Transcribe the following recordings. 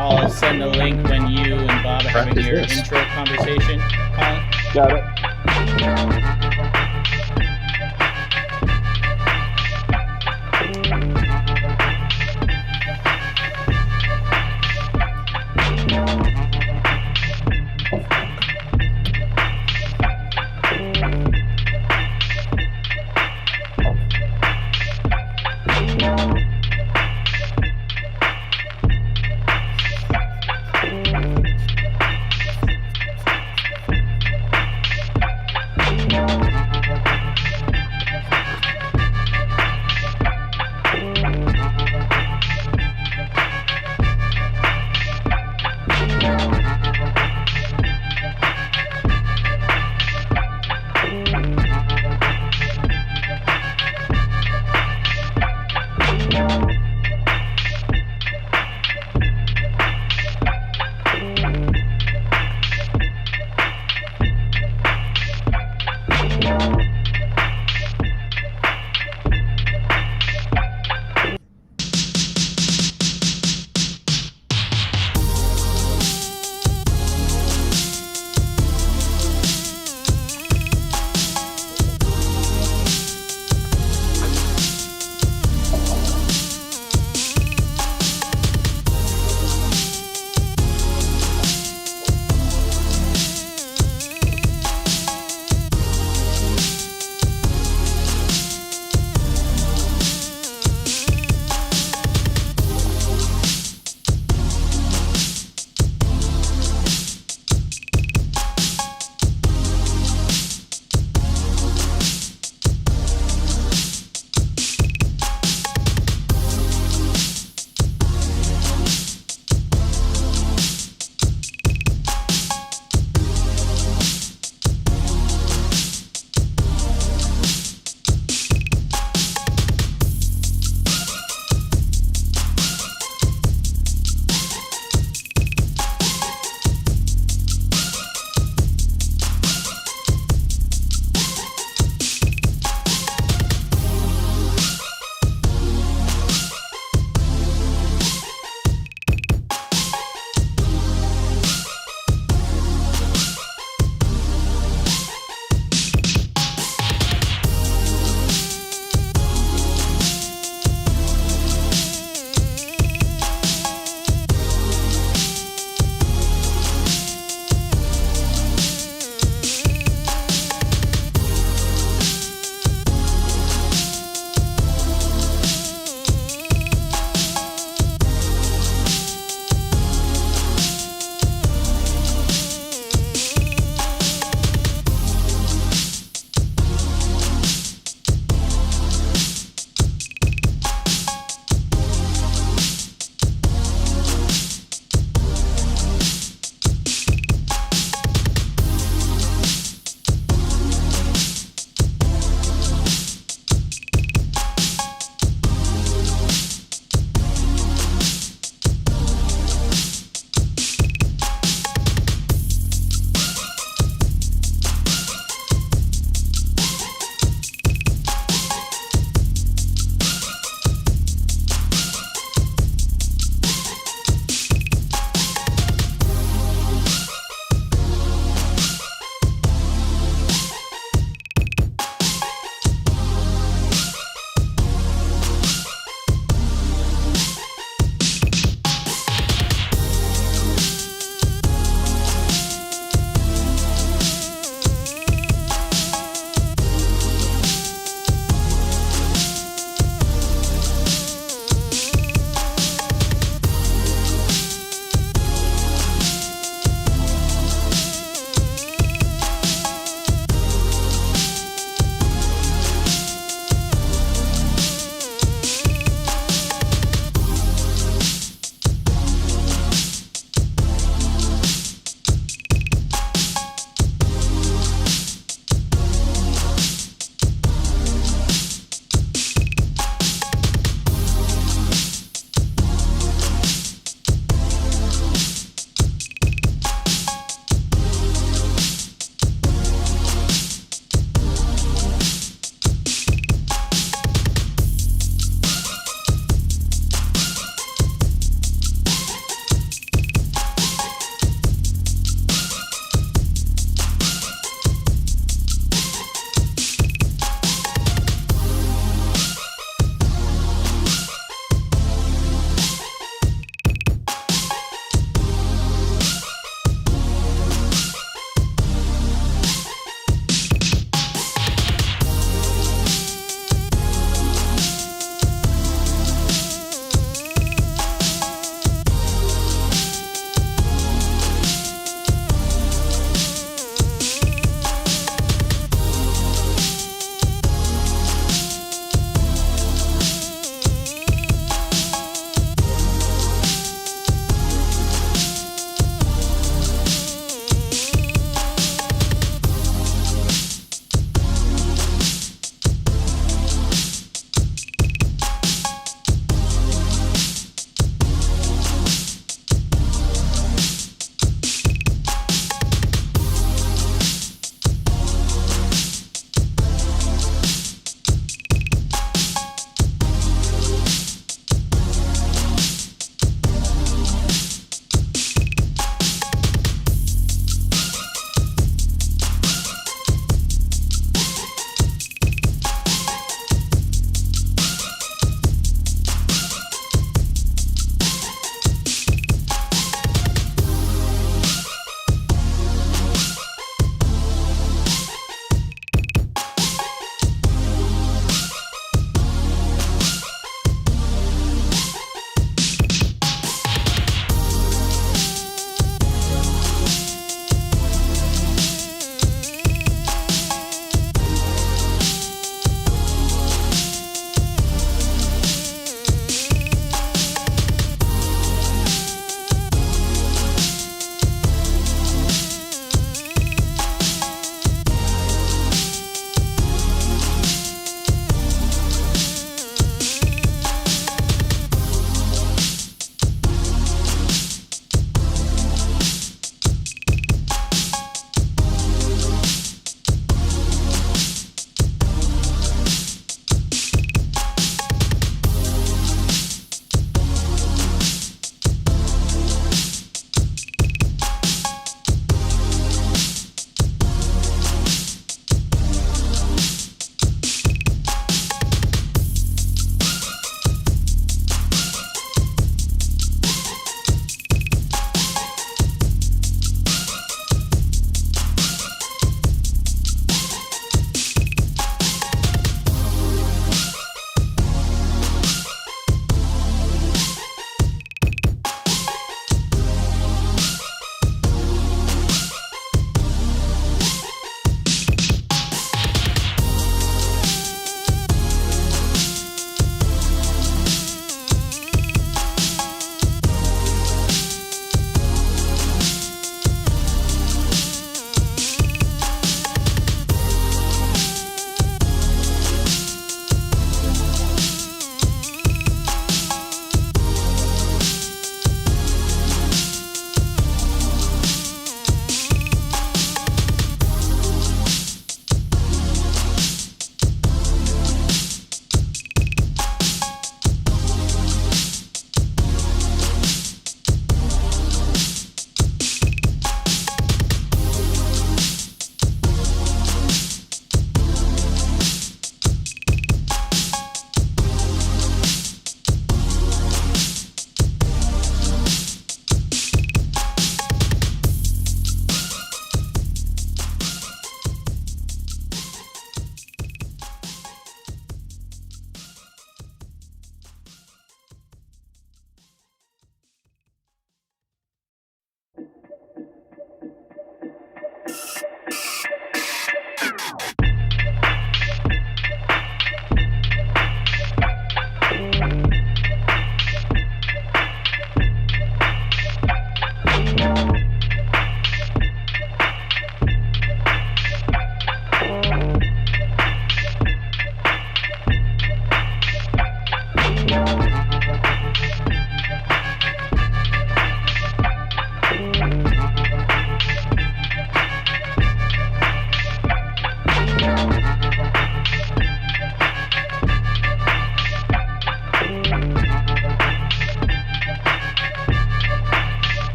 I'll send the link when you and Bob are having your intro conversation, Colin. Got it.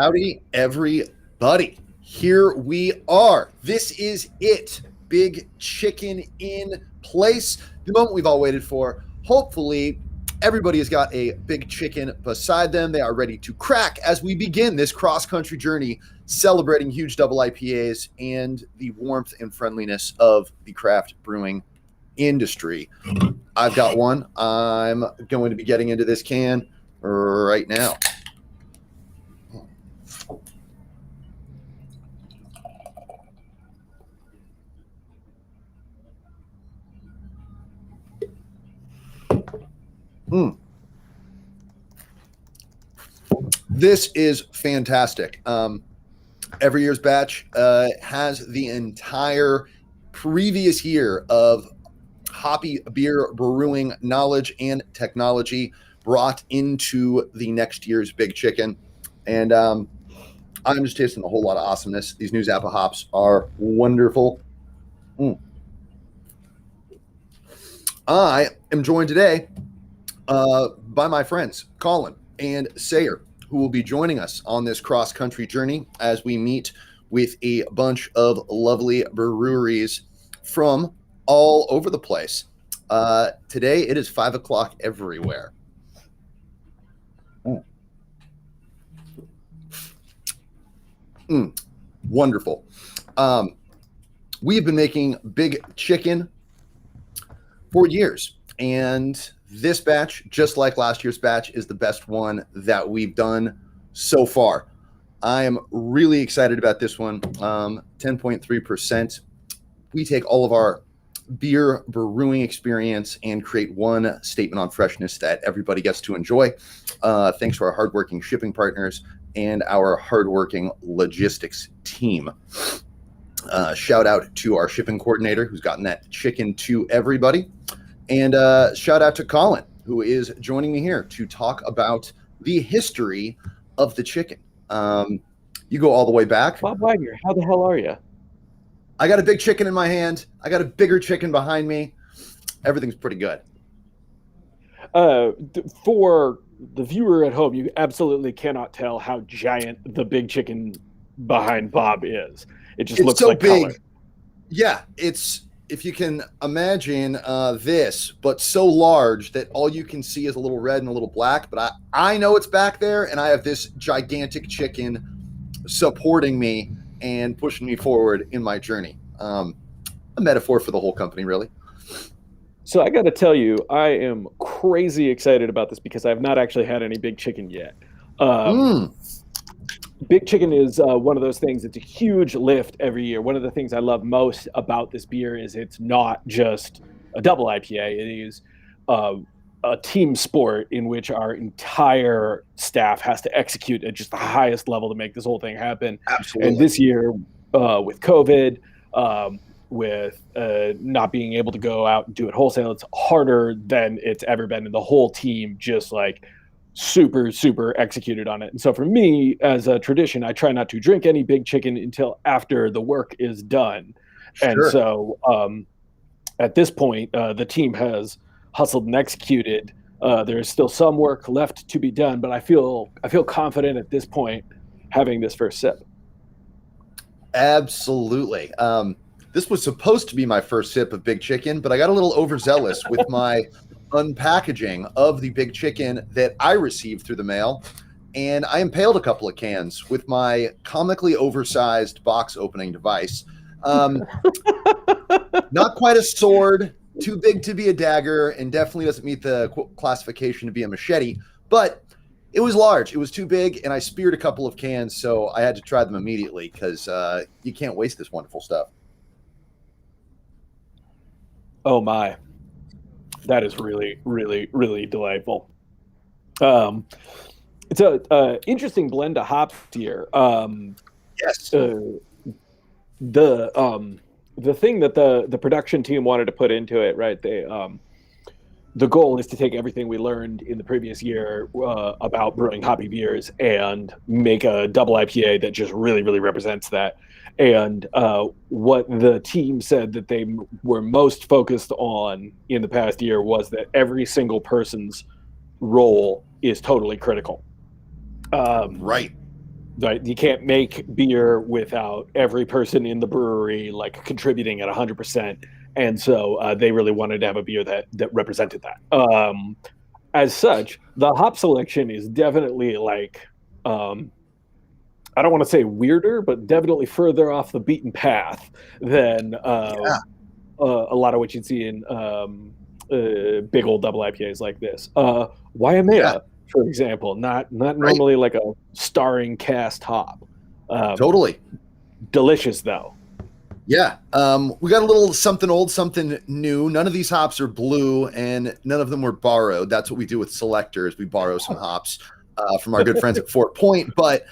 Howdy, everybody. Here we are. This is it. Big Chicken in place. The moment we've all waited for. Hopefully, everybody has got a big chicken beside them. They are ready to crack as we begin this cross-country journey, celebrating huge double IPAs and the warmth and friendliness of the craft brewing industry. I've got one. I'm going to be getting into this can right now. This is fantastic. Every year's batch has the entire previous year of hoppy beer brewing knowledge and technology brought into the next year's Big Chicken. And I'm just tasting a whole lot of awesomeness. These new Zappa hops are wonderful. I am joined today by my friends, Colin and Sayer, who will be joining us on this cross-country journey as we meet with a bunch of lovely breweries from all over the place. Today, it is 5 o'clock everywhere. Wonderful. We have been making Big Chicken for years, and this batch, just like last year's batch, is the best one that we've done so far. I am really excited about this one. 10.3%. We take all of our beer brewing experience and create one statement on freshness that everybody gets to enjoy. Thanks to our hardworking shipping partners and our hardworking logistics team. Shout out to our shipping coordinator who's gotten that chicken to everybody. And shout out to Colin, who is joining me here to talk about the history of the chicken. You go all the way back. Bob Wagner, how the hell are you? I got a big chicken in my hand. I got a bigger chicken behind me. Everything's pretty good. For the viewer at home, you absolutely cannot tell how giant the big chicken behind Bob is. It just looks so like big. color. Yeah, it's, if you can imagine this, but so large that all you can see is a little red and a little black. But I know it's back there, and I have this gigantic chicken supporting me and pushing me forward in my journey. A metaphor for the whole company, really. So I got to tell you, I am crazy excited about this because I've not actually had any big chicken yet. Big Chicken is one of those things. It's a huge lift every year. One of the things I love most about this beer is it's not just a double IPA. It is a team sport in which our entire staff has to execute at just the highest level to make this whole thing happen. Absolutely. And this year, with COVID, with not being able to go out and do it wholesale, it's harder than it's ever been. And the whole team just like super executed on it. And so for me, as a tradition, I try not to drink any Big Chicken until after the work is done. Sure. And so at this point, the team has hustled and executed. There is still some work left to be done, but I feel confident at this point having this first sip. Absolutely. This was supposed to be my first sip of Big Chicken, but I got a little overzealous with my unpackaging of the Big Chicken that I received through the mail, and I impaled a couple of cans with my comically oversized box opening device. Not quite a sword, too big to be a dagger, and definitely doesn't meet the classification to be a machete, but it was large. It was too big, and I speared a couple of cans, so I had to try them immediately because you can't waste this wonderful stuff. Oh my. That is really delightful. It's a interesting blend of hops here. Yes. The thing that the production team wanted to put into it, right? They the goal is to take everything we learned in the previous year about brewing hoppy beers and make a double IPA that just really represents that. And what the team said that they were most focused on in the past year was that every single person's role is totally critical. Right. Right, you can't make beer without every person in the brewery like contributing at 100%, and so they really wanted to have a beer that represented that. As such, the hop selection is definitely like I don't want to say weirder, but definitely further off the beaten path than Yeah. a lot of what you'd see in big old double IPAs like this. Waimea, for example, not Right. normally like a starring cast hop. Totally. Delicious though. Yeah. We got a little something old, something new. None of these hops are blue, and none of them were borrowed. That's what we do with selectors. We borrow some hops from our good friends at Fort Point. But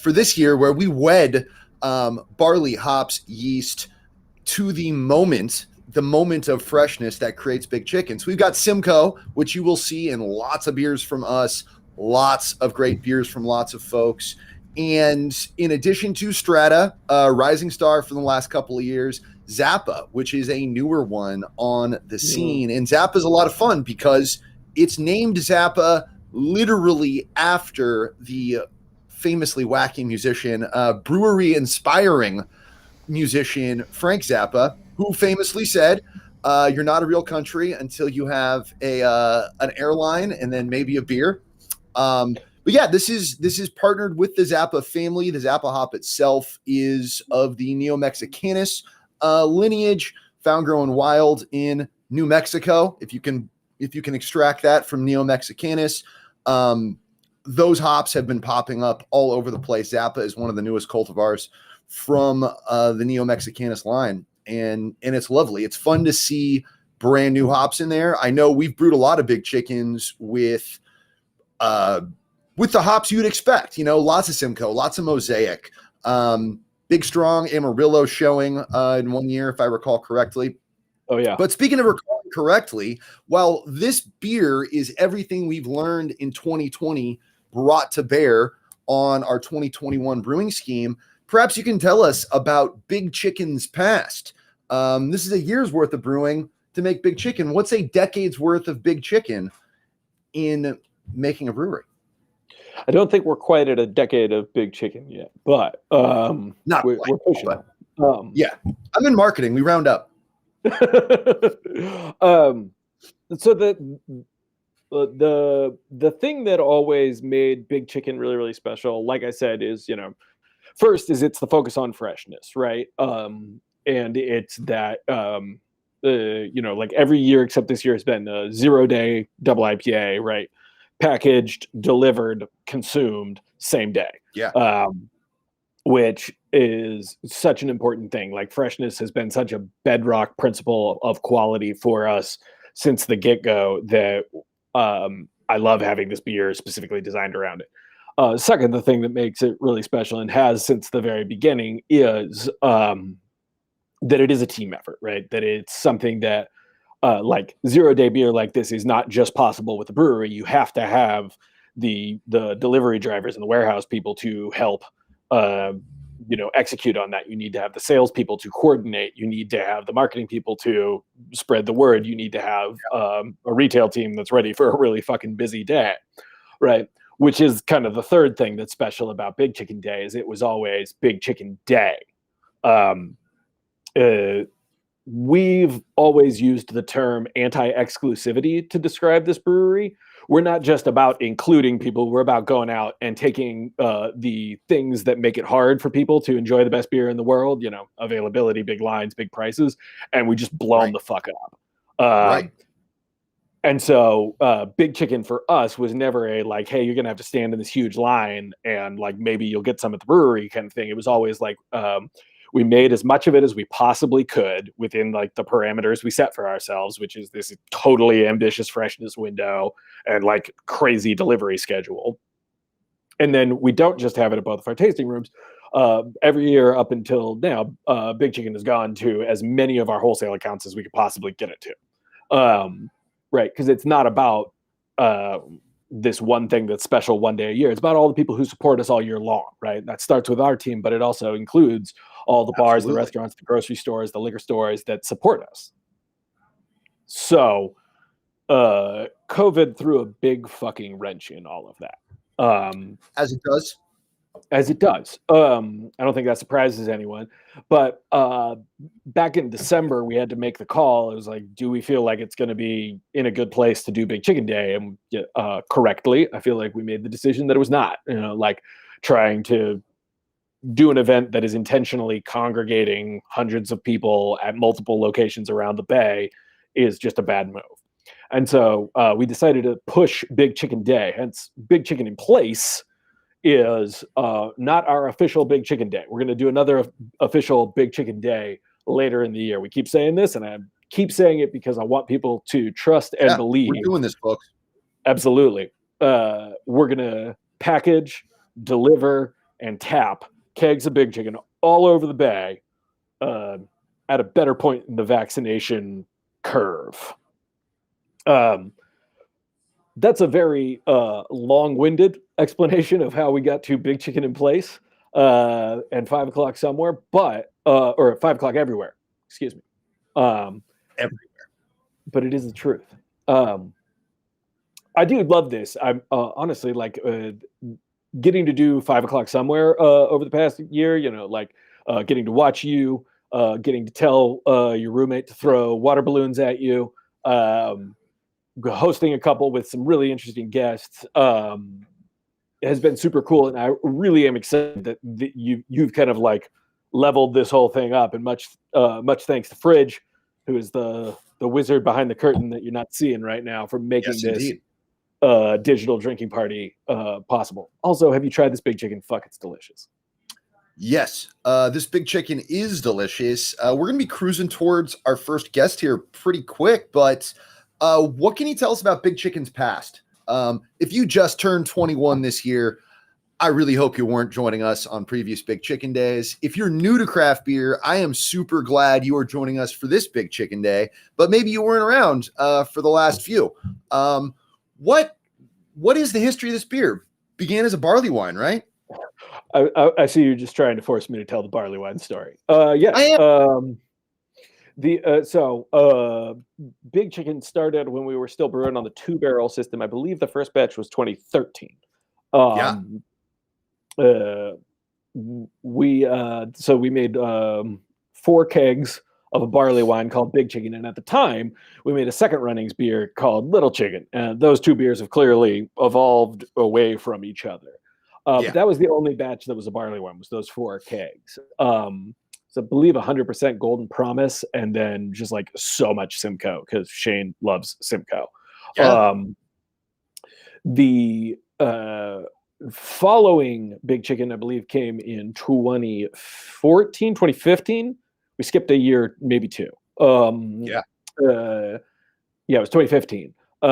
for this year, where we wed barley, hops, yeast to the moment of freshness that creates Big Chicken. So we've got Simcoe, which you will see in lots of beers from us, lots of great beers from lots of folks. And in addition to Strata, rising star for the last couple of years, Zappa, which is a newer one on the scene. And Zappa is a lot of fun because it's named Zappa literally after the famously wacky musician, brewery inspiring musician Frank Zappa, who famously said, "You're not a real country until you have an airline and then maybe a beer." But yeah, this is partnered with the Zappa family. The Zappa hop itself is of the Neo-Mexicanus lineage, found growing wild in New Mexico. If you can extract that from Neo-Mexicanus, those hops have been popping up all over the place. Zappa is one of the newest cultivars from the Neo-Mexicanus line, and it's lovely. It's fun to see brand new hops in there. I know we've brewed a lot of Big Chickens with the hops you'd expect, lots of Simcoe, lots of Mosaic, Big Strong Amarillo showing in 1 year, if I recall correctly. Oh, yeah. But speaking of recalling correctly, while this beer is everything we've learned in 2020 brought to bear on our 2021 brewing scheme, perhaps you can tell us about Big Chicken's past. This is a year's worth of brewing to make Big Chicken. What's a decade's worth of Big Chicken in making a brewery? I don't think we're quite at a decade of Big Chicken yet, but we're pushing it. Yeah, I'm in marketing. We round up. So the thing that always made Big Chicken really, really special, like I said, is first is it's the focus on freshness, right? And it's that like every year except this year has been a 0-day double IPA, right? Packaged, delivered, consumed, same day. Yeah. Which is such an important thing. Like freshness has been such a bedrock principle of quality for us since the get-go that I love having this beer specifically designed around it. Second, the thing that makes it really special and has since the very beginning is that it is a team effort, right? That it's something that like 0-day beer like this is not just possible with the brewery. You have to have the delivery drivers and the warehouse people to help execute on that. You need to have the salespeople to coordinate. You need to have the marketing people to spread the word. You need to have a retail team that's ready for a really fucking busy day, right? Which is kind of the third thing that's special about Big Chicken Day is it was always Big Chicken Day. We've always used the term anti-exclusivity to describe this brewery. We're not just about including people. We're about going out and taking the things that make it hard for people to enjoy the best beer in the world, availability, big lines, big prices, and we just blow them the fuck up. Right. And so Big Chicken for us was never a like, hey, you're going to have to stand in this huge line and like maybe you'll get some at the brewery kind of thing. It was always like we made as much of it as we possibly could within like the parameters we set for ourselves, which is this totally ambitious freshness window and like crazy delivery schedule. And then we don't just have it at both of our tasting rooms. Every year up until now, Big Chicken has gone to as many of our wholesale accounts as we could possibly get it to. Right, because it's not about this one thing that's special one day a year. It's about all the people who support us all year long, right? That starts with our team, but it also includes all the bars, the restaurants, the grocery stores, the liquor stores that support us. So COVID threw a big fucking wrench in all of that. As it does. as it does. I don't think that surprises anyone. But back in December, we had to make the call. It was like, do we feel like it's going to be in a good place to do Big Chicken Day? And correctly, I feel like we made the decision that it was not. Like trying to do an event that is intentionally congregating hundreds of people at multiple locations around the Bay is just a bad move. And so we decided to push Big Chicken Day, hence Big Chicken in Place is not our official Big Chicken Day. We're going to do another official Big Chicken Day later in the year. We keep saying this, and I keep saying it because I want people to trust and believe. We're doing this, folks. Absolutely. We're going to package, deliver, and tap kegs of Big Chicken all over the Bay at a better point in the vaccination curve. That's a very long-winded explanation of how we got to Big Chicken in Place and 5 o'clock somewhere, or 5 o'clock everywhere. Excuse me. Everywhere. But it is the truth. I do love this. I'm honestly like getting to do 5 o'clock somewhere over the past year. Getting to watch you, getting to tell your roommate to throw water balloons at you. Hosting a couple with some really interesting guests has been super cool, and I really am excited that you've kind of like leveled this whole thing up. And much thanks to Fridge, who is the wizard behind the curtain that you're not seeing right now, for making this digital drinking party possible. Also, have you tried this Big Chicken? Fuck, it's delicious. Yes, this Big Chicken is delicious. We're going to be cruising towards our first guest here pretty quick, but what can you tell us about Big Chicken's past? If you just turned 21 this year, I really hope you weren't joining us on previous Big Chicken Days. If you're new to craft beer, I am super glad you are joining us for this Big Chicken Day, but maybe you weren't around for the last few. What is the history of this beer? Began as a barley wine, right? I see you're just trying to force me to tell the barley wine story. Yeah. I am. Big Chicken started when we were still brewing on the 2-barrel system. I believe the first batch was 2013. We made 4 kegs of a barley wine called Big Chicken, and at the time we made a second runnings beer called Little Chicken, and those 2 beers have clearly evolved away from each other. But that was the only batch that was a barley wine, was those 4 kegs. So I believe 100% Golden Promise, and then just like so much Simcoe, because Shane loves Simcoe. Yeah. The following Big Chicken, I believe, came in 2015. We skipped a year, maybe 2. It was 2015. We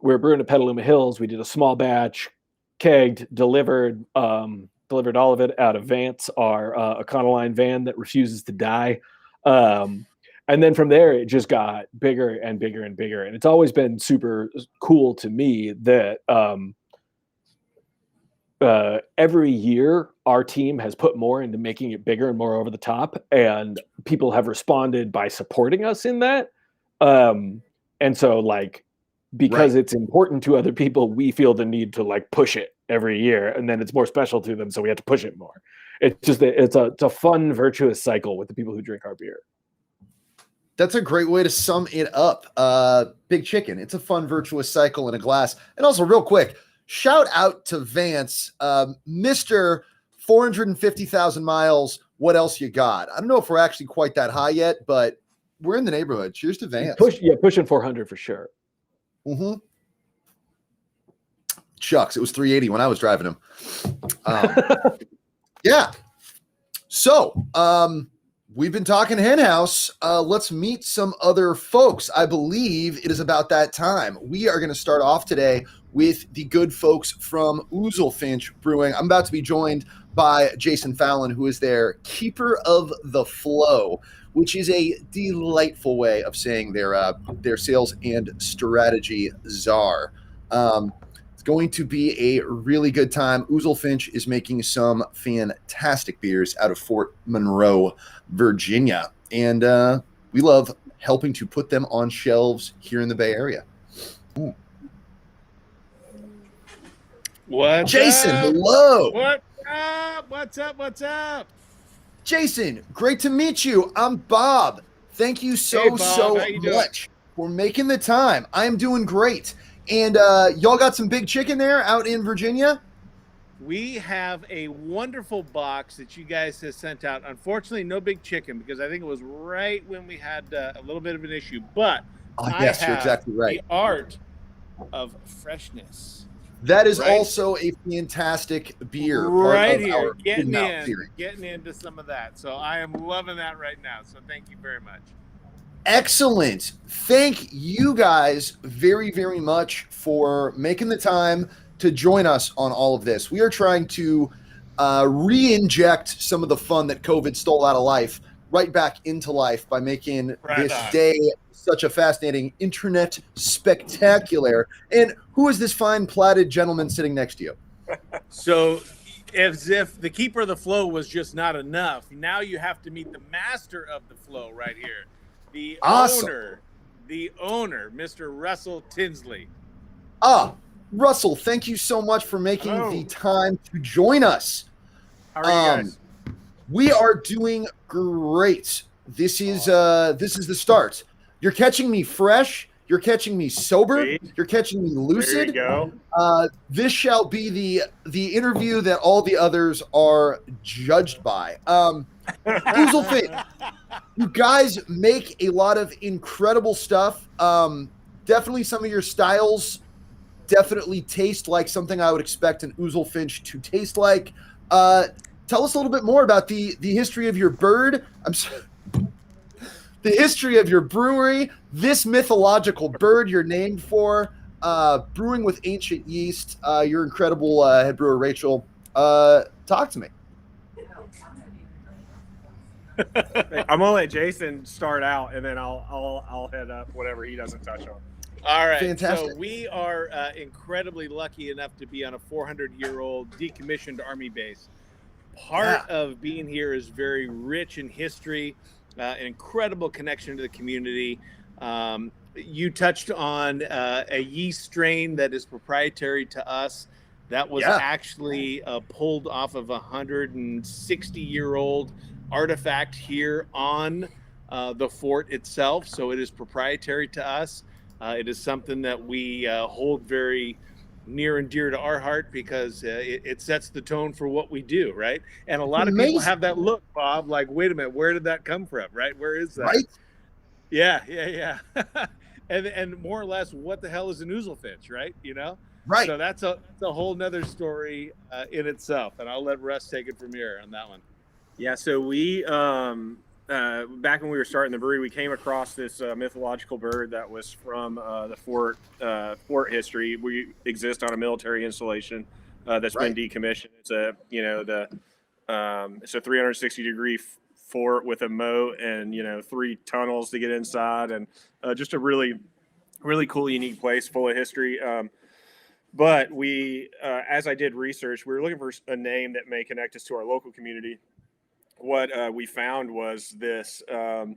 were brewing at Petaluma Hills. We did a small batch, kegged, delivered all of it out of Vance, our Econoline van that refuses to die. And then from there, it just got bigger and bigger and bigger. And it's always been super cool to me that every year our team has put more into making it bigger and more over the top. And people have responded by supporting us in that. And so like, because it's important to other people, we feel the need to like push it every year, and then it's more special to them, so we have to push it more. It's a fun, virtuous cycle with the people who drink our beer. That's a great way to sum it up. Big Chicken, it's a fun, virtuous cycle in a glass. And also, real quick, shout out to Vance, Mr. 450,000 miles. What else you got? I don't know if we're actually quite that high yet, but we're in the neighborhood. Cheers to Vance. Pushing 400 for sure. Mm-hmm. Shucks, it was 380 when I was driving him. Yeah. So, we've been talking Henhouse. Let's meet some other folks. I believe it is about that time. We are going to start off today with the good folks from Oozlefinch Brewing. I'm about to be joined by Jason Fallon, who is their keeper of the flow, which is a delightful way of saying their sales and strategy czar. It's going to be a really good time. Oozlefinch is making some fantastic beers out of Fort Monroe, Virginia, and we love helping to put them on shelves here in the Bay Area. What? Jason, hello. What? What's up? What's up? Jason, great to meet you. I'm Bob. Thank you Hey, Bob. How you doing? much for making the time. I'm doing great. And y'all got some big chicken there out in Virginia? We have a wonderful box that you guys have sent out. Unfortunately, no big chicken because I think it was right when we had a little bit of an issue. But Yes, I you're have exactly right. the art of freshness. That is Right? also a fantastic beer. Right part of here, our getting Hidden Out in, series. getting into some of that. So I am loving that right now. So thank you very much. Excellent. Thank you guys very, very much for making the time to join us on all of this. We are trying to re-inject some of the fun that COVID stole out of life right back into life by making this day such a fascinating internet spectacular. And who is this fine platted gentleman sitting next to you? So, as if the keeper of the flow was just not enough, now you have to meet the master of the flow right here, the Awesome. owner, Mr. Russell Tinsley. Russell, thank you so much for making Hello. the time to join us. How are you guys? We are doing great. This is the start. You're catching me fresh. You're catching me sober. See? You're catching me lucid. There you go. This shall be the interview that all the others are judged by. Oozlefinch, you guys make a lot of incredible stuff. Definitely some of your styles definitely taste like something I would expect an Oozlefinch to taste like. Tell us a little bit more about the history of your bird. The history of your brewery, this mythological bird you're named for, brewing with ancient yeast, your incredible head brewer, Rachel. Talk to me. I'm gonna let Jason start out, and then I'll head up whatever he doesn't touch on. All right. Fantastic. So we are incredibly lucky enough to be on a 400-year-old decommissioned Army base. Part of being here is very rich in history, an incredible connection to the community. You touched on a yeast strain that is proprietary to us. That was actually pulled off of a 160-year-old artifact here on the fort itself. So it is proprietary to us. It is something that we hold very near and dear to our heart because it sets the tone for what we do, right? And a lot of people have that look, Bob, like, wait a minute, where did that come from, right? Where is that? Right? Yeah. and more or less, what the hell is an Oozlefinch, right? You know? Right. So that's a whole nother story in itself. And I'll let Russ take it from here on that one. Yeah. So we back when we were starting the brewery, we came across this mythological bird that was from the fort history. We exist on a military installation that's been decommissioned. It's it's a 360-degree fort with a moat and 3 tunnels to get inside, and just a really cool, unique place full of history. But we, as I did research, we were looking for a name that may connect us to our local community. What we found was this, for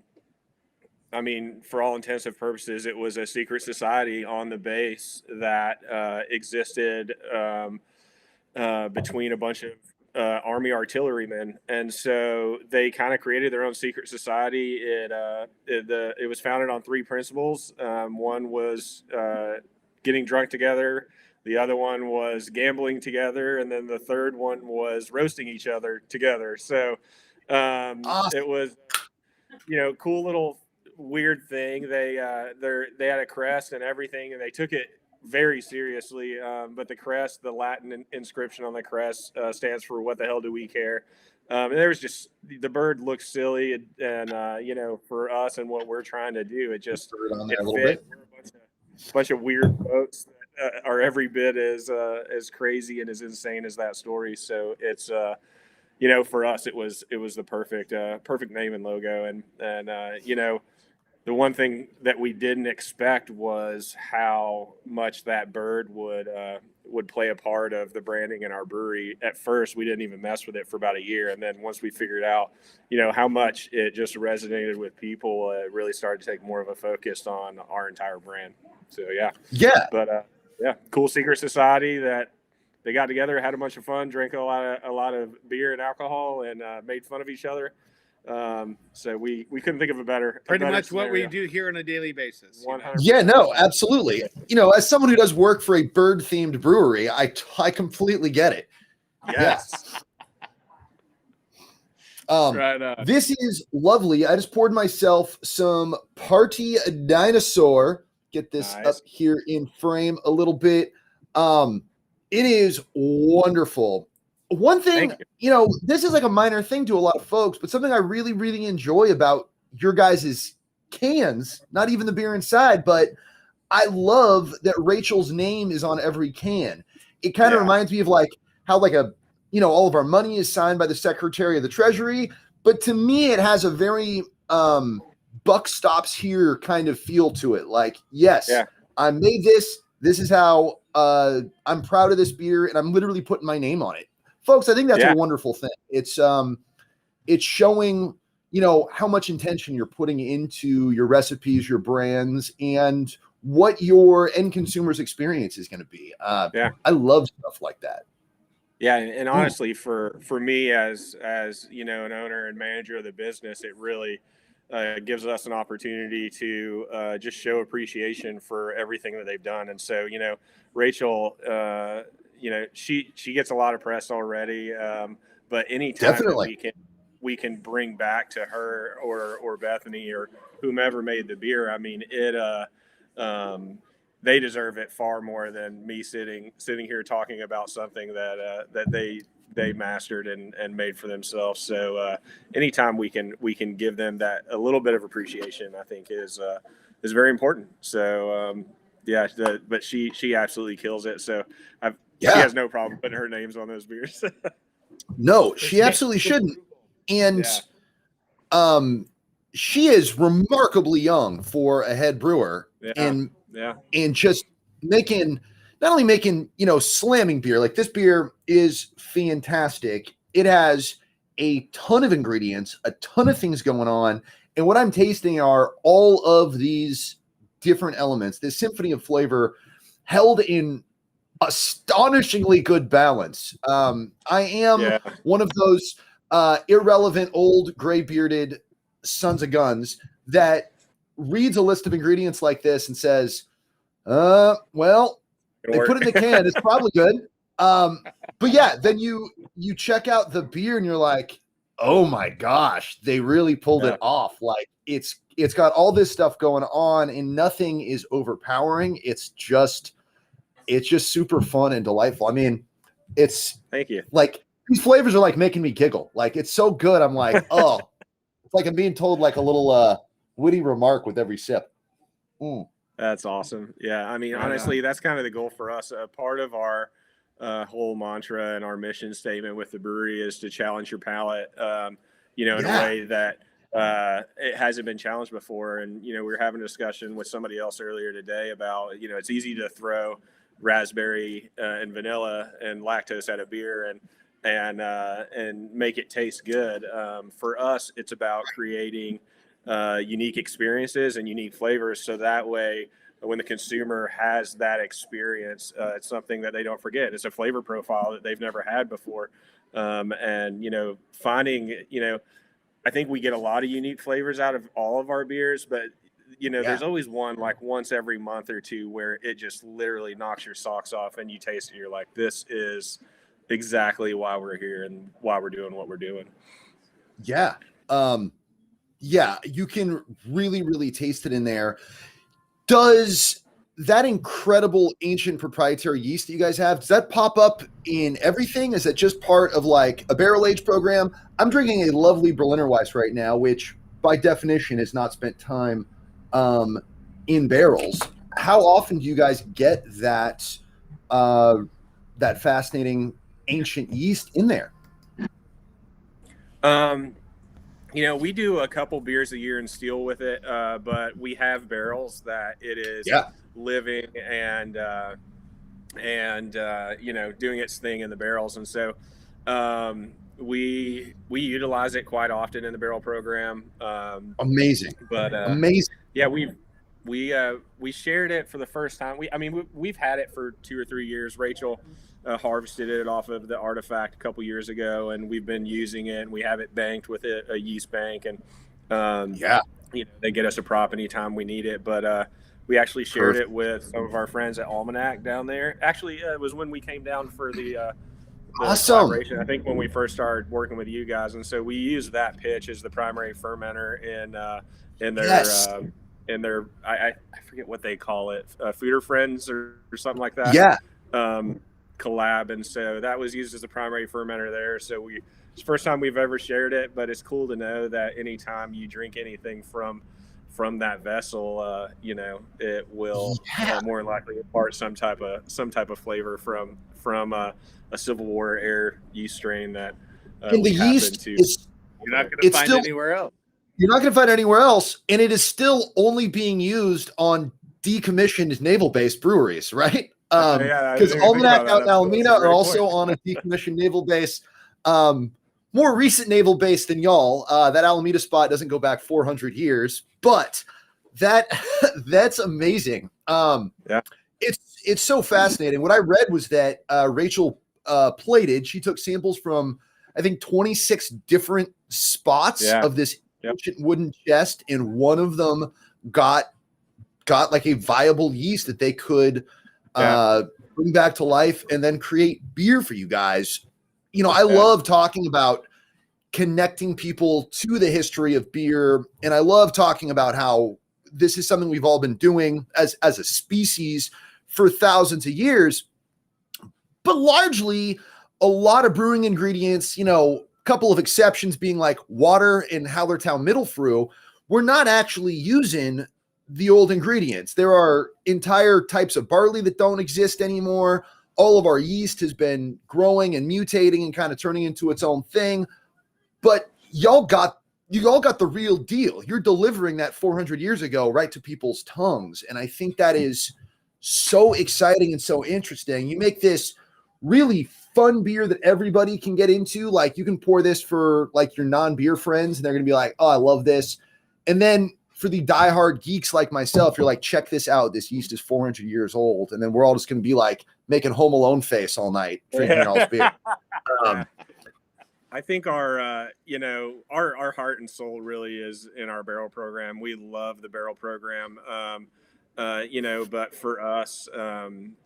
all intents and purposes, it was a secret society on the base that existed between a bunch of Army artillerymen. And so they kind of created their own secret society. It was founded on 3 principles. One was getting drunk together. The other one was gambling together. And then the third one was roasting each other together. So it was, cool little weird thing. They had a crest and everything, and they took it very seriously. But the crest, the Latin inscription on the crest stands for "What the hell do we care?" And there was just, the bird looks silly, and for us and what we're trying to do, it just fit. A bunch of weird boats that are every bit as crazy and as insane as that story. So it's for us, it was the perfect name and logo. And the one thing that we didn't expect was how much that bird would play a part of the branding in our brewery. At first, we didn't even mess with it for about a year. And then once we figured out, how much it just resonated with people, it really started to take more of a focus on our entire brand. So, yeah. But, cool secret society that they got together, had a bunch of fun, drank a lot of beer and alcohol, and made fun of each other. So we couldn't think of a better Pretty much scenario. what we do here on a daily basis. 100%. Yeah, no, absolutely. As someone who does work for a bird-themed brewery, I completely get it. Yes. Right on. This is lovely. I just poured myself some Party Dinosaur. Get this Nice. up here in frame a little bit. It is wonderful. One thing, Thank this is like a minor thing to a lot of folks, but something I really, really enjoy about your guys' cans, not even the beer inside, but I love that Rachel's name is on every can. It kind of reminds me of like how like all of our money is signed by the Secretary of the Treasury, but to me it has a very buck stops here kind of feel to it. Like, yes, I made this. This is how I'm proud of this beer, and I'm literally putting my name on it. Folks, I think that's a wonderful thing. It's showing, how much intention you're putting into your recipes, your brands, and what your end consumer's experience is going to be. I love stuff like that. Yeah, and honestly, for me as an owner and manager of the business, it really gives us an opportunity to just show appreciation for everything that they've done. And so, Rachel, she gets a lot of press already, but anytime that we can bring back to her or Bethany or whomever made the beer, I mean, they deserve it far more than me sitting here talking about something that they mastered and made for themselves. So anytime we can give them that a little bit of appreciation, I think is very important. So but she absolutely kills it. So she has no problem putting her names on those beers. No, she absolutely shouldn't. And she is remarkably young for a head brewer. And just not only making, slamming beer. Like, this beer is fantastic. It has a ton of ingredients, a ton of things going on. And what I'm tasting are all of these different elements, this symphony of flavor held in astonishingly good balance. I am one of those irrelevant old gray bearded sons of guns that reads a list of ingredients like this and says, well, they put it in the can. It's probably good. But yeah, then you check out the beer and you're like, oh my gosh, they really pulled it off. Like, it's got all this stuff going on and nothing is overpowering. It's just super fun and delightful. I mean, thank you. Like, these flavors are like making me giggle. Like, it's so good. I'm like, oh, it's like I'm being told like a little witty remark with every sip. That's awesome. Yeah. I mean, honestly, that's kind of the goal for us. Part of our whole mantra and our mission statement with the brewery is to challenge your palate, in a way that it hasn't been challenged before. And, we were having a discussion with somebody else earlier today about, it's easy to throw raspberry and vanilla and lactose at a beer and make it taste good. For us, it's about creating unique experiences and unique flavors. So that way, when the consumer has that experience, it's something that they don't forget. It's a flavor profile that they've never had before. And, finding, I think we get a lot of unique flavors out of all of our beers, but there's always one like once every month or two where it just literally knocks your socks off and you taste it. You're like, this is exactly why we're here and why we're doing what we're doing. Yeah. You can really, really taste it in there. Does that incredible ancient proprietary yeast that you guys have, does that pop up in everything? Is it just part of like a barrel age program? I'm drinking a lovely Berliner Weiss right now, which by definition has not spent time in barrels. How often do you guys get that fascinating ancient yeast in there? We do a couple beers a year in steel with it, but we have barrels that it is living and doing its thing in the barrels. And so we utilize it quite often in the barrel program. Amazing. But amazing. Yeah, we shared it for the first time. We've had it for 2 or 3 years. Rachel harvested it off of the artifact a couple years ago, and we've been using it, and we have it banked with a yeast bank, and they get us a prop anytime we need it. But we actually shared it with some of our friends at Almanac down there. Actually, it was when we came down for the collaboration, I think, when we first started working with you guys, and so we used that pitch as the primary fermenter in their I forget what they call it, Foeder Friends or something like that. Collab, and so that was used as a primary fermenter there. So it's the first time we've ever shared it, but it's cool to know that anytime you drink anything from that vessel, it will more likely impart some type of flavor from a Civil War era yeast strain that and the yeast you're not going to find anywhere else. You're not going to find it anywhere else, and it is still only being used on decommissioned naval-based breweries, right? Because Almanac out in Alameda are also on a decommissioned naval base, more recent naval base than y'all. That Alameda spot doesn't go back 400 years, but that's amazing. It's so fascinating. What I read was that Rachel plated. She took samples from, I think, 26 different spots of this ancient wooden chest, and one of them got like a viable yeast that they could bring back to life and then create beer for you guys. I love talking about connecting people to the history of beer, and I love talking about how this is something we've all been doing as a species for thousands of years, but largely a lot of brewing ingredients, a couple of exceptions being like water and Hallertau Mittelfrüh, we're not actually using the old ingredients. There are entire types of barley that don't exist anymore. All of our yeast has been growing and mutating and kind of turning into its own thing. But y'all got the real deal. You're delivering that 400 years ago right to people's tongues. And I think that is so exciting and so interesting. You make this really fun beer that everybody can get into. Like, you can pour this for like your non-beer friends, and they're going to be like, oh, I love this. And then for the diehard geeks like myself, you're like, check this out. This yeast is 400 years old. And then we're all just going to be like making Home Alone face all night, drinking all this beer. I think our heart and soul really is in our barrel program. We love the barrel program. But for us,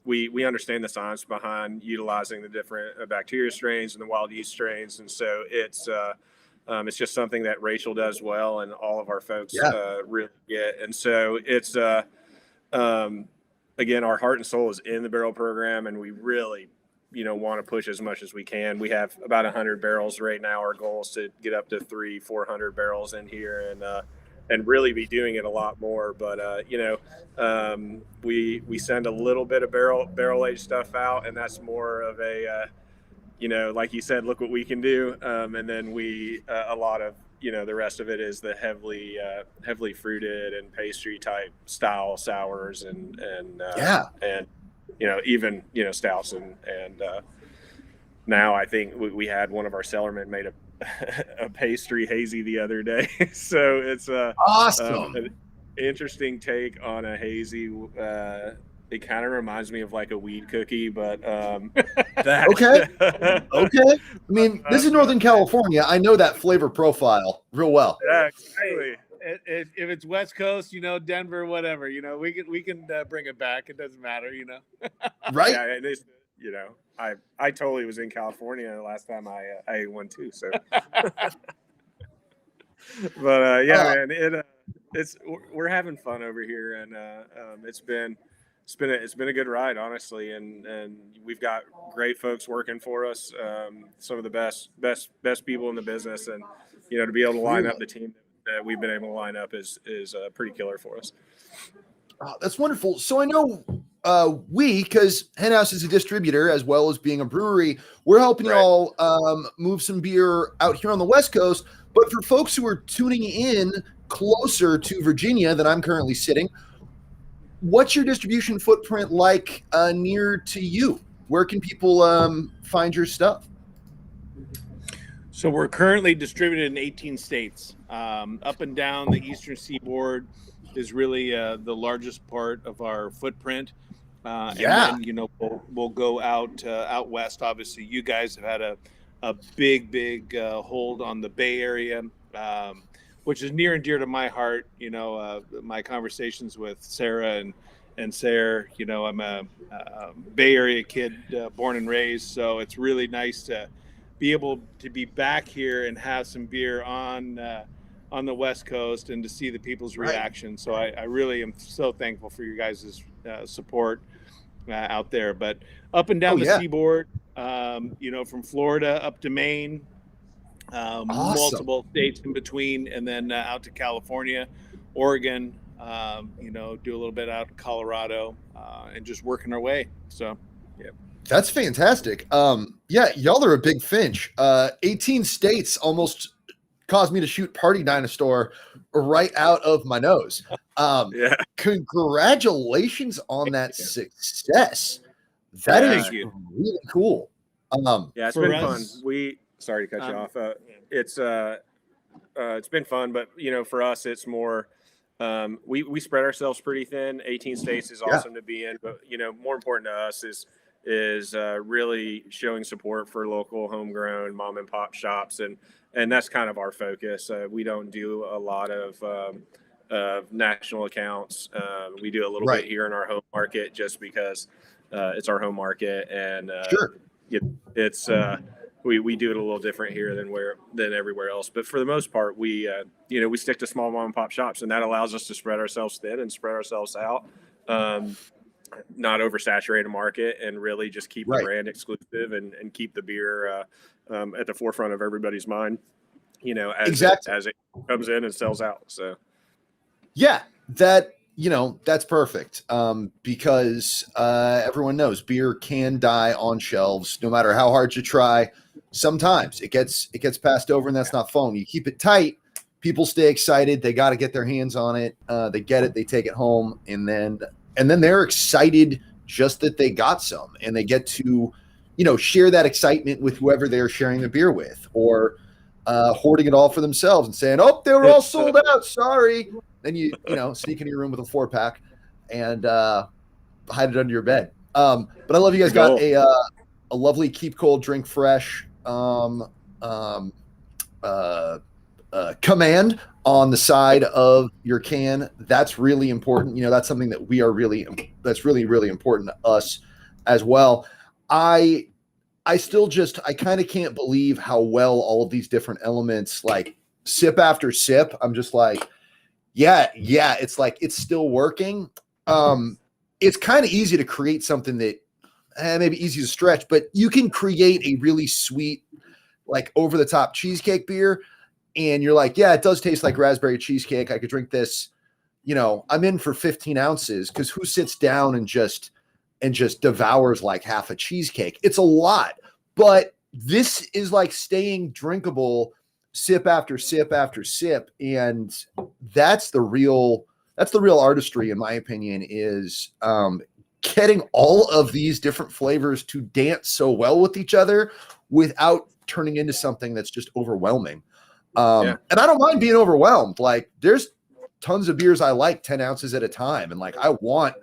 we understand the science behind utilizing the different bacteria strains and the wild yeast strains. And so it's just something that Rachel does well, and all of our folks really get. And so it's, again, our heart and soul is in the barrel program, and we really, want to push as much as we can. We have about 100 barrels right now. Our goal is to get up to 300-400 barrels in here, and really be doing it a lot more. But we send a little bit of barrel aged stuff out, and that's more of a like you said, look what we can do. And then we a lot of the rest of it is the heavily fruited and pastry type style sours and even stouts and now I think we had one of our cellarmen made a pastry hazy the other day. So it's awesome. An interesting take on a hazy. It kind of reminds me of like a weed cookie, but okay. I mean, this is Northern California. I know that flavor profile real well. Yeah, exactly. If it's West Coast, Denver, whatever, we can bring it back. It doesn't matter, Right? Yeah, it is. I totally was in California the last time I ate one too. So, but man, we're having fun over here, and it's been a good ride, honestly, and we've got great folks working for us, some of the best people in the business, and to be able to line up the team that we've been able to line up is pretty killer for us. Oh, that's wonderful. So I know because Henhouse is a distributor as well as being a brewery, we're helping y'all move some beer out here on the West Coast. But for folks who are tuning in closer to Virginia than I'm currently sitting, what's your distribution footprint like near to you? Where can people find your stuff? So we're currently distributed in 18 states. Up and down the eastern seaboard is really the largest part of our footprint. Yeah. And then we'll go out west. Obviously, you guys have had a big hold on the Bay Area, which is near and dear to my heart. My conversations with Sarah and Sarah. I'm a Bay Area kid, born and raised, so it's really nice to be able to be back here and have some beer on the West Coast and to see the people's reaction. So I really am so thankful for you guys' support out there. But up and down the seaboard, from Florida up to Maine, multiple states in between, and then out to California, Oregon, do a little bit out in Colorado, and just working our way. So, yeah. That's fantastic. Y'all are a big Finch. 18 states almost caused me to shoot Party Dinosaur right out of my nose. Congratulations on that success. That is really cool. It's been fun. Sorry to cut you off. It's been fun, but for us, it's more. We spread ourselves pretty thin. 18 states is awesome to be in, but more important to us is really showing support for local homegrown mom and pop shops, and that's kind of our focus. We don't do a lot of national accounts. We do a little bit here in our home market just because it's our home market, and it's we do it a little different here than everywhere else. But for the most part, we stick to small mom and pop shops, and that allows us to spread ourselves thin and spread ourselves out. Not oversaturate a market, and really just keep the brand exclusive and keep the beer at the forefront of everybody's mind, as it comes in and sells out. So that's perfect, because everyone knows beer can die on shelves no matter how hard you try. Sometimes it gets passed over, and that's not fun. You keep it tight, people stay excited, they got to get their hands on it, they get it, they take it home, and then they're excited just that they got some, and they get to, share that excitement with whoever they're sharing the beer with, or hoarding it all for themselves and saying, "Oh, they were all sold out. Sorry." Then you sneak into your room with a 4-pack and hide it under your bed. But I love you guys got a lovely keep cold, drink fresh command on the side of your can. That's really important. That's something that that's really, really important to us as well. I kind of can't believe how well all of these different elements, like sip after sip, I'm just like, it's like, it's still working. It's kind of easy to create something that maybe easy to stretch, but you can create a really sweet, like over the top cheesecake beer. And you're like, it does taste like raspberry cheesecake. I could drink this, I'm in for 15 ounces, because who sits down and just devours like half a cheesecake? It's a lot, but this is like staying drinkable sip after sip after sip. And that's the real artistry, in my opinion, is getting all of these different flavors to dance so well with each other without turning into something that's just overwhelming. And I don't mind being overwhelmed. Like, there's tons of beers I like 10 ounces at a time. And like, I want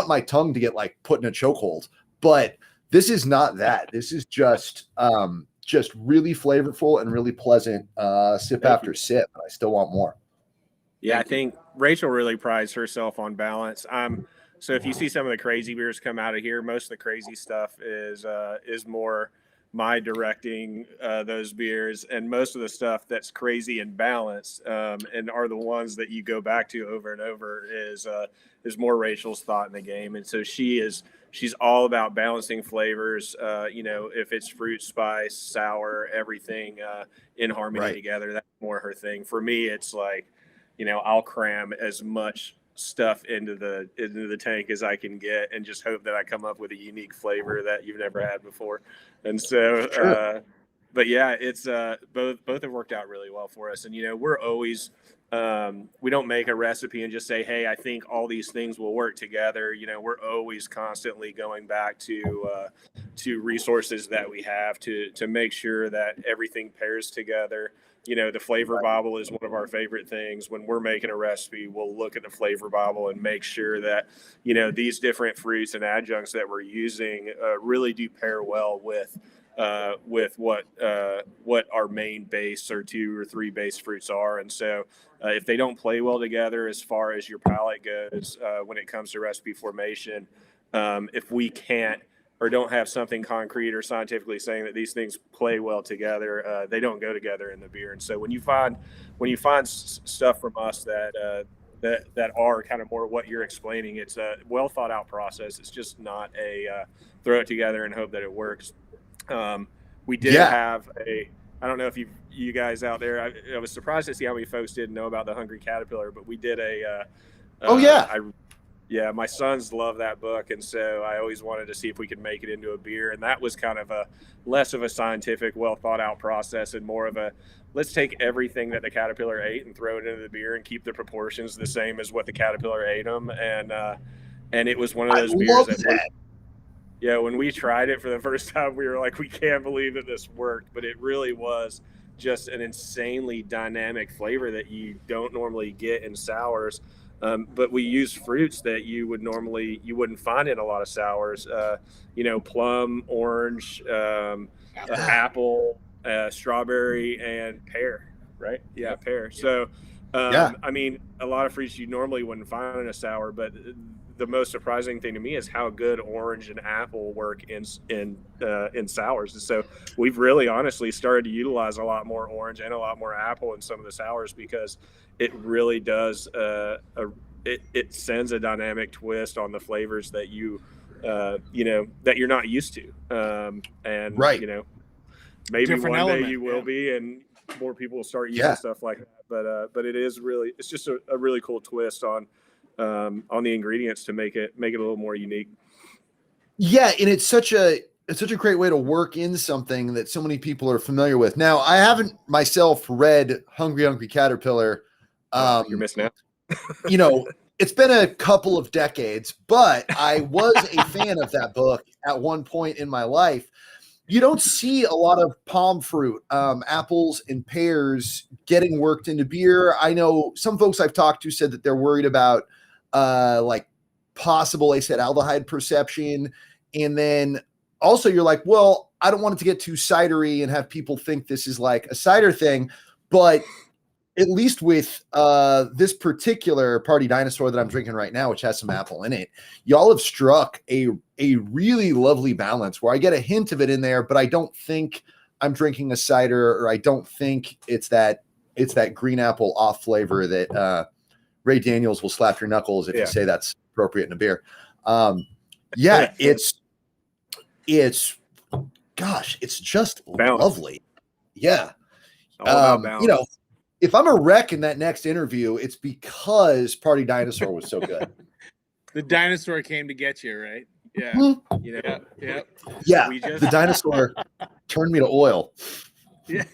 my tongue to get like put in a chokehold, but this is not that. This is just really flavorful and really pleasant, sip after sip. I still want more. I think Rachel really prides herself on balance. So if you see some of the crazy beers come out of here, most of the crazy stuff is more my directing those beers, and most of the stuff that's crazy and balanced and are the ones that you go back to over and over is more Rachel's thought in the game. And so she's all about balancing flavors, if it's fruit, spice, sour, everything in harmony together. That's more her thing. For me, it's like, I'll cram as much stuff into the tank as I can get, and just hope that I come up with a unique flavor that you've never had before. And so but it's both have worked out really well for us. And we're always we don't make a recipe and just say, hey, I think all these things will work together. We're always constantly going back to resources that we have to make sure that everything pairs together, the flavor Bible is one of our favorite things. When we're making a recipe, we'll look at the flavor Bible and make sure that, these different fruits and adjuncts that we're using really do pair well with what our main base or 2 or 3 base fruits are. And so if they don't play well together as far as your palate goes, when it comes to recipe formation, if we can't or don't have something concrete or scientifically saying that these things play well together, they don't go together in the beer. And so when you find stuff from us that are kind of more what you're explaining, it's a well thought out process. It's just not a throw it together and hope that it works. We did have I don't know if you guys out there, I was surprised to see how many folks didn't know about the Hungry Caterpillar, but we did my sons love that book, and so I always wanted to see if we could make it into a beer, and that was kind of a less of a scientific, well thought out process and more of a let's take everything that the caterpillar ate and throw it into the beer and keep the proportions the same as what the caterpillar ate them, and it was one of those beers that when we tried it for the first time, we were like, we can't believe that this worked, but it really was just an insanely dynamic flavor that you don't normally get in sours. But we use fruits that you wouldn't find in a lot of sours, plum, orange, apple, strawberry, and pear, right? Yeah, pear. So, I mean, a lot of fruits you normally wouldn't find in a sour, but the most surprising thing to me is how good orange and apple work in sours. And so we've really honestly started to utilize a lot more orange and a lot more apple in some of the sours because it really does it sends a dynamic twist on the flavors that that you're not used to, and maybe Different one element, day you will be, and more people will start using stuff like that. But it's just a really cool twist on the ingredients to make it a little more unique. Yeah, and it's such a great way to work in something that so many people are familiar with. Now, I haven't myself read Hungry Caterpillar. You're missing out. It's been a couple of decades, but I was a fan of that book at one point in my life. You don't see a lot of palm fruit, apples and pears getting worked into beer. I know some folks I've talked to said that they're worried about possible acetaldehyde perception. And then also you're like, well, I don't want it to get too cidery and have people think this is like a cider thing, but at least with this particular Party Dinosaur that I'm drinking right now, which has some apple in it, y'all have struck a really lovely balance where I get a hint of it in there, but I don't think I'm drinking a cider, or I don't think it's that green apple off flavor that Ray Daniels will slap your knuckles if you say that's appropriate in a beer. It's just lovely. Yeah. If I'm a wreck in that next interview, it's because Party Dinosaur was so good. The dinosaur came to get you, right? Yeah. The dinosaur turned me to oil. Yeah.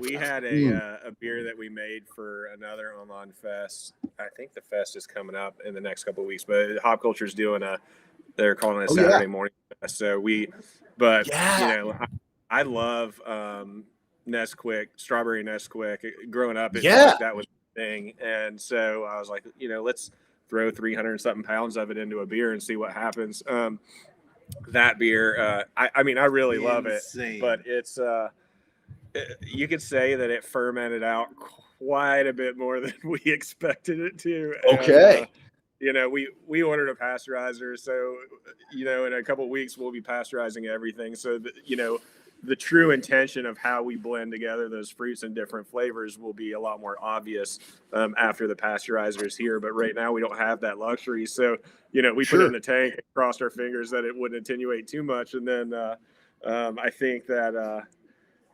We had a beer that we made for another online fest. I think the fest is coming up in the next couple of weeks, but Hop Culture's doing they're calling it a Saturday morning fest. So I love Nesquik, strawberry Nesquik. Growing up, that was the thing. And so I was like, let's throw 300 something pounds of it into a beer and see what happens. That beer, I really love it, but it's, you could say that it fermented out quite a bit more than we expected it to. Okay. And, we ordered a pasteurizer. So, in a couple of weeks, we'll be pasteurizing everything. So, the true intention of how we blend together those fruits and different flavors will be a lot more obvious after the pasteurizer is here. But right now we don't have that luxury. So, we put it in the tank and crossed our fingers that it wouldn't attenuate too much. And then I think that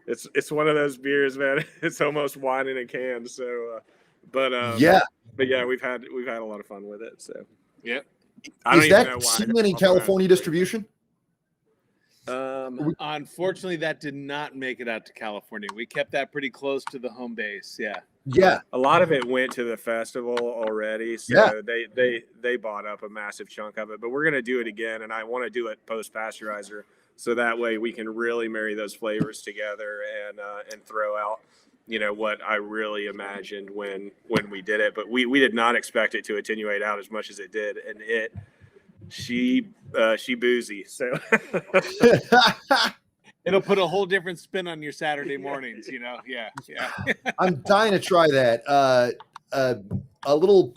it's one of those beers, man. It's almost wine in a can. So, but we've had a lot of fun with it. So, yeah. Is that segment in California distribution? Unfortunately, that did not make it out to California. We kept that pretty close to the home base. Yeah. A lot of it went to the festival already, so they bought up a massive chunk of it. But we're gonna do it again, and I want to do it post pasteurizer, so that way we can really marry those flavors together and throw out what I really imagined when we did it. But we did not expect it to attenuate out as much as it did, and she boozy. So It'll put a whole different spin on your Saturday mornings, Yeah. I'm dying to try that. A little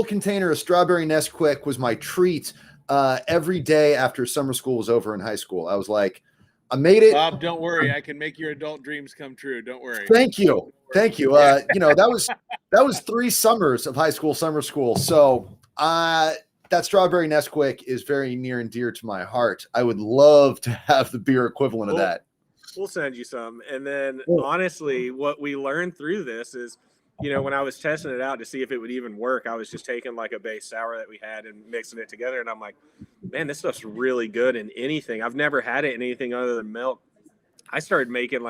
container of strawberry Nesquik was my treat every day after summer school was over in high school. I was like, I made it. Bob, don't worry. I can make your adult dreams come true. Don't worry. Thank you. That was 3 summers of high school, summer school. So that strawberry Nesquik is very near and dear to my heart. I would love to have the beer equivalent of that. We'll send you some. And then honestly, what we learned through this is, when I was testing it out to see if it would even work, I was just taking like a base sour that we had and mixing it together. And I'm like, man, this stuff's really good in anything. I've never had it in anything other than milk. I started making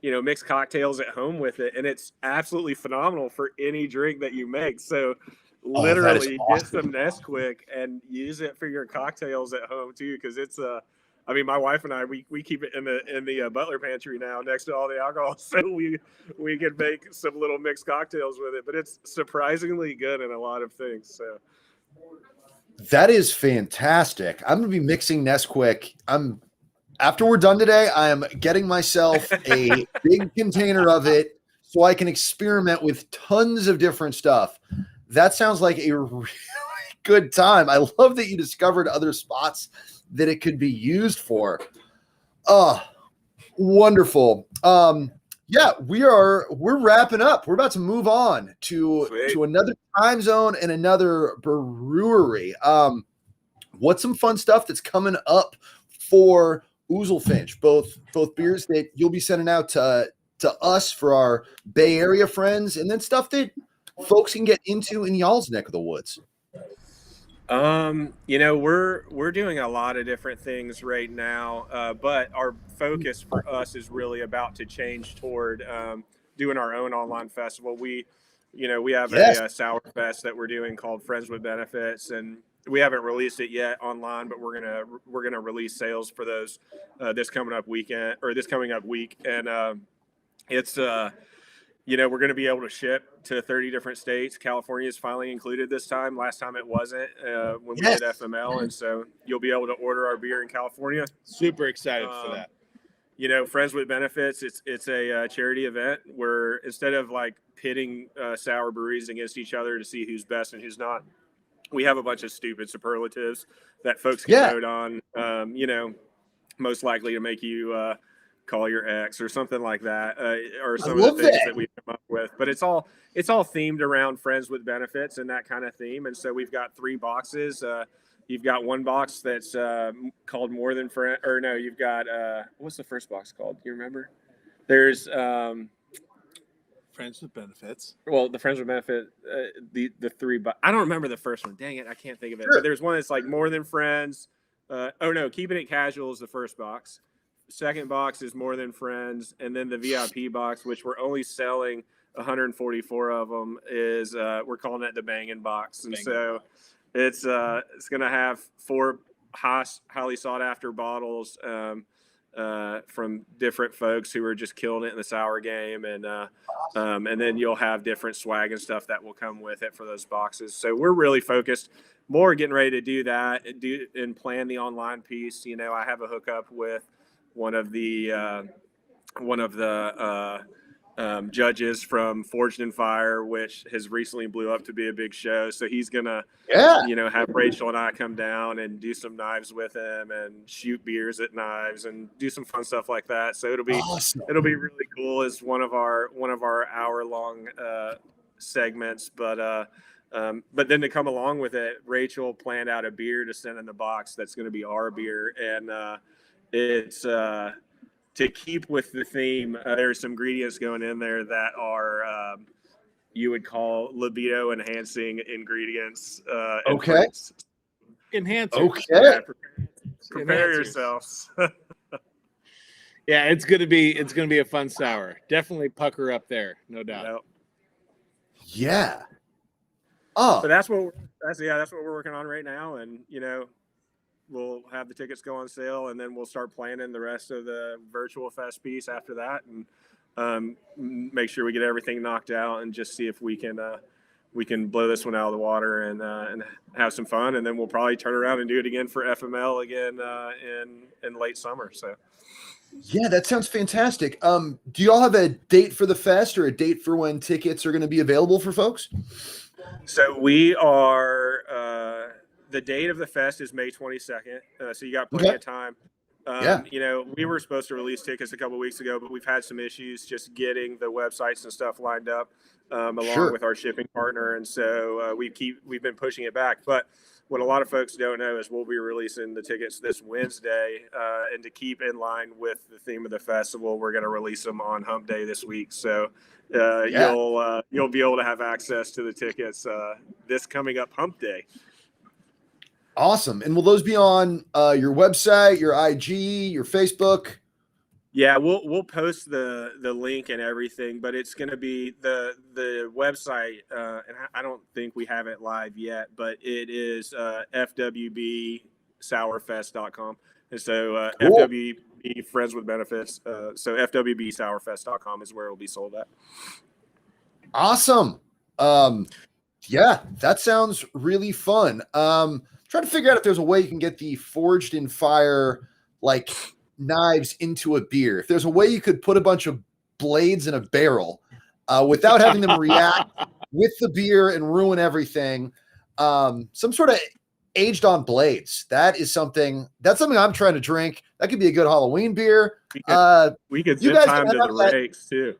mixed cocktails at home with it. And it's absolutely phenomenal for any drink that you make. So literally get some Nesquik and use it for your cocktails at home too. Cause it's my wife and I, we keep it in the butler pantry now next to all the alcohol. So we can make some little mixed cocktails with it, but it's surprisingly good in a lot of things. So that is fantastic. I'm going to be mixing Nesquik. After we're done today, I am getting myself a big container of it so I can experiment with tons of different stuff. That sounds like a really good time. I love that you discovered other spots that it could be used for. Oh, wonderful. Yeah, we're wrapping up. We're about to move on to another time zone and another brewery. What's some fun stuff that's coming up for Oozlefinch? Both beers that you'll be sending out to us for our Bay Area friends, and then stuff that folks can get into in y'all's neck of the woods. We're doing a lot of different things right now, but our focus for us is really about to change toward doing our own online festival. We have a sour fest that we're doing called Friends with Benefits, and we haven't released it yet online, but we're gonna release sales for those this coming up week, and it's we're going to be able to ship to 30 different states. California is finally included this time. Last time it wasn't when we did FML. And so you'll be able to order our beer in California. Super excited for that. Friends with Benefits, it's a charity event where instead of like pitting sour breweries against each other to see who's best and who's not, we have a bunch of stupid superlatives that folks can vote on, most likely to make you call your ex or something like that, or some of the things that we come up with. But it's all themed around Friends with Benefits and that kind of theme. And so we've got 3 boxes. You've got one box that's called More Than Friend, or no, you've got what's the first box called? Do you remember? There's Friends with Benefits. Well, the Friends with Benefit, the 3, but I don't remember the first one. Dang it, I can't think of it. Sure. But there's one that's like More Than Friends. Keeping It Casual is the first box. Second box is More Than Friends, and then the VIP box, which we're only selling 144 of them, is we're calling it the Bangin' Box. And so it's going to have 4 highly sought after bottles from different folks who are just killing it in the sour game, and then you'll have different swag and stuff that will come with it for those boxes. So we're really focused more getting ready to do that and plan the online piece. I have a hookup with one of the judges from Forged in Fire, which has recently blew up to be a big show. So he's gonna, have Rachel and I come down and do some knives with him and shoot beers at knives and do some fun stuff like that. So it'll be really cool as one of our hour-long segments. But then to come along with it, Rachel planned out a beer to send in the box that's going to be our beer, and it's to keep with the theme. There's some ingredients going in there that are you would call libido enhancing ingredients. Enhancers. Okay. Yeah, prepare yourselves. Yeah, it's gonna be a fun sour. Definitely pucker up there, no doubt. Yeah. Oh, but that's what we're working on right now, and we'll have the tickets go on sale, and then we'll start planning the rest of the virtual fest piece after that, and make sure we get everything knocked out and just see if we can blow this one out of the water and have some fun. And then we'll probably turn around and do it again for FML again in late summer. So. Yeah, that sounds fantastic. Do y'all have a date for the fest or a date for when tickets are going to be available for folks? So we are, the date of the fest is May 22nd. So you got plenty of time. You know, we were supposed to release tickets a couple of weeks ago, but we've had some issues just getting the websites and stuff lined up along with our shipping partner. And so we've been pushing it back. But what a lot of folks don't know is we'll be releasing the tickets this Wednesday. And to keep in line with the theme of the festival, we're going to release them on Hump Day this week. So you'll be able to have access to the tickets this coming up Hump Day. Awesome. And will those be on your website, your IG, your Facebook? Yeah, we'll post the link and everything, but it's going to be the website, and I don't think we have it live yet, but it is fwbsourfest.com. And so cool. FWB Friends with Benefits. So fwbsourfest.com is where it'll be sold at. Awesome. Yeah, that sounds really fun. Trying to figure out if there's a way you can get the forged in fire, like knives into a beer. If there's a way you could put a bunch of blades in a barrel without having them react with the beer and ruin everything. Some sort of aged on blades. That's something I'm trying to drink. That could be a good Halloween beer. We could zip time to the rakes too.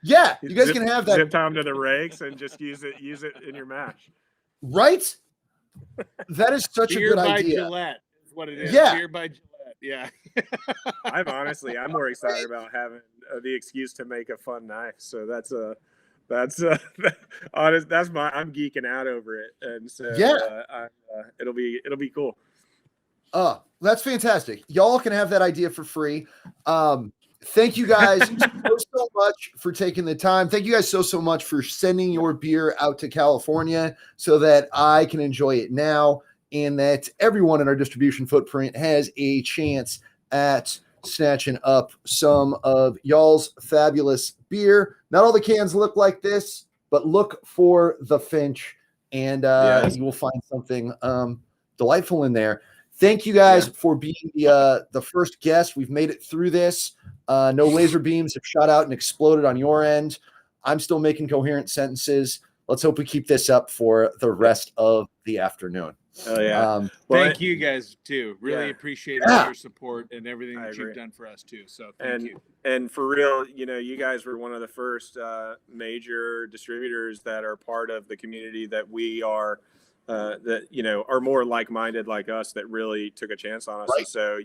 Yeah, you guys can have that. Zip time to the rakes and just use it in your mash. Right? That is such beer a good by idea. Gillette is what it is. Yeah. Beer by Gillette. Yeah. I'm more excited about having the excuse to make a fun knife. So I'm geeking out over it. And so it'll be cool. That's fantastic. Y'all can have that idea for free. Thank you guys so much for taking the time. Thank you guys so much for sending your beer out to California so that I can enjoy it now and that everyone in our distribution footprint has a chance at snatching up some of y'all's fabulous beer. Not all the cans look like this, but look for the Finch and you will find something delightful in there. Thank you guys for being the first guest. We've made it through this. No laser beams have shot out and exploded on your end. I'm still making coherent sentences. Let's hope we keep this up for the rest of the afternoon. Oh yeah. Thank you guys too. Really appreciate all your support and everything that you've done for us too. So thank you. And for real, you guys were one of the first major distributors that are part of the community that we are that are more like-minded like us that really took a chance on us. Right. And so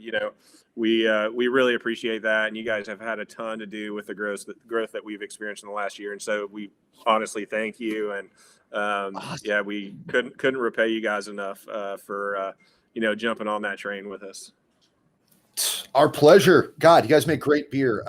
we really appreciate that, and you guys have had a ton to do with the growth that we've experienced in the last year, and so we honestly thank you. And awesome. We couldn't repay you guys enough for jumping on that train with us. Our pleasure. God, you guys make great beer.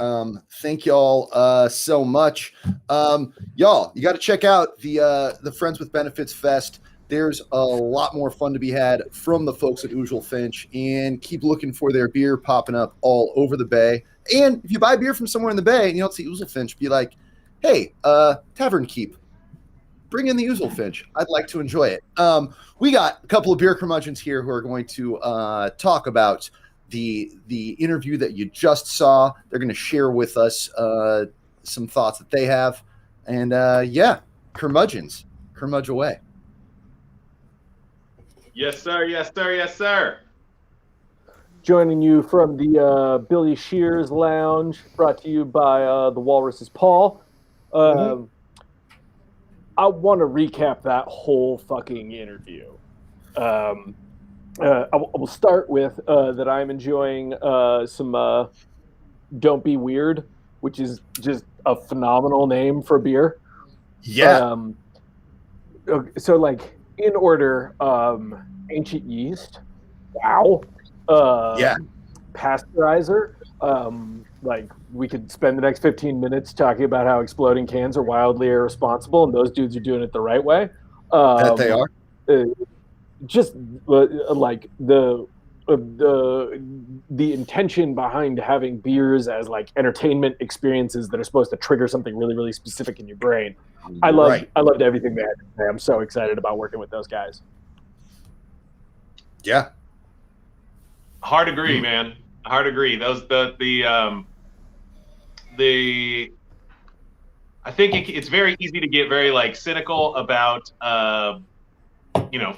Thank y'all so much. Y'all, you got to check out the Friends with Benefits Fest. There's a lot more fun to be had from the folks at Oozlefinch, and keep looking for their beer popping up all over the Bay. And if you buy beer from somewhere in the Bay and you don't see Oozlefinch, be like, hey, Tavern Keep, bring in the Oozlefinch. I'd like to enjoy it. We got a couple of beer curmudgeons here who are going to talk about the interview that you just saw. They're going to share with us some thoughts that they have. And curmudgeons, curmudge away. Yes, sir. Yes, sir. Yes, sir. Joining you from the Billy Shears Lounge, brought to you by the Walrus's Paul. I want to recap that whole fucking interview. I will start with that I'm enjoying some Don't Be Weird, which is just a phenomenal name for beer. Yeah. So, like, in order, ancient yeast. Wow. Pasteurizer. Like, we could spend the next 15 minutes talking about how exploding cans are wildly irresponsible, and those dudes are doing it the right way. That they are. Just like the the intention behind having beers as like entertainment experiences that are supposed to trigger something really, really specific in your brain. I loved everything they had to say. I'm so excited about working with those guys. Yeah. Hard agree, man. Hard agree. Those I think it's very easy to get very like cynical about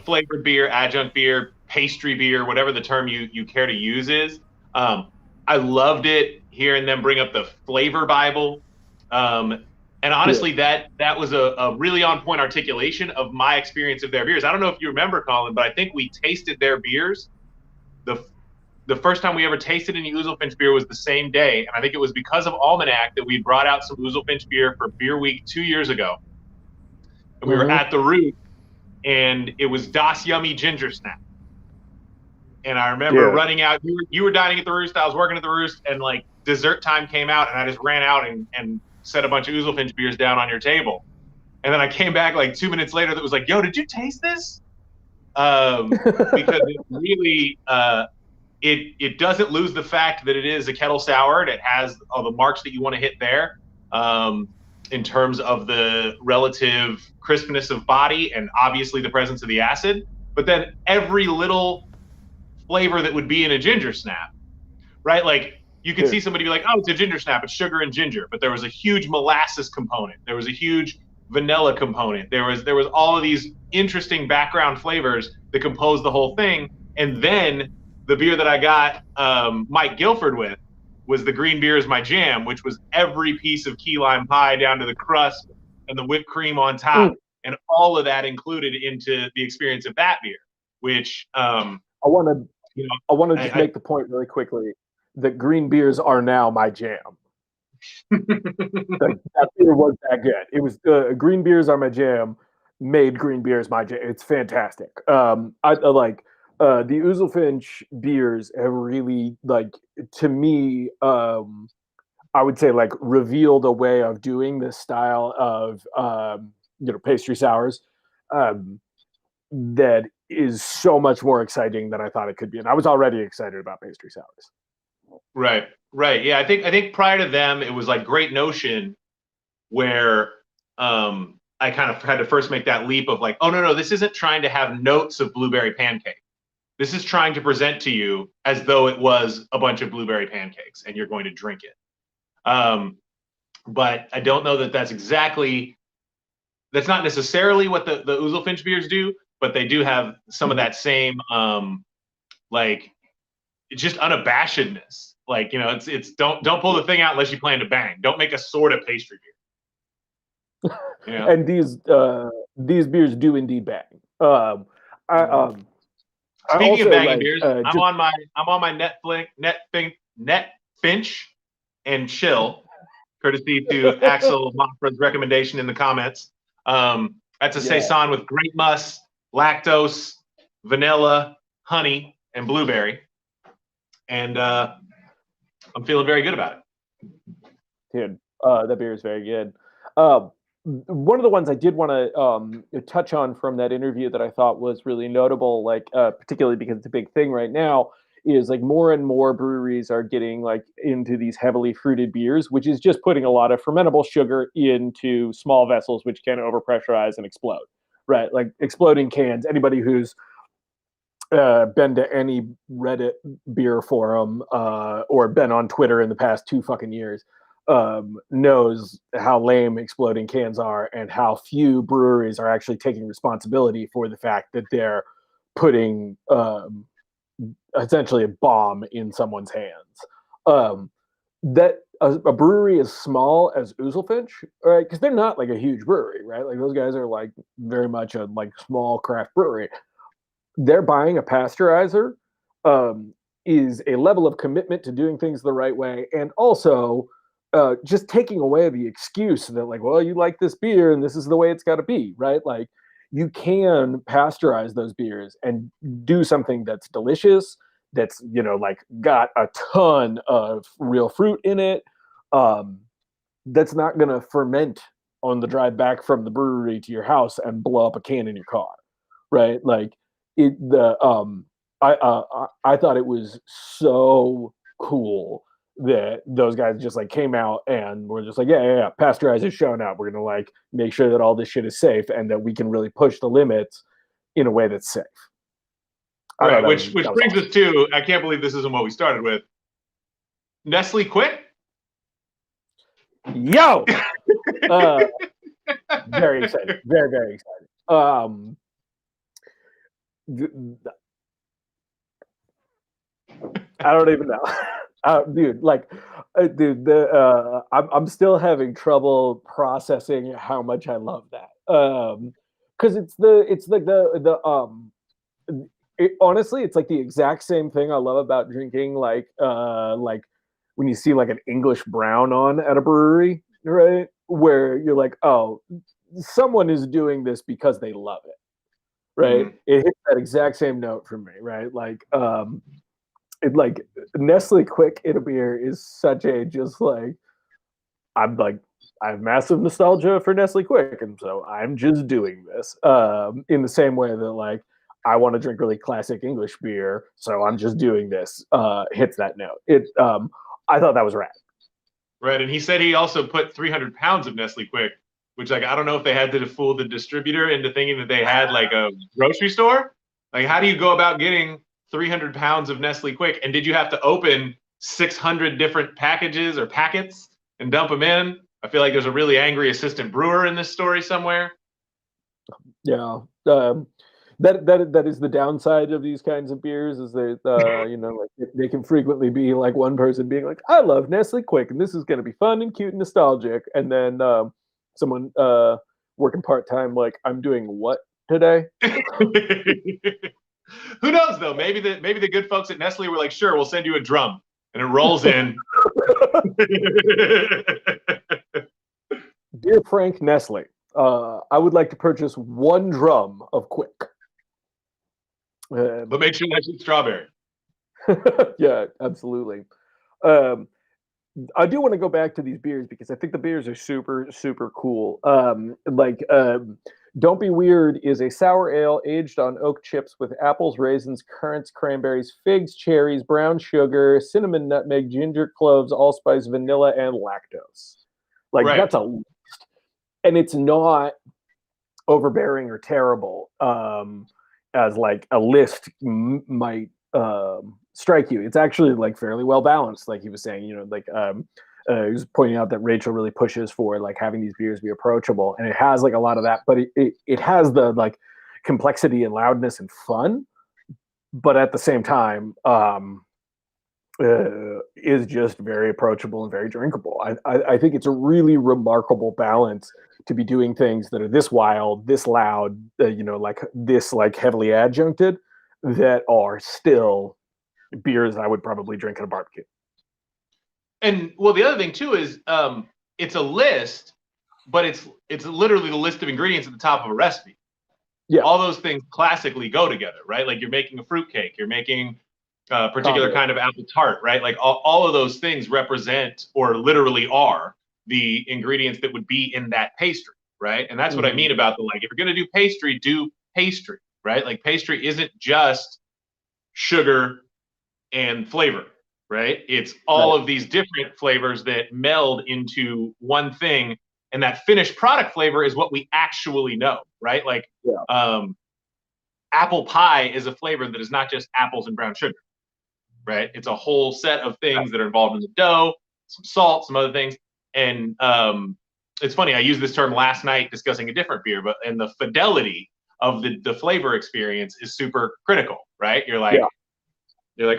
flavored beer, adjunct beer, pastry beer, whatever the term you care to use is. I loved it hearing them bring up the flavor Bible. And honestly, that was a really on point articulation of my experience of their beers. I don't know if you remember, Colin, but I think we tasted their beers. The first time we ever tasted any Oozlefinch beer was the same day. And I think it was because of Almanac that we brought out some Oozlefinch beer for Beer Week 2 years ago. And we were at the Root, and it was Das Yummy Ginger Snap. And I remember running out. You were dining at the Roost. I was working at the Roost, and like dessert time came out, and I just ran out and set a bunch of Oozlefinch beers down on your table. And then I came back like 2 minutes later. That was like, "Yo, did you taste this?" Because it really it doesn't lose the fact that it is a kettle sour, and it has all the marks that you want to hit there. In terms of the relative crispness of body and obviously the presence of the acid, but then every little flavor that would be in a ginger snap, right? Like you could see somebody be like, "Oh, it's a ginger snap, it's sugar and ginger," but there was a huge molasses component. There was a huge vanilla component. There was all of these interesting background flavors that composed the whole thing. And then the beer that I got Mike Guilford with was the Green Beer is My Jam, which was every piece of key lime pie down to the crust and the whipped cream on top, and all of that included into the experience of that beer. Which I want to just make the point really quickly that green beers are now my jam. That beer was that good. It was green beers are my jam. Made green beers my jam. It's fantastic. I like. The Oozlefinch beers have really, like, to me, I would say, like, revealed a way of doing this style of, pastry sours that is so much more exciting than I thought it could be. And I was already excited about pastry sours. Right. Yeah, I think prior to them, it was like Great Notion, where I kind of had to first make that leap of like, oh, no, this isn't trying to have notes of blueberry pancake. This is trying to present to you as though it was a bunch of blueberry pancakes and you're going to drink it. But I don't know that that's not necessarily what the Oozlefinch beers do, but they do have some of that same, like, just unabashedness. Like, it's don't pull the thing out unless you plan to bang. Don't make a sort of pastry beer. And these beers do indeed bang. Speaking of banging beers, I'm on my Netfinch and chill, courtesy to Axel Moffra's recommendation in the comments. That's a saison with grape must, lactose, vanilla, honey, and blueberry, and I'm feeling very good about it. Dude, that beer is very good. One of the ones I did want to touch on from that interview that I thought was really notable, like particularly because it's a big thing right now, is like more and more breweries are getting like into these heavily fruited beers, which is just putting a lot of fermentable sugar into small vessels, which can overpressurize and explode, right? Like exploding cans. Anybody who's been to any Reddit beer forum or been on Twitter in the past 2 fucking years knows how lame exploding cans are and how few breweries are actually taking responsibility for the fact that they're putting essentially a bomb in someone's hands. That a brewery as small as Oozlefinch, right? Because they're not like a huge brewery, right? Like those guys are like very much a like small craft brewery. They're buying a pasteurizer is a level of commitment to doing things the right way, and also just taking away the excuse that like, well, you like this beer and this is the way it's got to be, right? Like you can pasteurize those beers and do something that's delicious, that's, like got a ton of real fruit in it, that's not going to ferment on the drive back from the brewery to your house and blow up a can in your car, right? Like I thought it was so cool that those guys just like came out and were just like, yeah, pasteurize is showing up. We're gonna like make sure that all this shit is safe and that we can really push the limits in a way that's safe. Right, which brings awesome. us to, I can't believe this isn't what we started with. Nestle Quick? Yo! Very excited. Very, very excited. I don't even know. Dude, like, I'm still having trouble processing how much I love that. Because honestly, it's like the exact same thing I love about drinking, like when you see like an English brown on at a brewery, right? Where you're like, oh, someone is doing this because they love it, right? Mhm. It hits that exact same note for me, right? Like Nestle Quick in a beer is such a just like I have massive nostalgia for Nestle Quick, and so I'm just doing this. In the same way that like I want to drink really classic English beer, so I'm just doing this. Hits that note. I thought that was rad. Right, and he said he also put 300 pounds of Nestle Quick, which like I don't know if they had to fool the distributor into thinking that they had like a grocery store. Like, how do you go about getting 300 pounds of Nestle Quick? And did you have to open 600 different packages or packets and dump them in? I feel like there's a really angry assistant brewer in this story somewhere. Yeah. That is the downside of these kinds of beers is that like they can frequently be like one person being like, I love Nestle Quick and this is going to be fun and cute and nostalgic, and then someone working part-time like, I'm doing what today? Who knows though? Maybe the good folks at Nestle were like, sure, we'll send you a drum, and it rolls in. Dear Frank Nestle, I would like to purchase 1 drum of Quick. But make sure that's strawberry. Yeah, absolutely. I do want to go back to these beers because I think the beers are super, super cool. Don't Be Weird is a sour ale aged on oak chips with apples, raisins, currants, cranberries, figs, cherries, brown sugar, cinnamon, nutmeg, ginger, cloves, allspice, vanilla, and lactose. Like, right. That's a list. And it's not overbearing or terrible as like a list might strike you. It's actually like fairly well balanced, like he was saying. He was pointing out that Rachel really pushes for like having these beers be approachable, and it has like a lot of that, but it has the like complexity and loudness and fun, but at the same time is just very approachable and very drinkable. I think it's a really remarkable balance to be doing things that are this wild, this loud, like this like heavily adjuncted, that are still beers I would probably drink at a barbecue. And well, the other thing too is it's a list, but it's literally the list of ingredients at the top of a recipe. Yeah, all those things classically go together, right? Like you're making a fruitcake, you're making a particular kind of apple tart, right? Like all of those things represent or literally are the ingredients that would be in that pastry, right? And that's what I mean about the like, if you're going to do pastry, right? Like pastry isn't just sugar and flavor, right? It's all of these different flavors that meld into one thing. And that finished product flavor is what we actually know, right? Like apple pie is a flavor that is not just apples and brown sugar, right? It's a whole set of things that are involved in the dough, some salt, some other things. And it's funny, I used this term last night discussing a different beer, and the fidelity of the flavor experience is super critical, right? You're like,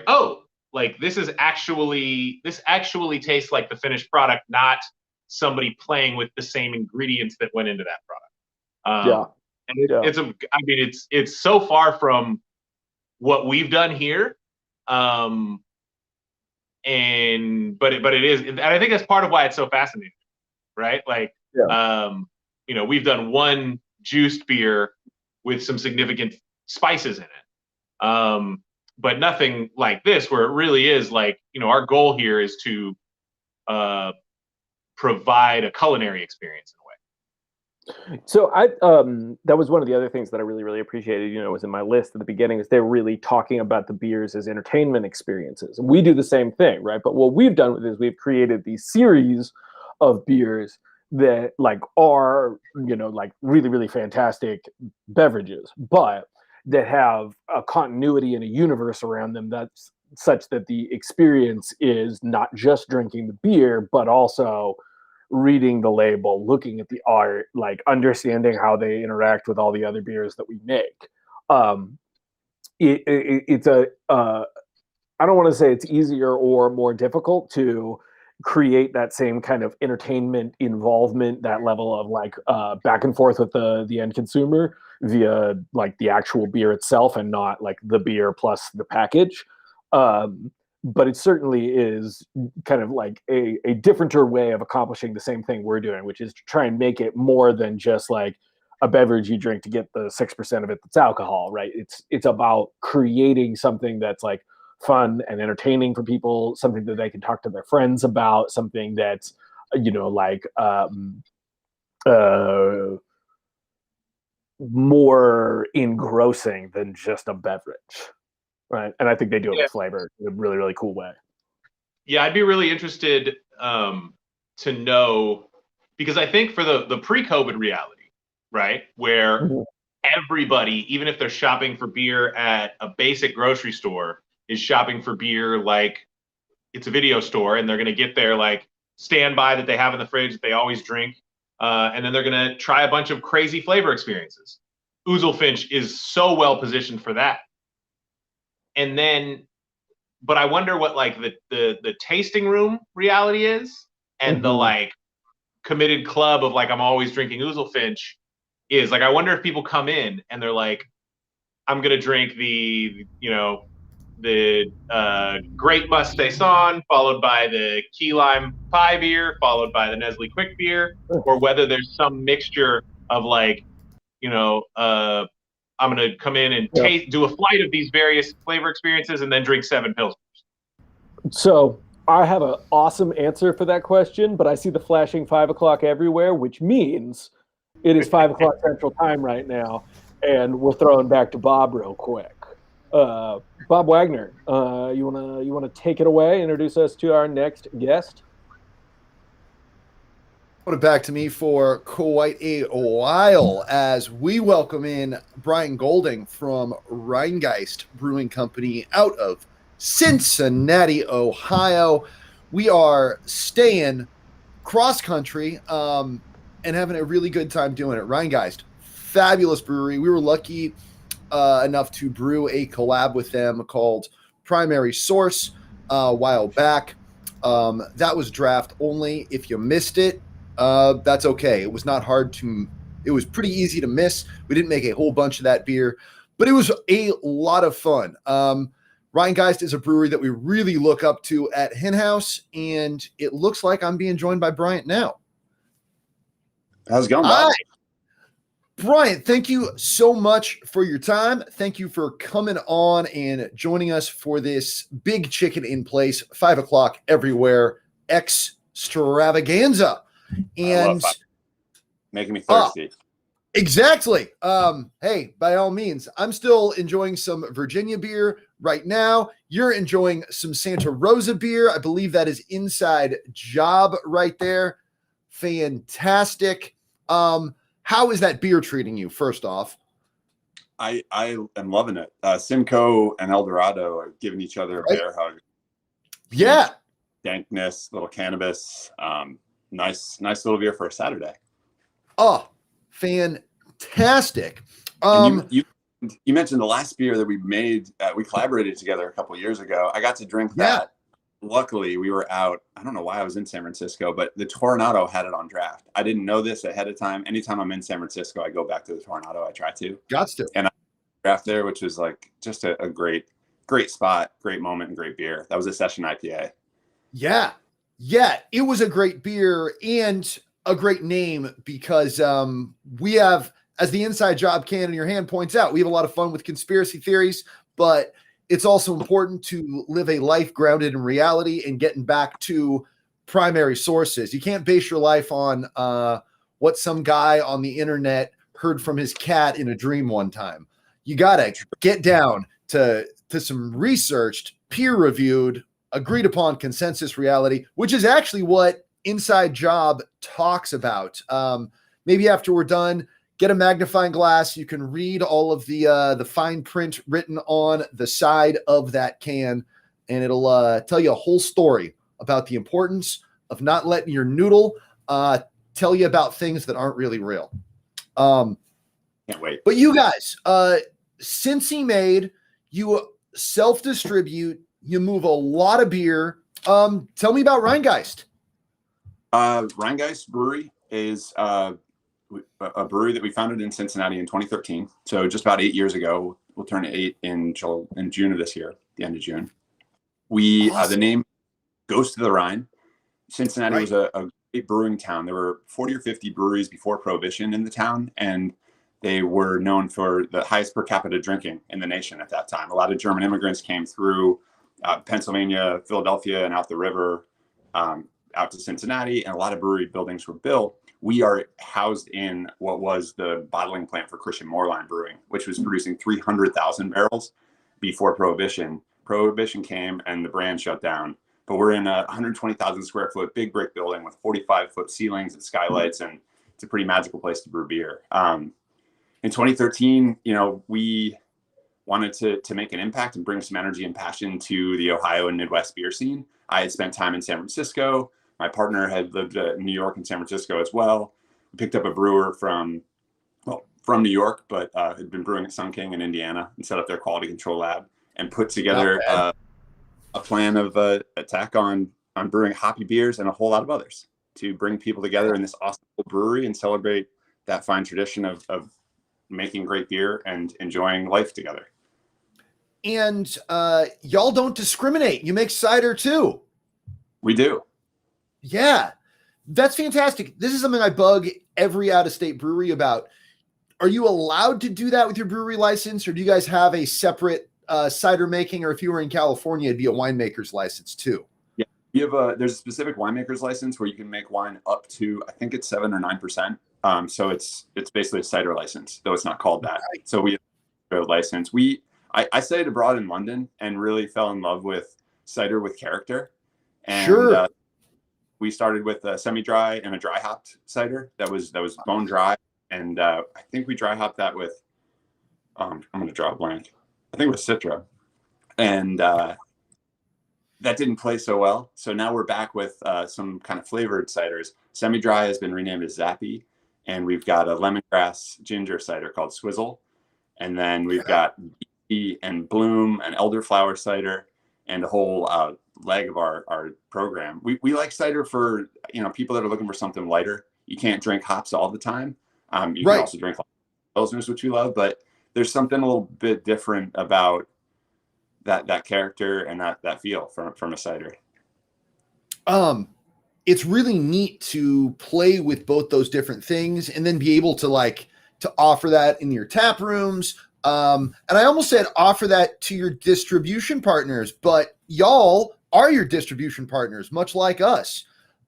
oh, like this actually tastes like the finished product, not somebody playing with the same ingredients that went into that product. And it's so far from what we've done here. But it is, and I think that's part of why it's so fascinating, right? Like, we've done one juiced beer with some significant spices in it. But nothing like this, where it really is like, our goal here is to provide a culinary experience in a way. So that was one of the other things that I really, really appreciated, was in my list at the beginning, is they're really talking about the beers as entertainment experiences. And we do the same thing, right? But what we've done with it is we've created these series of beers that like are, like really, really fantastic beverages, but that have a continuity and a universe around them that's such that the experience is not just drinking the beer, but also reading the label, looking at the art, like understanding how they interact with all the other beers that we make. It's I don't want to say it's easier or more difficult to create that same kind of entertainment involvement, that level of like back and forth with the end consumer via like the actual beer itself and not like the beer plus the package. But it certainly is kind of like a differenter way of accomplishing the same thing we're doing, which is to try and make it more than just like a beverage you drink to get the 6% of it that's alcohol, right? It's about creating something that's like fun and entertaining for people, something that they can talk to their friends about, something that's more engrossing than just a beverage. Right, and I think they do it with flavor in a really, really cool way. Yeah, I'd be really interested to know, because I think for the pre-COVID reality, right, where everybody, even if they're shopping for beer at a basic grocery store, is shopping for beer like it's a video store, and they're going to get their like standby that they have in the fridge that they always drink, and then they're going to try a bunch of crazy flavor experiences. Oozlefinch is so well positioned for that. And then, but I wonder what like the tasting room reality is, and the like committed club of like I'm always drinking Oozlefinch is like, I wonder if people come in and they're like, I'm gonna drink the Great Must Saison, followed by the Key Lime Pie beer, followed by the Nestle Quick beer, or whether there's some mixture of like I'm going to come in and do a flight of these various flavor experiences and then drink 7 pills. So I have an awesome answer for that question, but I see the flashing 5 o'clock everywhere, which means it is 5 o'clock Central Time right now, and we're throwing back to Bob real quick. Bob Wagner, you wanna take it away, introduce us to our next guest? Put it back to me for quite a while as we welcome in Brian Golding from Rhinegheist Brewing Company out of Cincinnati, Ohio. We are staying cross country and having a really good time doing it. Rhinegheist, fabulous brewery. We were lucky enough to brew a collab with them called Primary Source a while back. That was draft only. If you missed it, that's okay. It was not hard it was pretty easy to miss. We didn't make a whole bunch of that beer, but it was a lot of fun. Rhinegheist is a brewery that we really look up to at Hen House, and it looks like I'm being joined by Bryant now. How's it going, Bob? Bryant, thank you so much for your time. Thank you for coming on and joining us for this Big Chicken in Place, 5 o'clock everywhere, extravaganza. And making me thirsty. Exactly. Hey, by all means, I'm still enjoying some Virginia beer right now. You're enjoying some Santa Rosa beer. I believe that is Inside Job right there. Fantastic. How is that beer treating you, first off? I am loving it. Simcoe and El Dorado are giving each other a bear hug. Yeah. Dankness, little cannabis. Nice little beer for a Saturday. Oh, fantastic. You mentioned the last beer that we made. We collaborated together a couple of years ago. I got to drink that. Luckily, we were out. I don't know why I was in San Francisco, but the Tornado had it on draft. I didn't know this ahead of time. Anytime I'm in San Francisco, I go back to the Tornado. I try to. Gots to. And I draft there, which was like just a great spot, great moment, and great beer. That was a session IPA. Yeah, it was a great beer and a great name because we have, as the Inside Job can in your hand points out, we have a lot of fun with conspiracy theories, but it's also important to live a life grounded in reality and getting back to primary sources. You can't base your life on what some guy on the internet heard from his cat in a dream one time. You got to get down to some researched, peer-reviewed, agreed upon consensus reality, which is actually what Inside Job talks about. Maybe after we're done, get a magnifying glass. You can read all of the fine print written on the side of that can, and it'll tell you a whole story about the importance of not letting your noodle tell you about things that aren't really real. Can't wait. But you guys, Cincy made, you self-distribute, you move a lot of beer. Tell me about Rhinegheist. Rhinegheist Brewery is a brewery that we founded in Cincinnati in 2013. So just about 8 years ago. We'll turn 8 in June of this year, the end of June. The name goes to the Rhine. Cincinnati was a great brewing town. There were 40 or 50 breweries before Prohibition in the town, and they were known for the highest per capita drinking in the nation at that time. A lot of German immigrants came through Pennsylvania, Philadelphia, and out the river, out to Cincinnati, and a lot of brewery buildings were built. We are housed in what was the bottling plant for Christian Moerlein Brewing, which was producing 300,000 barrels before Prohibition. Prohibition came and the brand shut down. But we're in a 120,000 square foot big brick building with 45-foot ceilings and skylights, and it's a pretty magical place to brew beer. In 2013, we wanted to make an impact and bring some energy and passion to the Ohio and Midwest beer scene. I had spent time in San Francisco. My partner had lived in New York and San Francisco as well. We picked up a brewer from New York, but had been brewing at Sun King in Indiana, and set up their quality control lab and put together a plan of attack on brewing hoppy beers and a whole lot of others to bring people together in this awesome brewery and celebrate that fine tradition of making great beer and enjoying life together. And y'all don't discriminate. You make cider too. We do. Yeah, that's fantastic. This is something I bug every out-of-state brewery about. Are you allowed to do that with your brewery license, or do you guys have a separate cider making, or if you were in California, it'd be a winemaker's license too? Yeah, there's a specific winemaker's license where you can make wine up to, I think it's 7 or 9%. So it's basically a cider license, though it's not called that. Right. So we have a license. I studied abroad in London and really fell in love with cider with character. And, sure. We started with a semi-dry and a dry hopped cider that was bone dry, and I think we dry hopped that with I'm going to draw a blank. I think it was Citra, and that didn't play so well. So now we're back with some kind of flavored ciders. Semi-dry has been renamed as Zappy, and we've got a lemongrass ginger cider called Swizzle, and then we've got Bee and Bloom and elderflower cider, and a whole leg of our program. We like cider for people that are looking for something lighter. You can't drink hops all the time. You can also drink pilsners, which we love, but there's something a little bit different about that character and that feel from a cider. It's really neat to play with both those different things and then be able to to offer that in your tap rooms. And I almost said offer that to your distribution partners, but y'all are your distribution partners, much like us.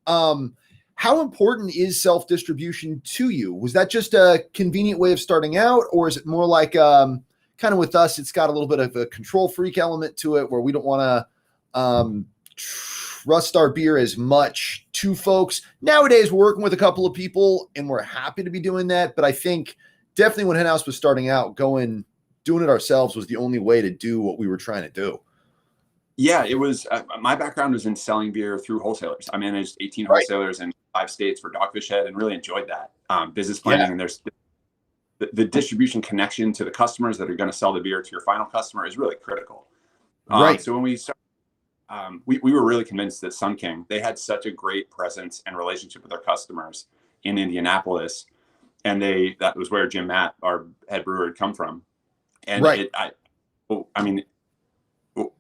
How important is self-distribution to you? Was that just a convenient way of starting out, or is it more like kind of with us, it's got a little bit of a control freak element to it where we don't want to trust our beer as much to folks? Nowadays, we're working with a couple of people and we're happy to be doing that. But I think definitely when Henhouse was starting out, doing it ourselves was the only way to do what we were trying to do. Yeah, it was. My background was in selling beer through wholesalers. I managed 18 wholesalers in 5 states for Dogfish Head and really enjoyed that business planning. And there's the distribution connection to the customers that are going to sell the beer to your final customer is really critical. So when we started, we were really convinced that Sun King, they had such a great presence and relationship with their customers in Indianapolis. And that was where Jim Matt, our head brewer, had come from. And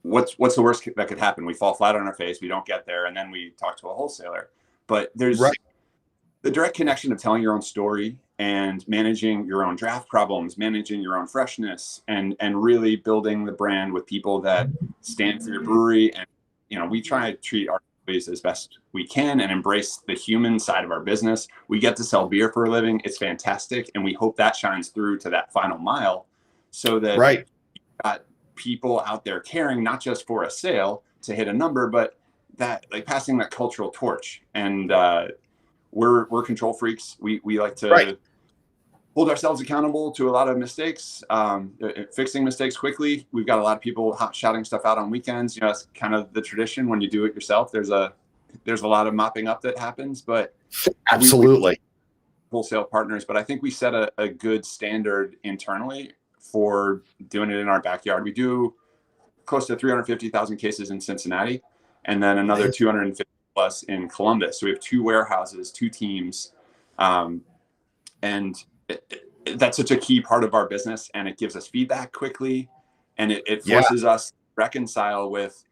what's the worst that could happen? We fall flat on our face, we don't get there, and then we talk to a wholesaler. But there's the direct connection of telling your own story and managing your own draft problems, managing your own freshness, and really building the brand with people that stand for your brewery. And we try to treat our as best we can and embrace the human side of our business. We get to sell beer for a living. It's fantastic. And we hope that shines through to that final mile so that right. you've got people out there caring, not just for a sale to hit a number, but that like passing that cultural torch. And we're control freaks. We like to hold ourselves accountable to a lot of mistakes, fixing mistakes quickly. We've got a lot of people shouting stuff out on weekends. You know, that's kind of the tradition when you do it yourself. There's a lot of mopping up that happens, but absolutely wholesale partners. But I think we set a good standard internally for doing it in our backyard. We do close to 350,000 cases in Cincinnati, and then another 250 plus in Columbus. So we have 2 warehouses, 2 teams, and that's such a key part of our business, and it gives us feedback quickly, and it forces us to reconcile with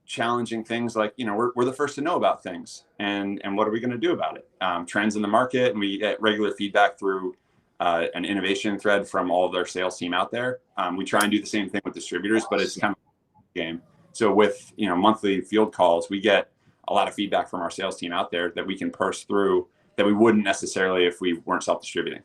challenging things like, you know, we're the first to know about things, and what are we going to do about it? Trends in the market, and we get regular feedback through an innovation thread from all of our sales team out there. We try and do the same thing with distributors, but it's kind of a game. So with, you know, monthly field calls, we get a lot of feedback from our sales team out there that we can parse through that we wouldn't necessarily if we weren't self-distributing.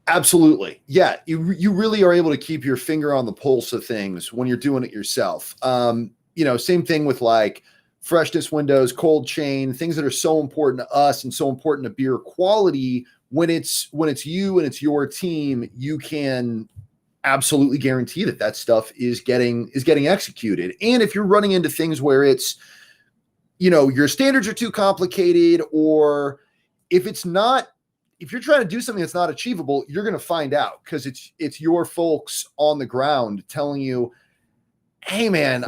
Absolutely. Yeah. You really are able to keep your finger on the pulse of things when you're doing it yourself. You know, same thing with like freshness windows, cold chain, things that are so important to us and so important to beer quality. When it's you and it's your team, you can absolutely guarantee that stuff is getting executed. And if you're running into things where it's, you know, your standards are too complicated, or if you're trying to do something that's not achievable, you're going to find out, because it's your folks on the ground telling you, hey man,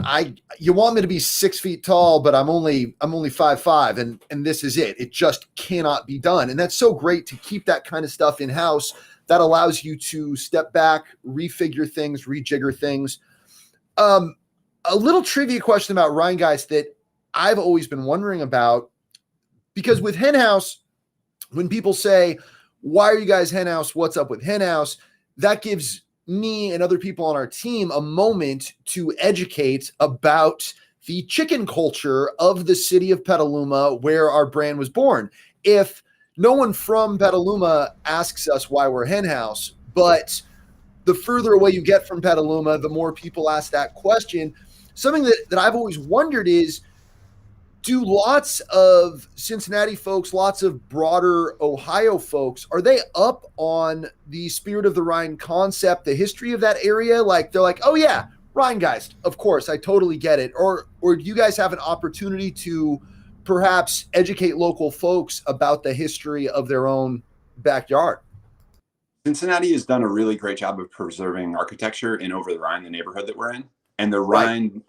you want me to be 6 feet tall, but I'm only 5'5", and this is it. It just cannot be done. And that's so great to keep that kind of stuff in-house. That allows you to step back, refigure things, rejigger things. A little trivia question about Rhinegheist that I've always been wondering about, because with Hen House, when people say, why are you guys Hen House? What's up with Hen House? That gives me and other people on our team a moment to educate about the chicken culture of the city of Petaluma, where our brand was born. If no one from Petaluma asks us why we're Hen House, but the further away you get from Petaluma, the more people ask that question. Something that I've always wondered is, do lots of Cincinnati folks, lots of broader Ohio folks, are they up on the Spirit of the Rhine concept, the history of that area? Like, they're like, oh yeah, Rhinegheist, of course, I totally get it. Or do you guys have an opportunity to perhaps educate local folks about the history of their own backyard? Cincinnati has done a really great job of preserving architecture in Over the Rhine, the neighborhood that we're in. And the Rhine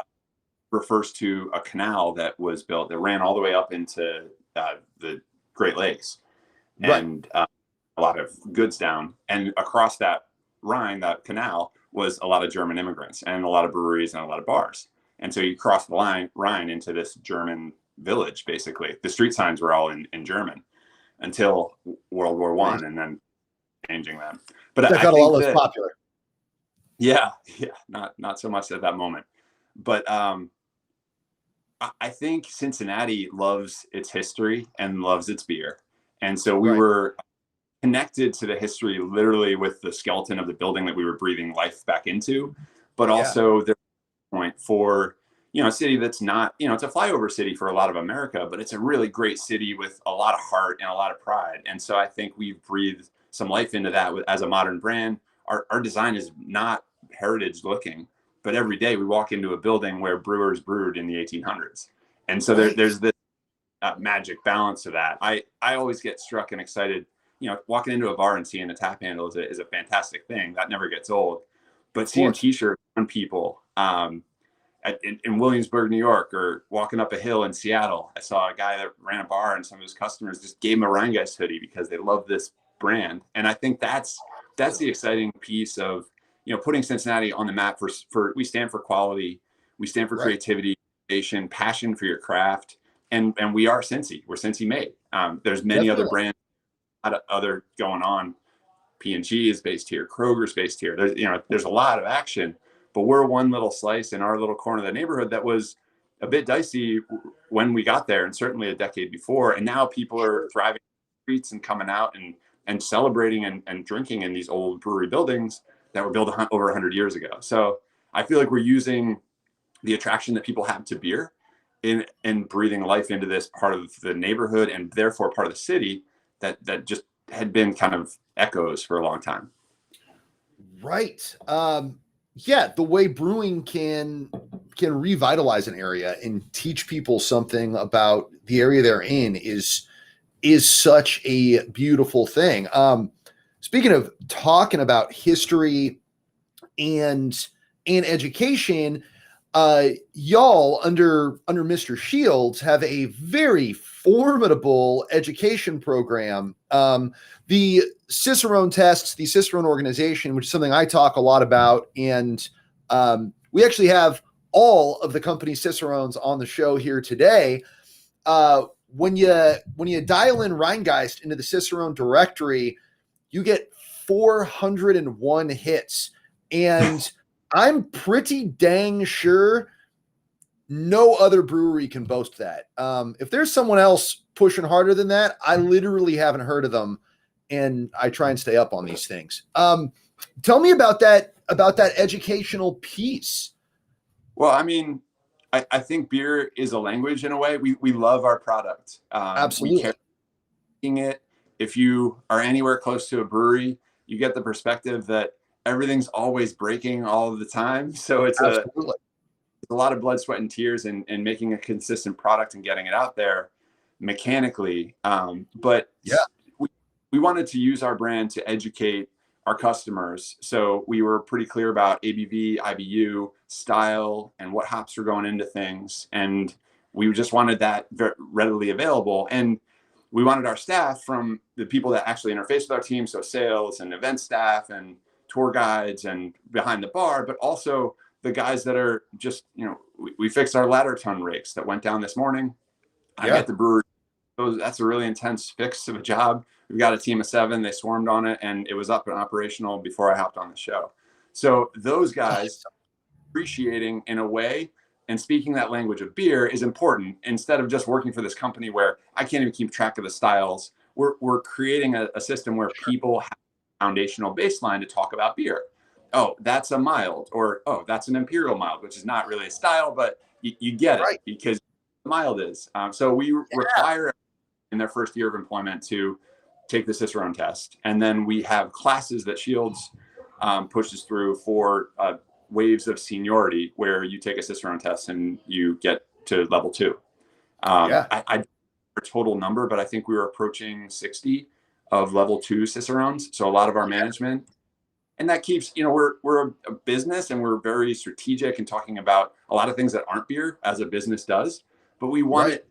refers to a canal that was built that ran all the way up into the Great Lakes, and a lot of goods down. And across that Rhine, that canal, was a lot of German immigrants and a lot of breweries and a lot of bars. And so you cross the Rhine into this German village, basically. The street signs were all in German until World War I, and then changing them. But that got a lot less popular. Yeah, not so much at that moment. But I think Cincinnati loves its history and loves its beer. And so we were connected to the history literally with the skeleton of the building that we were breathing life back into, but also the point for, you know, a city that's not, you know, it's a flyover city for a lot of America, but it's a really great city with a lot of heart and a lot of pride. And so I think we've breathed some life into that as a modern brand. Our design is not heritage looking, but every day we walk into a building where brewers brewed in the 1800s. And so there's this magic balance to that. I always get struck and excited, you know, walking into a bar and seeing a tap handle is a fantastic thing. That never gets old. But seeing t-shirts on people in Williamsburg, New York, or walking up a hill in Seattle, I saw a guy that ran a bar and some of his customers just gave him a Rhinegheist hoodie because they love this brand. And I think that's the exciting piece of, you know, putting Cincinnati on the map for we stand for quality, we stand for creativity, innovation, passion for your craft, and we are Cincy. We're Cincy made. There's many other brands, other going on. P&G is based here. Kroger's based here. There's a lot of action, but we're one little slice in our little corner of the neighborhood that was a bit dicey when we got there, and certainly a decade before. And now people are thriving in the streets and coming out and celebrating and drinking in these old brewery buildings that were built over 100 years ago. So I feel like we're using the attraction that people have to beer in breathing life into this part of the neighborhood, and therefore part of the city that just had been kind of echoes for a long time. Right. Yeah, the way brewing can revitalize an area and teach people something about the area they're in is such a beautiful thing. Speaking of talking about history and education, y'all under Mr. Shields have a very formidable education program. The Cicerone tests, the Cicerone organization, which is something I talk a lot about. And we actually have all of the company Cicerones on the show here today. When you dial in Rhinegheist into the Cicerone directory, you get 401 hits. And I'm pretty dang sure no other brewery can boast that. If there's someone else pushing harder than that, I literally haven't heard of them, and I try and stay up on these things. Tell me about that educational piece. Well, I mean, I think beer is a language in a way. We love our product. Absolutely. We care about it. If you are anywhere close to a brewery, you get the perspective that everything's always breaking all of the time. So it's a lot of blood, sweat, and tears in making a consistent product and getting it out there mechanically. But yeah, we wanted to use our brand to educate our customers. So we were pretty clear about ABV, IBU, style, and what hops were going into things. And we just wanted that very readily available. And we wanted our staff, from the people that actually interface with our team, so sales and event staff and tour guides and behind the bar, but also the guys that are just, we fixed our ladder ton rakes that went down this morning. I got the brewery. So that's a really intense fix of a job. We've got a team of 7. They swarmed on it, and it was up and operational before I hopped on the show. So those guys appreciating in a way and speaking that language of beer is important, instead of just working for this company where I can't even keep track of the styles. We're creating a system where people have a foundational baseline to talk about beer. Oh, that's a mild, or oh, that's an imperial mild, which is not really a style, but you get it because mild is. So we require in their first year of employment to take the Cicerone test. And then we have classes that Shields pushes through for waves of seniority, where you take a Cicerone test and you get to level 2. I a total number, but I think we were approaching 60 of level 2 Cicerones. So a lot of our management, and that keeps, we're a business, and we're very strategic in talking about a lot of things that aren't beer, as a business does, but we want it.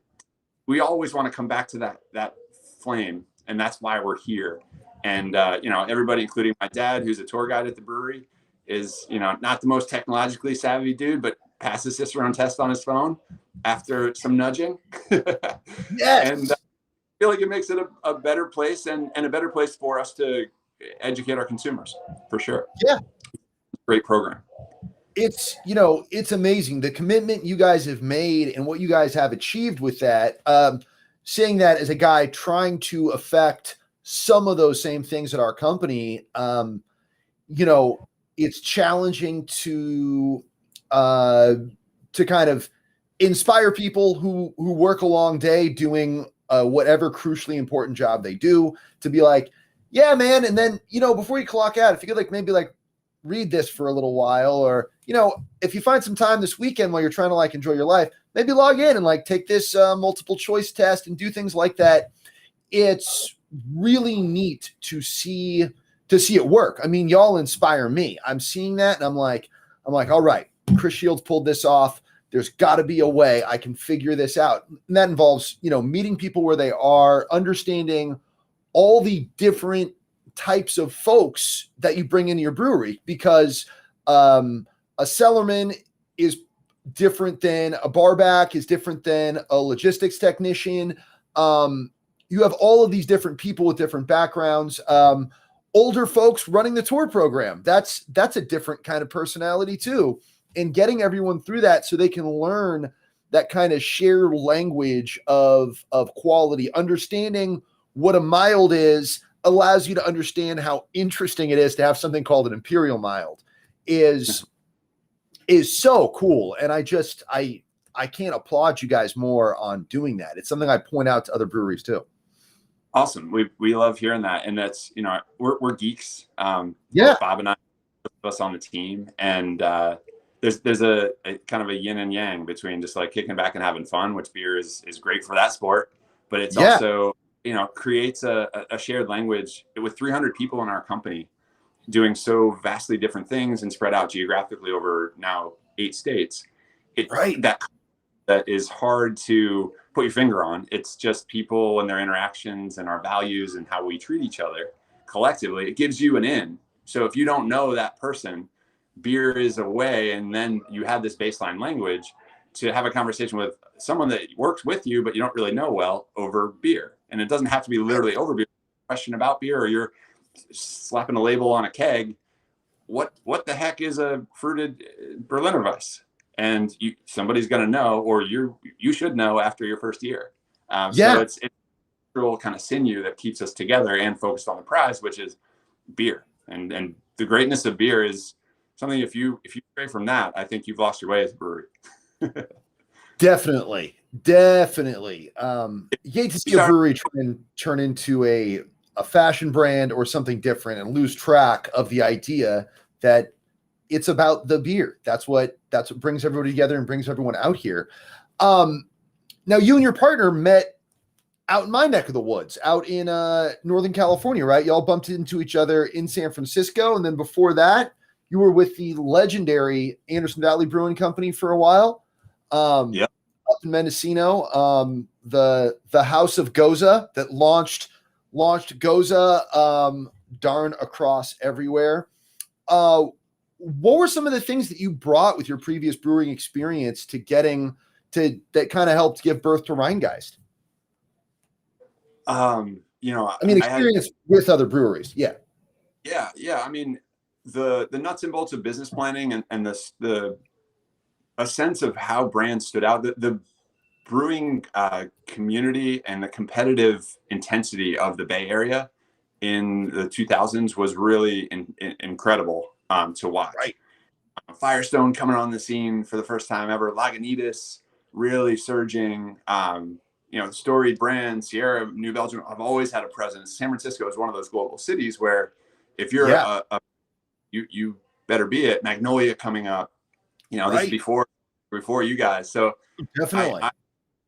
We always want to come back to that flame, and that's why we're here. And everybody, including my dad, who's a tour guide at the brewery, is not the most technologically savvy dude, but passes Cicerone test on his phone after some nudging. And I feel like it makes it a better place, and a better place for us to educate our consumers, for sure. Great program. It's it's amazing the commitment you guys have made and what you guys have achieved with that. Saying that as a guy trying to affect some of those same things at our company, it's challenging to kind of inspire people who work a long day doing whatever crucially important job they do, to be like, yeah, man. And then, before you clock out, if you could maybe read this for a little while, or, if you find some time this weekend while you're trying to enjoy your life, maybe log in and take this multiple choice test and do things like that. It's really neat to see it work. I mean, y'all inspire me. I'm seeing that, and I'm like, all right, Chris Shields pulled this off. There's got to be a way I can figure this out. And that involves, meeting people where they are, understanding all the different types of folks that you bring into your brewery, because a cellarman is different than a barback, is different than a logistics technician. You have all of these different people with different backgrounds. Older folks running the tour program, that's a different kind of personality too. And getting everyone through that so they can learn that kind of shared language of quality. Understanding what a mild is allows you to understand how interesting it is to have something called an imperial mild. Is so cool, and I can't applaud you guys more on doing that. It's something I point out to other breweries too. Awesome. We love hearing that. And that's, you know, we're geeks. Yeah. Bob and I, us on the team. And there's a kind of a yin and yang between just like kicking back and having fun, which beer is great for that sport. But it's also, you know, creates a shared language with 300 people in our company doing so vastly different things and spread out geographically over now 8 states. That is hard to put your finger on. It's just people and their interactions and our values and how we treat each other collectively. It gives you an in. So if you don't know that person, beer is a way, and then you have this baseline language to have a conversation with someone that works with you, but you don't really know well, over beer. And it doesn't have to be literally over beer. Question about beer, or you're slapping a label on a keg. What the heck is a fruited Berliner Weiss? And somebody's going to know, or you should know after your first year. So it's a real kind of sinew that keeps us together and focused on the prize, which is beer. And the greatness of beer is something. If you stray from that, I think you've lost your way as a brewery. Definitely. You hate to see a brewery try and turn into a fashion brand or something different and lose track of the idea that it's about the beer. That's what brings everybody together and brings everyone out here. Now you and your partner met out in my neck of the woods, out in Northern California, right? Y'all bumped into each other in San Francisco. And then before that, you were with the legendary Anderson Valley Brewing Company for a while. Up in Mendocino, the House of Goza that launched Goza darn across everywhere. What were some of the things that you brought with your previous brewing experience to getting to that kind of helped give birth to Rhinegheist? You know, experience with other breweries. Yeah. I mean, the nuts and bolts of business planning and a sense of how brands stood out. The brewing community and the competitive intensity of the Bay Area in the 2000s was really incredible to watch. Right. Firestone coming on the scene for the first time ever. Lagunitas really surging. Storied brands, Sierra, New Belgium have always had a presence. San Francisco is one of those global cities where if you're you better be it. Magnolia coming up. This is before you guys. So definitely.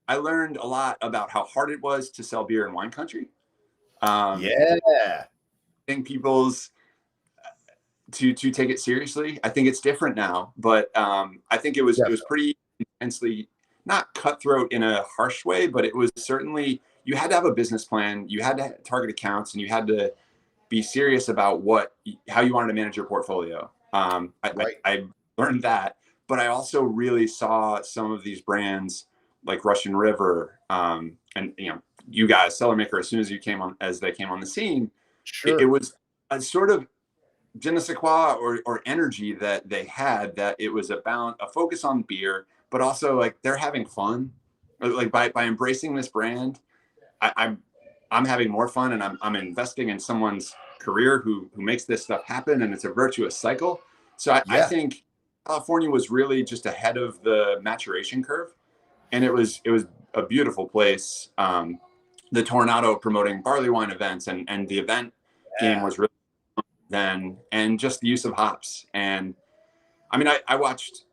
I learned a lot about how hard it was to sell beer in wine country. I think people's to take it seriously. I think it's different now, but I think it was pretty intensely, not cutthroat in a harsh way, but it was certainly, you had to have a business plan, you had to target accounts, and you had to be serious about how you wanted to manage your portfolio. I learned that, but I also really saw some of these brands like Russian River, and you guys, Cellar Maker, as soon as they came on the scene, it was a sort of je ne sais quoi or energy that they had, that it was about a focus on beer, but also like they're having fun. Like by embracing this brand, I'm having more fun, and I'm investing in someone's career who makes this stuff happen, and it's a virtuous cycle. So I think California was really just ahead of the maturation curve, and it was a beautiful place. The Tornado promoting barley wine events, and the event game was really fun then, and just the use of hops. And I mean, I watched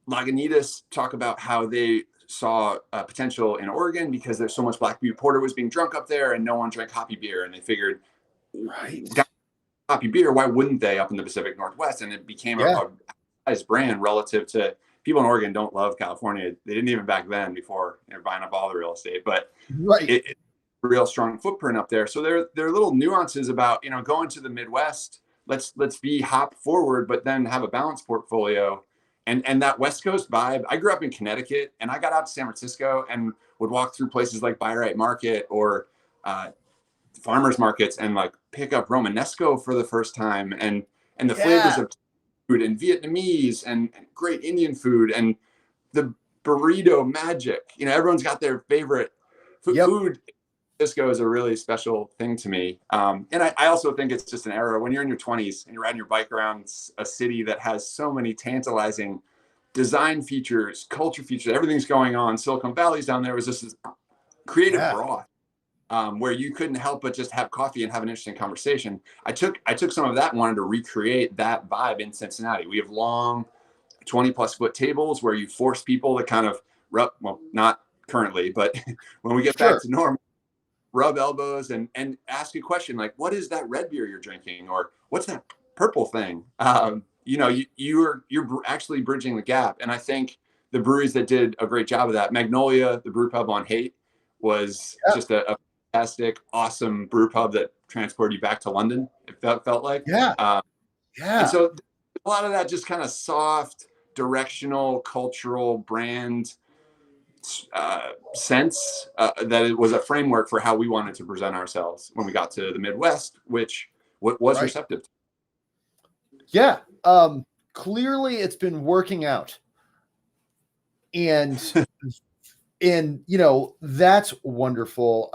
Lagunitas talk about how they saw potential in Oregon because there's so much Black Butte Porter was being drunk up there, and no one drank hoppy beer, and they figured hoppy beer, why wouldn't they up in the Pacific Northwest? And it became a nice brand relative to people in Oregon. Don't love California. They didn't even back then, before buying up all the real estate, but it's a real strong footprint up there. So there are little nuances about, going to the Midwest. Let's be hop forward, but then have a balanced portfolio. And that West Coast vibe. I grew up in Connecticut, and I got out to San Francisco and would walk through places like Byright Market or farmers markets and like pick up Romanesco for the first time, and the flavors of food and Vietnamese and great Indian food, and the burrito magic. You know, everyone's got their favorite food. Cisco is a really special thing to me. And I also think it's just an era when you're in your 20s and you're riding your bike around a city that has so many tantalizing design features, culture features, everything's going on. Silicon Valley's down there. It was just this creative broth where you couldn't help but just have coffee and have an interesting conversation. I took some of that and wanted to recreate that vibe in Cincinnati. We have long 20+ foot tables where you force people to kind of rub, well, not currently, but when we get back to normal, rub elbows and ask a question like, what is that red beer you're drinking? Or what's that purple thing? You know, you're actually bridging the gap. And I think the breweries that did a great job of that, Magnolia, the brew pub on Haight, was just a fantastic, awesome brew pub that transported you back to London. It felt like. And so a lot of that just kind of soft, directional, cultural brand sense that it was a framework for how we wanted to present ourselves when we got to the Midwest, which was receptive. Clearly it's been working out, and you know, that's wonderful.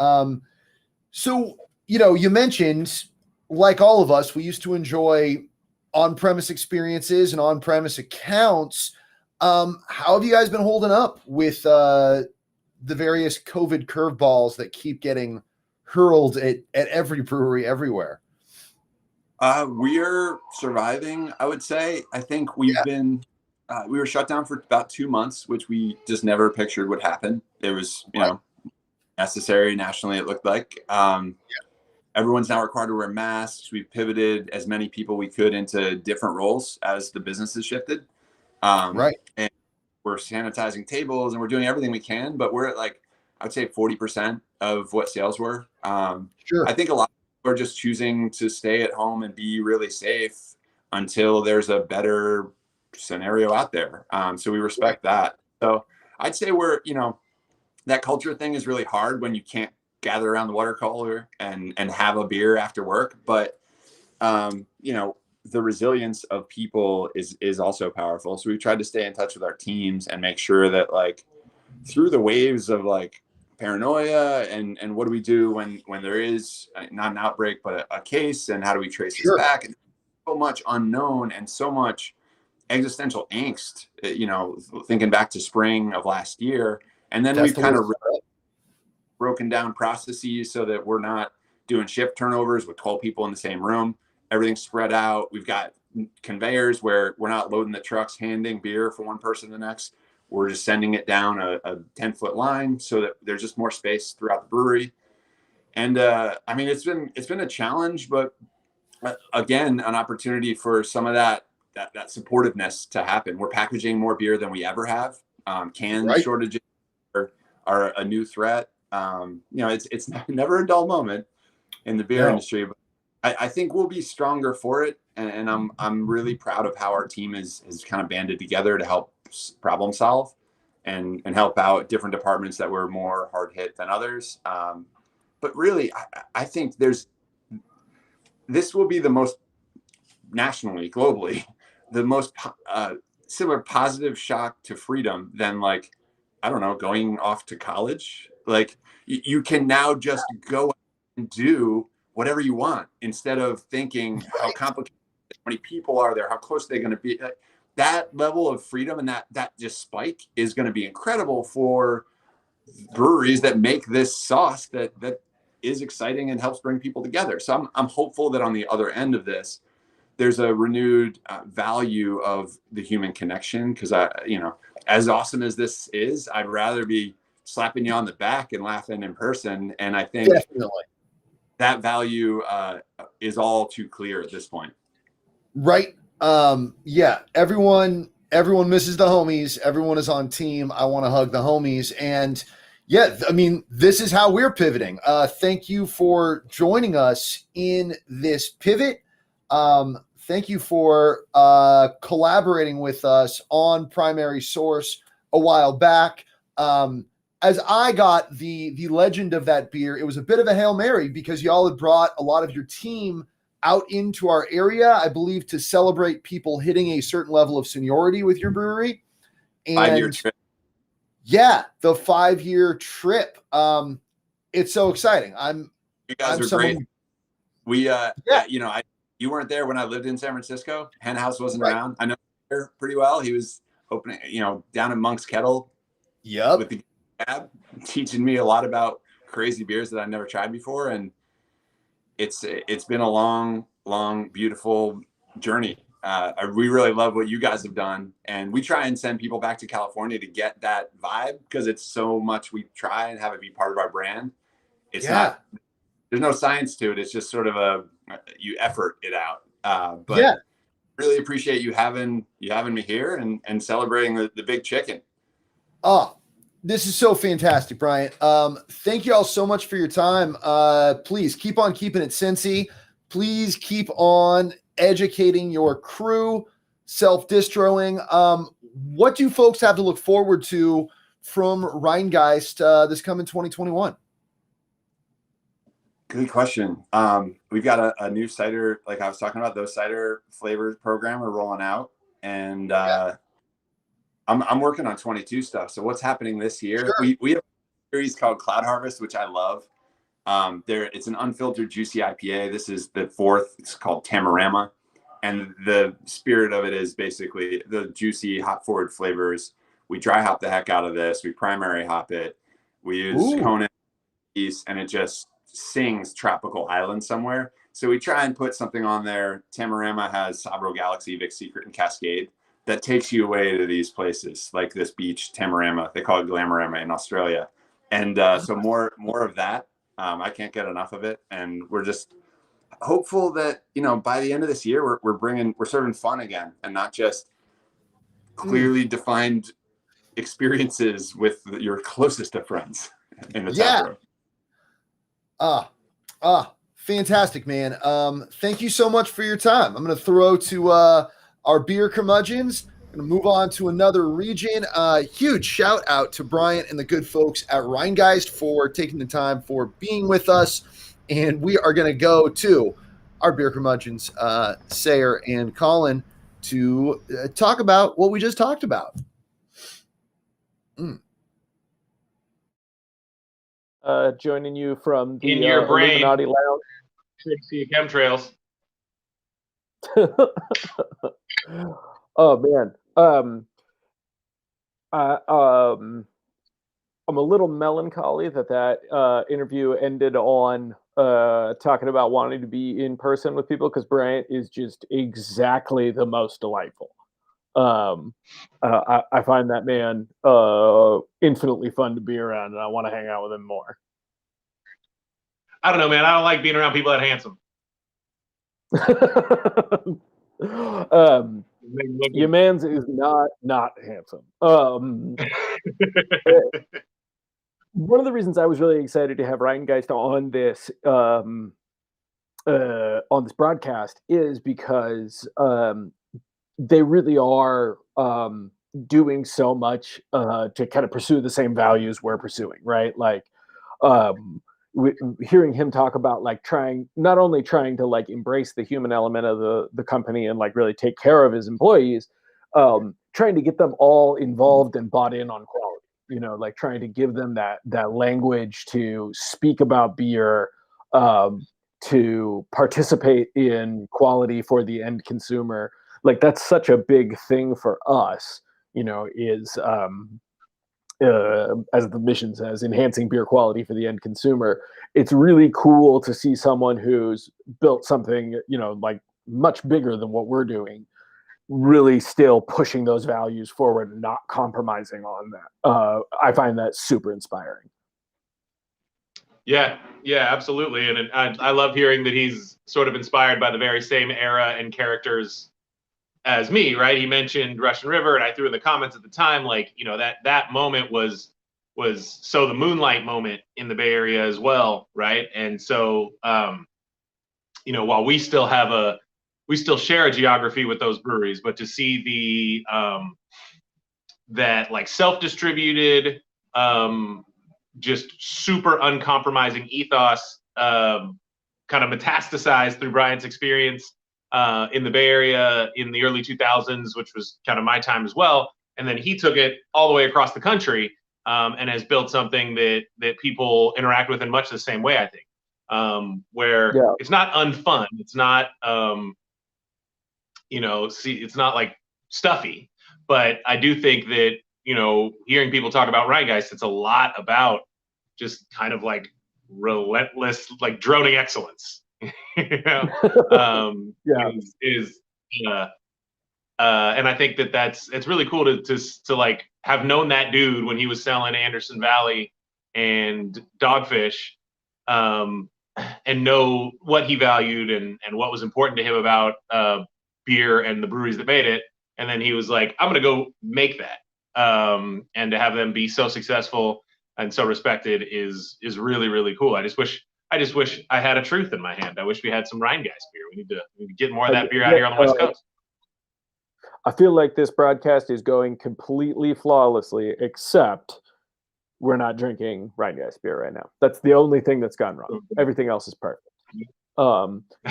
So, you know, you mentioned, like all of us, we used to enjoy on-premise experiences and on-premise accounts. How have you guys been holding up with the various COVID curveballs that keep getting hurled at every brewery everywhere? We're surviving, I would say. I think we've been, we were shut down for about 2 months, which we just never pictured would happen. It was, you know, necessary nationally, it looked like. Everyone's now required to wear masks. We've pivoted as many people we could into different roles as the business has shifted. And we're sanitizing tables and we're doing everything we can, but we're at like, I would say 40% of what sales were. I think a lot of people are just choosing to stay at home and be really safe until there's a better scenario out there. So we respect that. So I'd say we're, you know, that culture thing is really hard when you can't gather around the water cooler and have a beer after work. But, you know, the resilience of people is also powerful. So we've tried to stay in touch with our teams and make sure that, like, through the waves of like paranoia and what do we do when there is not an outbreak, but a case, and how do we trace this back? And so much unknown and so much existential angst, you know, thinking back to spring of last year. And then we've kind of broken down processes so that we're not doing shift turnovers with 12 people in the same room. Everything's spread out. We've got conveyors where we're not loading the trucks, handing beer from one person to the next. We're just sending it down a 10-foot line so that there's just more space throughout the brewery. And I mean, it's been a challenge, but again, an opportunity for some of that supportiveness to happen. We're packaging more beer than we ever have. Can shortages are a new threat. You know, it's never a dull moment in the beer industry, but I think we'll be stronger for it. And I'm really proud of how our team has kind of banded together to help problem solve and help out different departments that were more hard hit than others. But really, I think this will be the most nationally, globally, the most similar positive shock to freedom than, like, I don't know, going off to college. Like, you can now just go and do whatever you want instead of thinking how complicated, how many people are there, how close they're going to be. That level of freedom and that just spike is going to be incredible for breweries that make this sauce that is exciting and helps bring people together. So I'm hopeful that on the other end of this, there's a renewed value of the human connection. Because you know, as awesome as this is, I'd rather be slapping you on the back and laughing in person. And I think that value is all too clear at this point. Right. Everyone misses the homies. Everyone is on team. I want to hug the homies. And yeah, I mean, this is how we're pivoting. Thank you for joining us in this pivot. Thank you for collaborating with us on Primary Source a while back. As I got the legend of that beer, it was a bit of a Hail Mary because y'all had brought a lot of your team out into our area, I believe, to celebrate people hitting a certain level of seniority with your brewery. And 5-year trip. Yeah, the 5-year trip. It's so exciting. You guys I'm are someone, great. We, Yeah. You weren't there when I lived in San Francisco. Hen House wasn't Right. around. I know her pretty well. He was opening, down in Monk's Kettle Yep. with the cab, teaching me a lot about crazy beers that I never tried before. And it's been a long, beautiful journey. We really love what you guys have done, and we try and send people back to California to get that vibe because it's so much. We try and have it be part of our brand. It's not. There's no science to it. It's just sort of you effort it out. But really appreciate you having me here and celebrating the big chicken. Oh, this is so fantastic, Brian. Thank you all so much for your time. Please keep on keeping it Cincy. Please keep on educating your crew, self-distroing. What do folks have to look forward to from Rhinegheist this coming 2021? Good question. We've got a new cider, like I was talking about, those cider flavors program we're rolling out, and I'm working on 22 stuff. So what's happening this year? Sure. We have a series called Cloud Harvest, which I love. It's an unfiltered juicy IPA. This is the 4th. It's called Tamarama, and the spirit of it is basically the juicy hop forward flavors. We dry hop the heck out of this. We primary hop it. We use Kona yeast, and it just sings tropical island somewhere. So we try and put something on there. Tamarama has Sabro Galaxy, Vic Secret, and Cascade that takes you away to these places like this beach, Tamarama. They call it Glamorama in Australia. And so more of that. I can't get enough of it. And we're just hopeful that, by the end of this year, we're serving fun again and not just clearly defined experiences with your closest of friends in the tap room. Fantastic, man. Thank you so much for your time. I'm going to throw to our beer curmudgeons. I'm going to move on to another region. Huge shout out to Bryant and the good folks at Rhinegheist for taking the time for being with us. And we are going to go to our beer curmudgeons, Sayer and Colin, to talk about what we just talked about. Joining you from the In your brain. Illuminati Lounge. See chemtrails. Oh man, I'm a little melancholy that interview ended on talking about wanting to be in person with people, because Bryant is just exactly the most delightful. I find that man infinitely fun to be around, and I want to hang out with him more. I don't know, man. I don't like being around people that are handsome. Your man's is not handsome. One of the reasons I was really excited to have Rhinegheist on this broadcast is because they really are doing so much to kind of pursue the same values we're pursuing, right? Like hearing him talk about like not only trying to like embrace the human element of the company and like really take care of his employees, trying to get them all involved and bought in on quality, like trying to give them that language to speak about beer, to participate in quality for the end consumer. Like that's such a big thing for us, is as the mission says, enhancing beer quality for the end consumer. It's really cool to see someone who's built something, like much bigger than what we're doing, really still pushing those values forward and not compromising on that. I find that super inspiring. Yeah, absolutely. And I love hearing that he's sort of inspired by the very same era and characters as me, right? He mentioned Russian River, and I threw in the comments at the time, like, that moment was so the Moonlight moment in the Bay Area as well, right? And so, while we still share a geography with those breweries, but to see the that like self-distributed, just super uncompromising ethos, kind of metastasized through Brian's experience in the Bay Area in the early 2000s, which was kind of my time as well. And then he took it all the way across the country. and has built something that people interact with in much the same way, I think. Where it's not unfun, it's not it's not like stuffy, but I do think that hearing people talk about Rhinegheist, it's a lot about just kind of like relentless, like droning excellence. And I think it's really cool to like have known that dude when he was selling Anderson Valley and Dogfish, and know what he valued and what was important to him about beer and the breweries that made it. And then he was like, I'm going to go make that. And to have them be so successful and so respected is really, really cool. I just wish I had a truth in my hand. I wish we had some Rhinegheist beer. We need to get more of that beer out here on the West Coast. I feel like this broadcast is going completely flawlessly, except we're not drinking Rhinegheist beer right now. That's the only thing that's gone wrong. Everything else is perfect.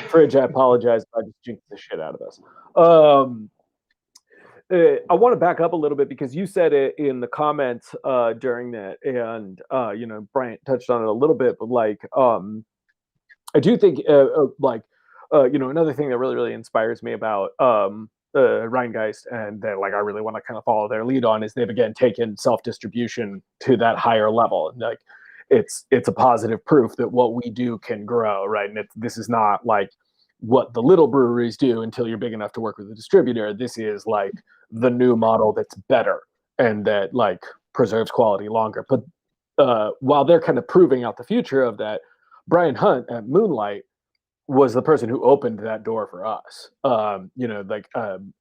Fridge, I apologize if I just jinxed the shit out of us. I want to back up a little bit because you said it in the comments during that, and Bryant touched on it a little bit, but like I do think another thing that really, really inspires me about Rhinegheist, and that like I really want to kind of follow their lead on, is they've again taken self-distribution to that higher level. Like it's a positive proof that what we do can grow, right? And this is not like what the little breweries do until you're big enough to work with a distributor. This is like the new model that's better and that like preserves quality longer. But while they're kind of proving out the future of that, Brian Hunt at Moonlight was the person who opened that door for us. A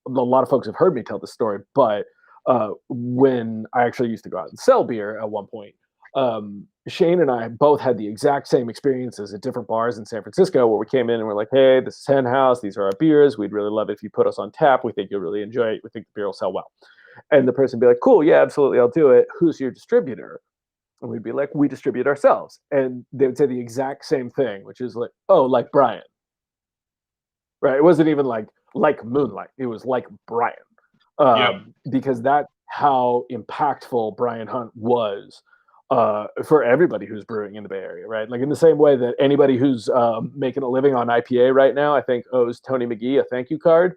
lot of folks have heard me tell this story, but when I actually used to go out and sell beer at one point, Shane and I both had the exact same experiences at different bars in San Francisco where we came in and we're like, hey, this is Hen House. These are our beers. We'd really love it if you put us on tap. We think you'll really enjoy it. We think the beer will sell well. And the person would be like, cool, yeah, absolutely, I'll do it. Who's your distributor? And we'd be like, we distribute ourselves. And they would say the exact same thing, which is like, oh, like Brian. Right? It wasn't even like Moonlight. It was like Brian. Because that's how impactful Brian Hunt was for everybody who's brewing in the Bay Area, right? Like in the same way that anybody who's making a living on IPA right now, I think owes Tony McGee a thank you card.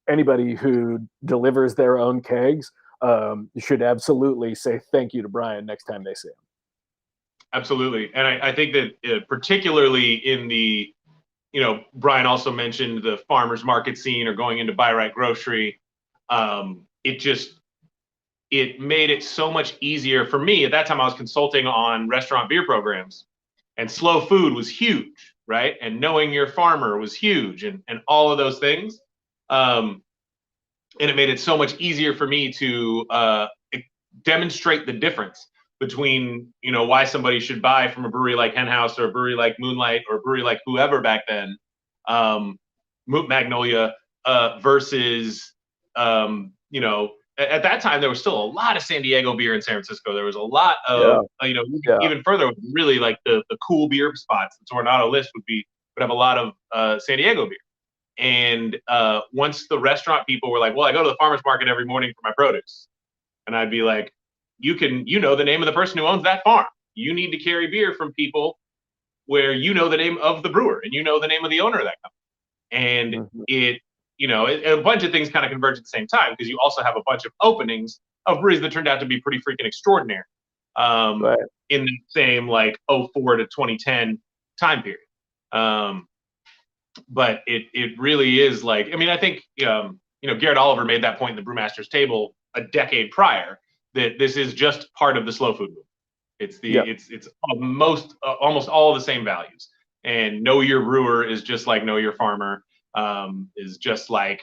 Anybody who delivers their own kegs should absolutely say thank you to Brian next time they see him. Absolutely. And I think that particularly in the, Brian also mentioned the farmer's market scene or going into buy right grocery. It made it so much easier for me. At that time, I was consulting on restaurant beer programs, and slow food was huge, right? And knowing your farmer was huge, and all of those things. And it made it so much easier for me to demonstrate the difference between, why somebody should buy from a brewery like Hen House or a brewery like Moonlight or a brewery like whoever back then, Magnolia, versus, at that time, there was still a lot of San Diego beer in San Francisco. There was a lot of, even further, really like the cool beer spots. The Tornado list would have a lot of San Diego beer. And once the restaurant people were like, well, I go to the farmer's market every morning for my produce. And I'd be like, you know the name of the person who owns that farm. You need to carry beer from people where you know the name of the brewer and you know the name of the owner of that company. And a bunch of things kind of converge at the same time because you also have a bunch of openings of breweries that turned out to be pretty freaking extraordinary in the same like 04 to 2010 time period. But it really is like, I think, Garrett Oliver made that point in the Brewmaster's Table a decade prior that this is just part of the slow food movement. It's it's almost all the same values. And know your brewer is just like know your farmer. Is just like,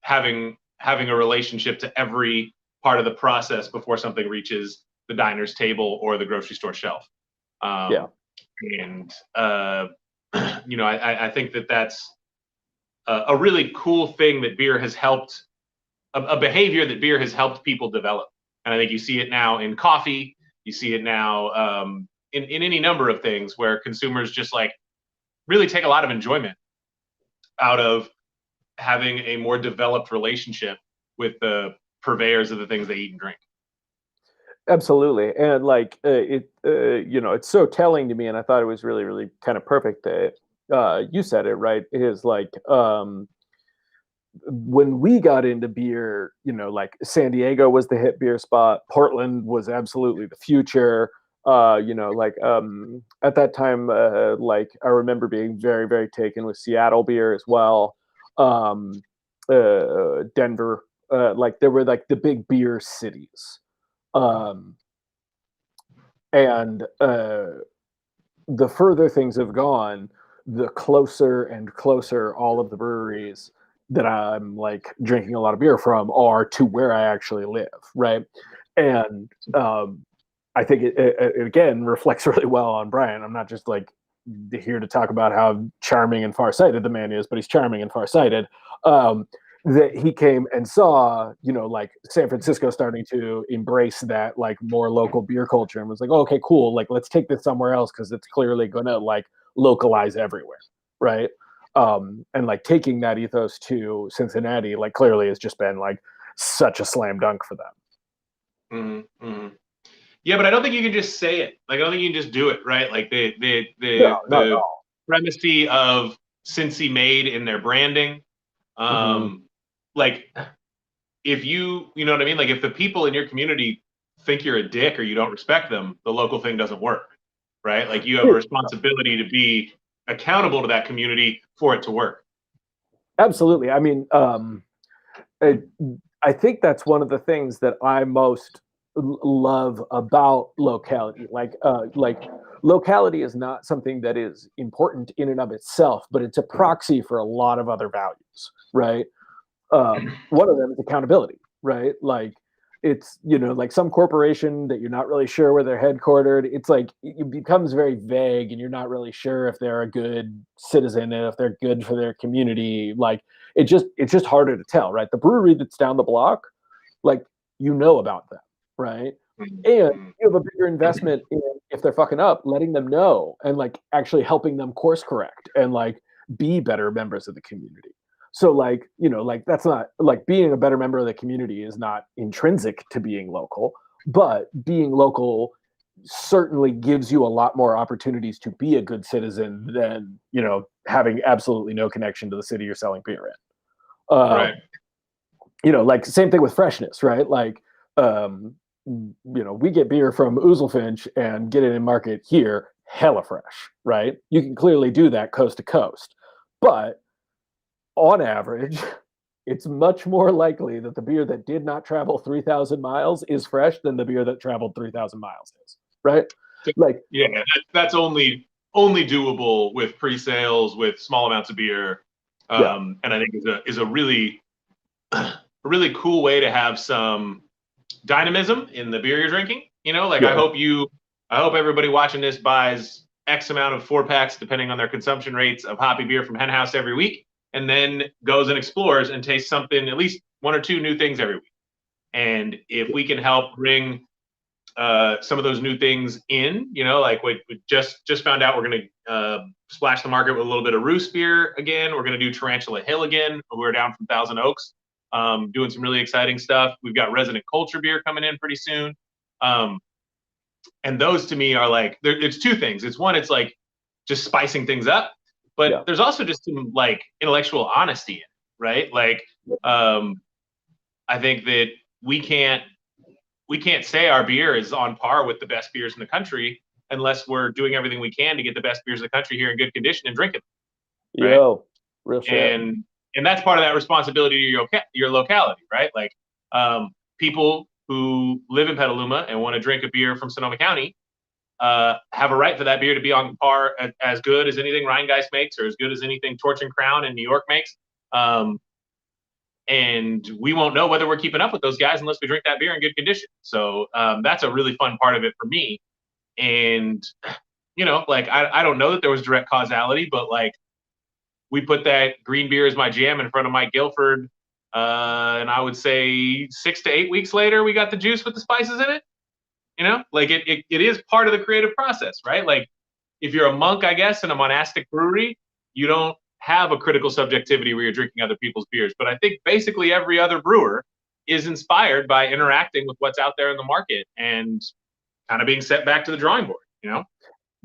having a relationship to every part of the process before something reaches the diner's table or the grocery store shelf. And, I think that's a really cool thing that beer has helped, a behavior that beer has helped people develop. And I think you see it now in coffee, you see it now in any number of things where consumers just like really take a lot of enjoyment out of having a more developed relationship with the purveyors of the things they eat and drink. Absolutely. And like it's so telling to me, and I thought it was really, really kind of perfect that you said it right. Is like when we got into beer, like San Diego was the hit beer spot. Portland was absolutely the future. At that time, like I remember being very, very taken with Seattle beer as well. Um, Denver, like there were like the big beer cities. Um, and The further things have gone, the closer and closer all of the breweries that I'm like drinking a lot of beer from are to where I actually live, right? And I think it again reflects really well on Brian. I'm not just like here to talk about how charming and farsighted the man is, but he's charming and farsighted. That he came and saw, like San Francisco starting to embrace that like more local beer culture and was like, oh, okay, cool. Like, let's take this somewhere else because it's clearly going to like localize everywhere. Right. And like taking that ethos to Cincinnati, like clearly has just been like such a slam dunk for them. Mm-hmm, mm-hmm. Yeah, but I don't think you can just say it. Like, I don't think you can just do it, right? Like the primacy of Cincy made in their branding. Like, if you know what I mean? Like, if the people in your community think you're a dick or you don't respect them, the local thing doesn't work, right? Like, you have a responsibility to be accountable to that community for it to work. Absolutely. I mean, I think that's one of the things that I most love about locality. Like locality is not something that is important in and of itself, but it's a proxy for a lot of other values, right? One of them is accountability, right? Like it's, like some corporation that you're not really sure where they're headquartered. It's like it becomes very vague and you're not really sure if they're a good citizen and if they're good for their community. Like it's just harder to tell, right? The brewery that's down the block, like about them, right? And you have a bigger investment in, if they're fucking up, letting them know and like actually helping them course correct and like be better members of the community. So like, like that's not like being a better member of the community is not intrinsic to being local, but being local certainly gives you a lot more opportunities to be a good citizen than, having absolutely no connection to the city you're selling beer in. Right. Like same thing with freshness, right? Like, we get beer from Oozlefinch and get it in market here, hella fresh, right? You can clearly do that coast to coast, but on average, it's much more likely that the beer that did not travel 3,000 miles is fresh than the beer that traveled 3,000 miles is, right? Like, yeah, that's only doable with pre-sales, with small amounts of beer, and I think is a really cool way to have some dynamism in the beer you're drinking. I hope everybody watching this buys X amount of 4-packs, depending on their consumption rates of hoppy beer from Hen House every week, and then goes and explores and tastes something, at least one or two new things every week. And if we can help bring some of those new things in, like we just found out we're going to splash the market with a little bit of Roost beer again. We're going to do Tarantula Hill again. We're down from Thousand Oaks, doing some really exciting stuff. We've got Resident Culture beer coming in pretty soon. And those to me are like, it's two things. It's one, it's like just spicing things up. But there's also just some like intellectual honesty in it, right? Like, I think that we can't say our beer is on par with the best beers in the country unless we're doing everything we can to get the best beers in the country here in good condition and drink it. Right? Yo, real shit. And that's part of that responsibility to your locality, right? Like, people who live in Petaluma and want to drink a beer from Sonoma County have a right for that beer to be on par as good as anything Rhinegheist makes or as good as anything Torch and Crown in New York makes. And we won't know whether we're keeping up with those guys unless we drink that beer in good condition. So that's a really fun part of it for me. And, like, I don't know that there was direct causality, but like we put that green beer as my jam in front of Mike Guilford. And I would say 6 to 8 weeks later, we got the juice with the spices in it. Like it is part of the creative process, right? Like if you're a monk, I guess, in a monastic brewery, you don't have a critical subjectivity where you're drinking other people's beers. But I think basically every other brewer is inspired by interacting with what's out there in the market and kind of being set back to the drawing board, you know?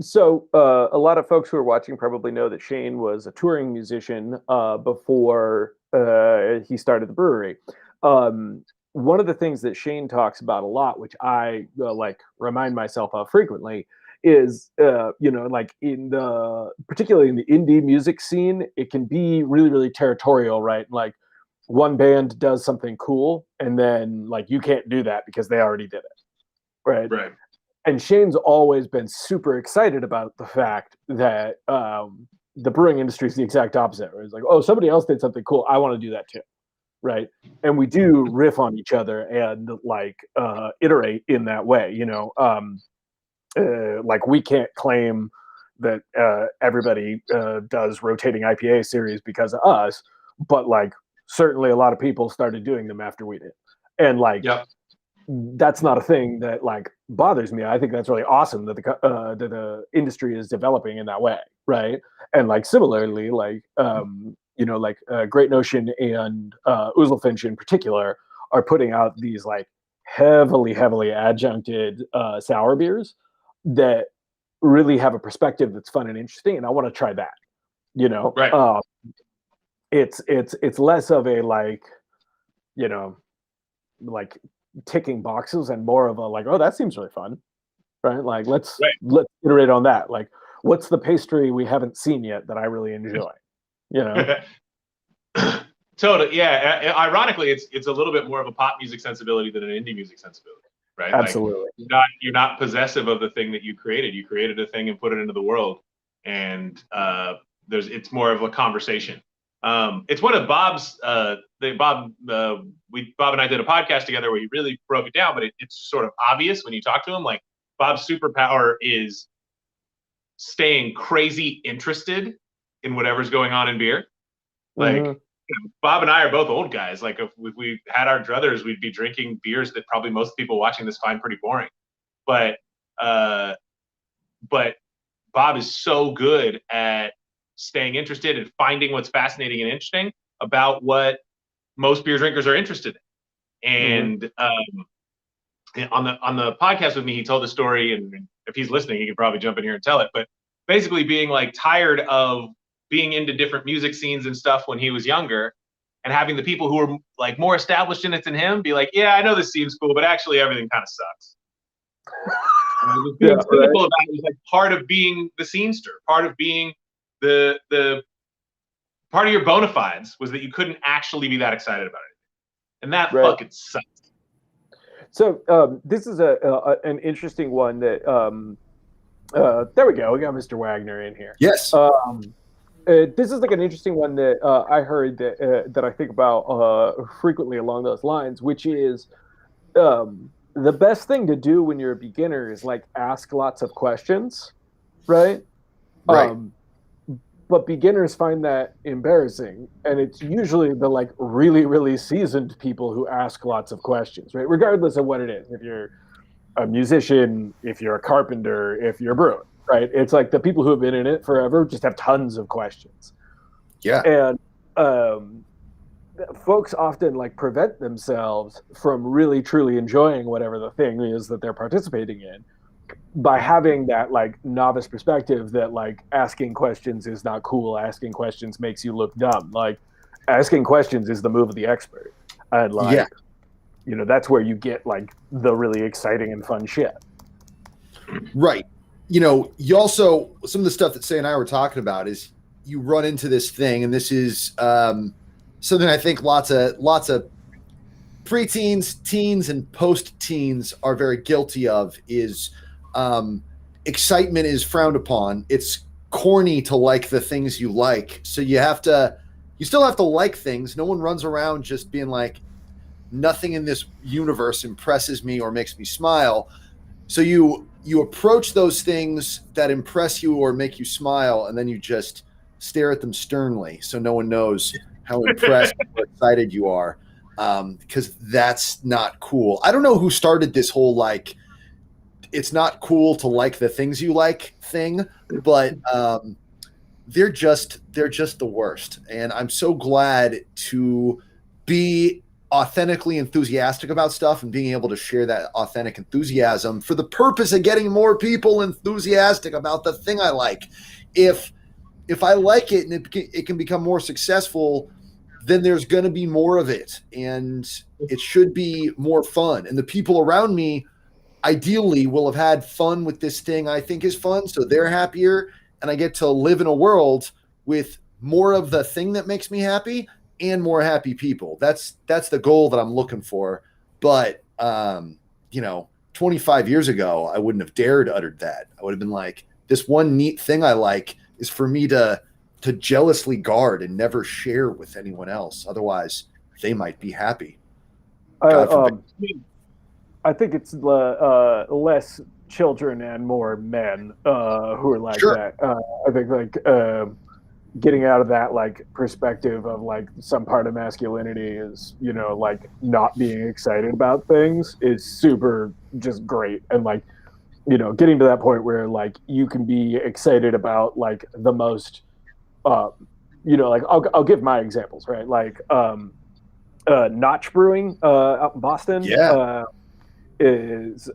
So a lot of folks who are watching probably know that Shane was a touring musician before he started the brewery. One of the things that Shane talks about a lot, which I like remind myself of frequently, is like particularly in the indie music scene, it can be really, really territorial, right? Like one band does something cool, and then like you can't do that because they already did it, right? Right. And Shane's always been super excited about the fact that the brewing industry is the exact opposite. Where it's like, oh, somebody else did something cool, I want to do that too, right? And we do riff on each other and like iterate in that way, like we can't claim that everybody does rotating IPA series because of us, but like certainly a lot of people started doing them after we did, and like that's not a thing that like bothers me. I think that's really awesome that the industry is developing in that way, right? And like similarly, like Great Notion and Oozlefinch in particular are putting out these like heavily adjuncted sour beers that really have a perspective that's fun and interesting, and I want to try that. Right. It's less of a like like ticking boxes and more of a like, oh, that seems really fun, right? Like let's iterate on that. Like, what's the pastry we haven't seen yet that I really enjoy? Totally. Yeah. Ironically, it's a little bit more of a pop music sensibility than an indie music sensibility, right? Absolutely. Like, you're not possessive of the thing that you created. You created a thing and put it into the world, and it's more of a conversation. It's one of Bob's. Bob and I did a podcast together where he really broke it down, but it's sort of obvious when you talk to him. Like Bob's superpower is staying crazy interested in whatever's going on in beer. Like Bob and I are both old guys. Like if we had our druthers, we'd be drinking beers that probably most people watching this find pretty boring. But Bob is so good at staying interested and finding what's fascinating and interesting about what most beer drinkers are interested in. And on the podcast with me, he told the story, and if he's listening, he could probably jump in here and tell it. But basically being like tired of being into different music scenes and stuff when he was younger, and having the people who were like more established in it than him be like, yeah, I know this seems cool, but actually everything kind of sucks. Being cynical about it was like part of being the scenester, part of being the part of your bona fides was that you couldn't actually be that excited about it, and that fucking sucks. So this is an interesting one that there we go. We got Mr. Wagner in here. Yes. This is like an interesting one that I heard that I think about frequently along those lines, which is the best thing to do when you're a beginner is like ask lots of questions, right? Right. But beginners find that embarrassing, and it's usually the like really, really seasoned people who ask lots of questions, right? Regardless of what it is. If you're a musician, if you're a carpenter, if you're a brewer, right? It's like the people who have been in it forever just have tons of questions. Yeah. And folks often like prevent themselves from really truly enjoying whatever the thing is that they're participating in by having that like novice perspective that like asking questions is not cool, asking questions makes you look dumb. Like asking questions is the move of the expert. And like that's where you get like the really exciting and fun shit. Right. You also, some of the stuff that Say and I were talking about is you run into this thing, and this is something I think lots of preteens, teens, and post-teens are very guilty of is excitement is frowned upon. It's corny to like the things you like. So you still have to like things. No one runs around just being like, nothing in this universe impresses me or makes me smile. So you approach those things that impress you or make you smile, and then you just stare at them sternly so no one knows how impressed or excited you are, because that's not cool. I don't know who started this whole like it's not cool to like the things you like thing, but they're just the worst. And I'm so glad to be authentically enthusiastic about stuff and being able to share that authentic enthusiasm for the purpose of getting more people enthusiastic about the thing I like. If I like it and it can become more successful, then there's going to be more of it, and it should be more fun. And the people around me ideally will have had fun with this thing I think is fun, so they're happier, and I get to live in a world with more of the thing that makes me happy and more happy people. That's the goal that I'm looking for. But 25 years ago, I wouldn't have dared uttered that. I would have been like, this one neat thing I like is for me to jealously guard and never share with anyone else. Otherwise, they might be happy. I think it's less children and more men who are like that. I think getting out of that like perspective of like some part of masculinity is, like not being excited about things is super just great. And like, getting to that point where like you can be excited about like the most, like I'll give my examples, right? Like Notch Brewing out in Boston is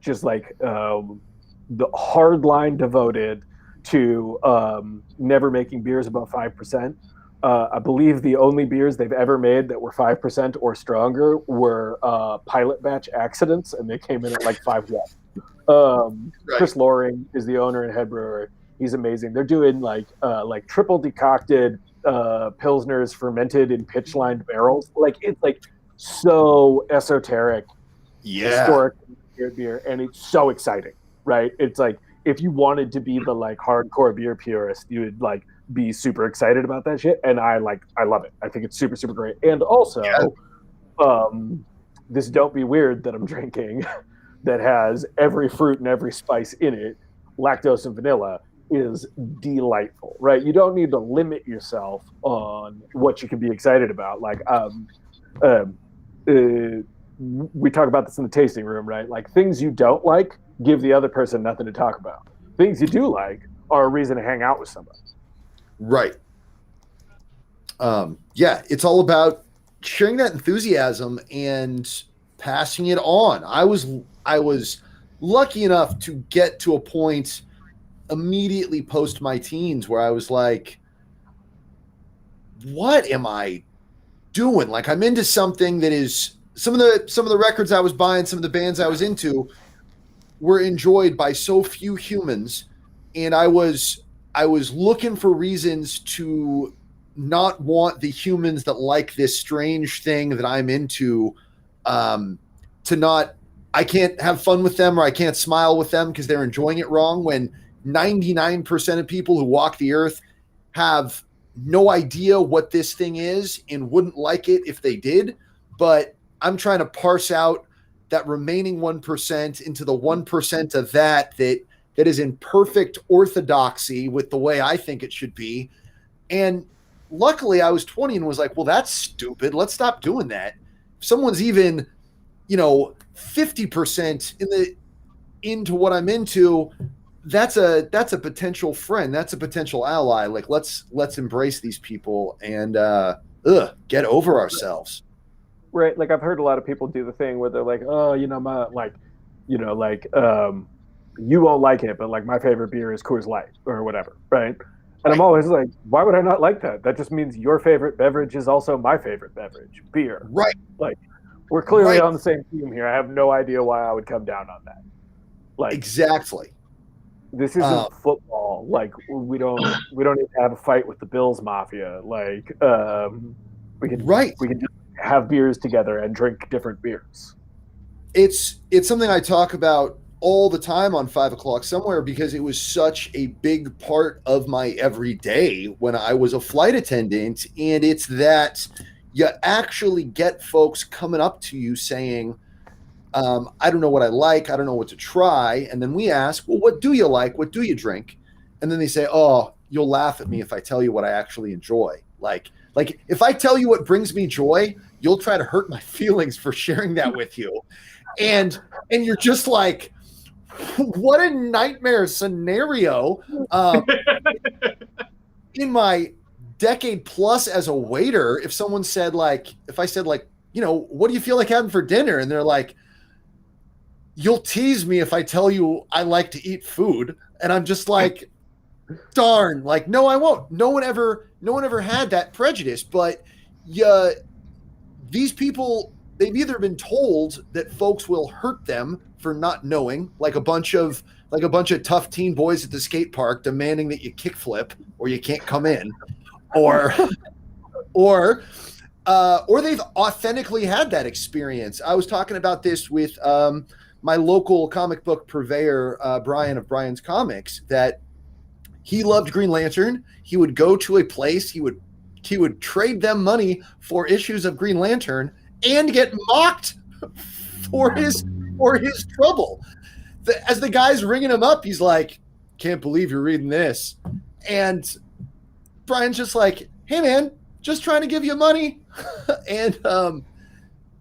just like the hard line devoted to never making beers above 5%. I believe the only beers they've ever made that were 5% or stronger were pilot batch accidents, and they came in at like 5%. Chris Loring is the owner and head brewer. He's amazing. They're doing like triple decocted pilsners fermented in pitch lined barrels. Like it's like so esoteric, historic beer, and it's so exciting, right? It's like if you wanted to be the like hardcore beer purist, you would like be super excited about that shit. And I love it. I think it's super, super great. And also, this Don't Be Weird that I'm drinking that has every fruit and every spice in it, lactose and vanilla, is delightful, right? You don't need to limit yourself on what you can be excited about. Like, we talk about this in the tasting room, right? Like things you don't like, give the other person nothing to talk about. Things you do like are a reason to hang out with somebody. Right. It's all about sharing that enthusiasm and passing it on. I was lucky enough to get to a point immediately post my teens where I was like, what am I doing? Like I'm into something that is some of the records I was buying, some of the bands I was into were enjoyed by so few humans, and I was looking for reasons to not want the humans that like this strange thing that I'm into I can't have fun with them or I can't smile with them because they're enjoying it wrong, when 99% of people who walk the earth have no idea what this thing is and wouldn't like it if they did. But I'm trying to parse out that remaining 1% into the 1% of that is in perfect orthodoxy with the way I think it should be. And luckily I was 20 and was like, well, that's stupid. Let's stop doing that. If someone's even, 50% into what I'm into, that's a potential friend. That's a potential ally. Like let's embrace these people and get over ourselves. Right. Like I've heard a lot of people do the thing where they're like, oh, you won't like it, but like my favorite beer is Coors Light or whatever. Right. And I'm always like, why would I not like that? That just means your favorite beverage is also my favorite beverage, beer. Right. Like we're clearly on the same team here. I have no idea why I would come down on that. Like exactly. This isn't football. Like we don't need to have a fight with the Bills Mafia. Like we can just have beers together and drink different beers. It's something I talk about all the time on 5 o'clock somewhere because it was such a big part of my everyday when I was a flight attendant. And it's that you actually get folks coming up to you saying, I don't know what I like. I don't know what to try. And then we ask, well, what do you like? What do you drink? And then they say, oh, you'll laugh at me if I tell you what I actually enjoy. Like if I tell you what brings me joy, you'll try to hurt my feelings for sharing that with you. And you're just like, what a nightmare scenario. In my decade plus as a waiter, if I said like, what do you feel like having for dinner? And they're like, you'll tease me if I tell you I like to eat food. And I'm just like, darn, like, no, I won't. No one ever had that prejudice, but yeah, these people, they've either been told that folks will hurt them for not knowing, like a bunch of tough teen boys at the skate park demanding that you kickflip or you can't come in, or or they've authentically had that experience. I was talking about this with my local comic book purveyor, Brian of Brian's Comics, that he loved Green Lantern. He would go to a place, he would trade them money for issues of Green Lantern and get mocked for his trouble. As the guy's ringing him up, he's like, can't believe you're reading this. And Brian's just like, hey man, just trying to give you money. And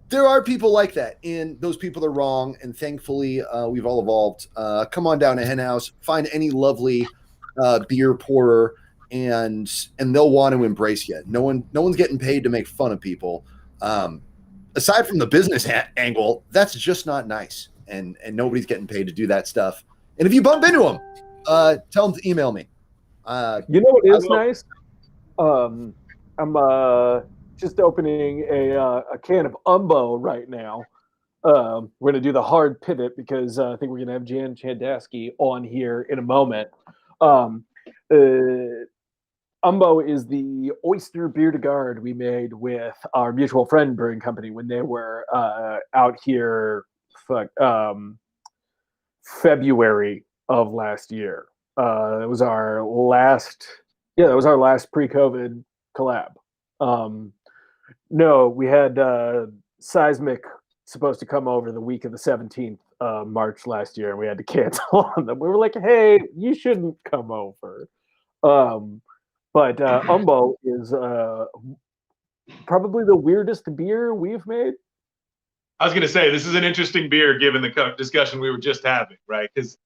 there are people like that, and those people are wrong. And thankfully, we've all evolved. Come on down to Hen House, find any lovely beer pourer, and they'll want to embrace you. No one's getting paid to make fun of people. Aside from the business angle, that's just not nice, and nobody's getting paid to do that stuff. And if you bump into them, tell them to email me. What is nice? I'm just opening a can of Umbo right now. We're going to do the hard pivot because I think we're going to have Jan Chandaski on here in a moment. Umbo is the oyster beer de garde we made with our mutual friend brewing company when they were out here February of last year. It was our last pre-COVID collab. No, we had Seismic supposed to come over the week of the 17th March last year, and we had to cancel on them. We were like, hey, you shouldn't come over. But Umbo is probably the weirdest beer we've made. I was going to say, this is an interesting beer given the discussion we were just having, right? Because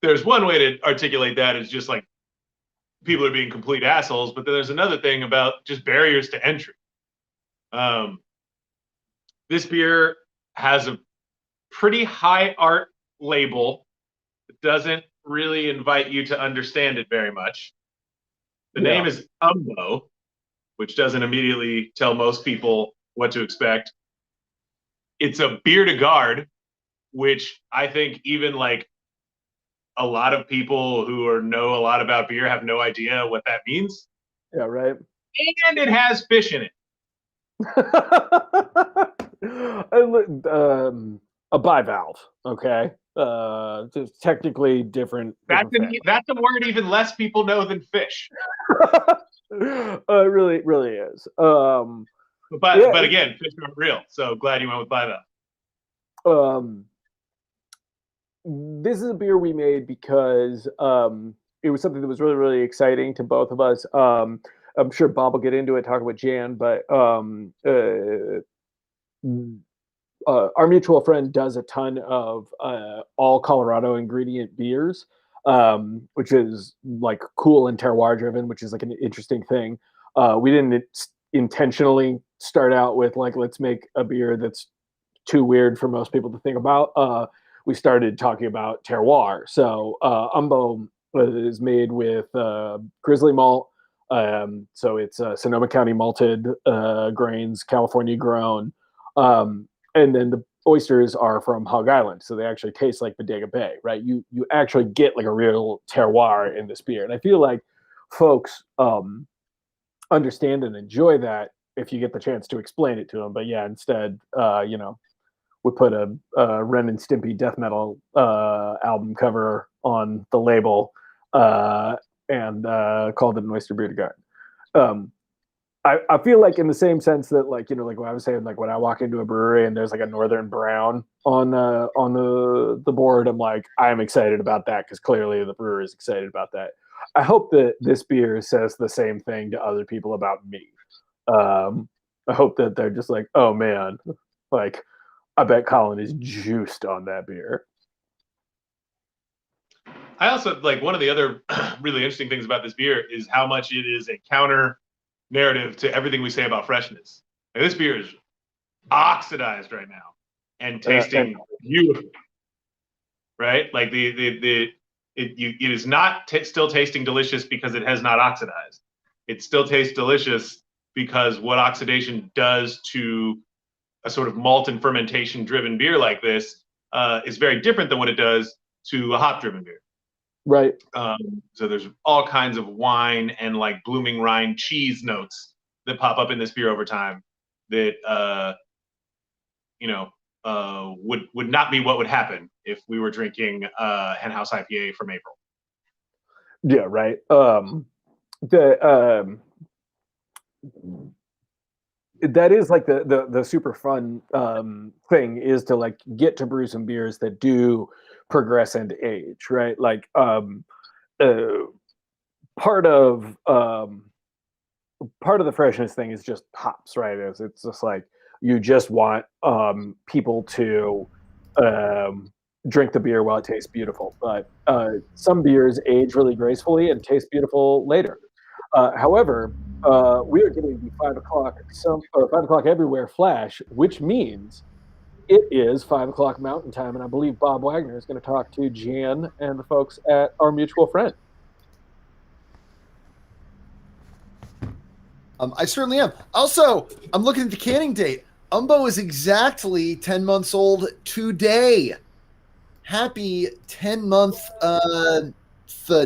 there's one way to articulate that is just like people are being complete assholes, but then there's another thing about just barriers to entry. This beer has a pretty high art label. It doesn't really invite you to understand it very much. The name is Umbo, which doesn't immediately tell most people what to expect. It's a beer de garde, which I think even like a lot of people who know a lot about beer have no idea what that means. Yeah, right. And it has fish in it. A bivalve, okay? Just technically different. That's a word even less people know than fish. It really is. But again, fish aren't real, so glad you went with bivalve. This is a beer we made because it was something that was really, really exciting to both of us. I'm sure Bob will get into it, talking with Jan, but our mutual friend does a ton of all Colorado ingredient beers, which is like cool and terroir driven, which is like an interesting thing. We didn't intentionally start out with like, let's make a beer that's too weird for most people to think about. We started talking about terroir. So Umbo is made with grizzly malt. So it's Sonoma County malted grains, California grown. And then the oysters are from Hog Island. So they actually taste like Bodega Bay, right? You actually get like a real terroir in this beer. And I feel like folks understand and enjoy that if you get the chance to explain it to them. But yeah, instead, we put a Ren and Stimpy death metal album cover on the label and called it an oyster beer de garde. I feel like in the same sense that like what I was saying, like when I walk into a brewery and there's like a Northern Brown on the board, I'm like, I'm excited about that because clearly the brewer is excited about that. I hope that this beer says the same thing to other people about me. I hope that they're just like, oh man, like I bet Colin is juiced on that beer. I also like one of the other really interesting things about this beer is how much it is a counter narrative to everything we say about freshness. Like, this beer is oxidized right now and tasting beautiful, right? Like it is not still tasting delicious because it has not oxidized. It still tastes delicious because what oxidation does to a sort of malt and fermentation driven beer like this is very different than what it does to a hop driven beer. Right. So there's all kinds of wine and like blooming rind cheese notes that pop up in this beer over time that would not be what would happen if we were drinking Henhouse IPA from April. Yeah, right. That is like the super fun thing is to like get to brew some beers that do progress and age, right? Like part of the freshness thing is just hops, right? It's just like you just want people to drink the beer while it tastes beautiful. But some beers age really gracefully and taste beautiful later. However, we are getting the 5 o'clock everywhere flash, which means it is 5 o'clock Mountain Time, and I believe Bob Wagner is going to talk to Jan and the folks at Our Mutual Friend. I certainly am. Also, I'm looking at the canning date. Umbo is exactly 10 months old today. Happy 10-month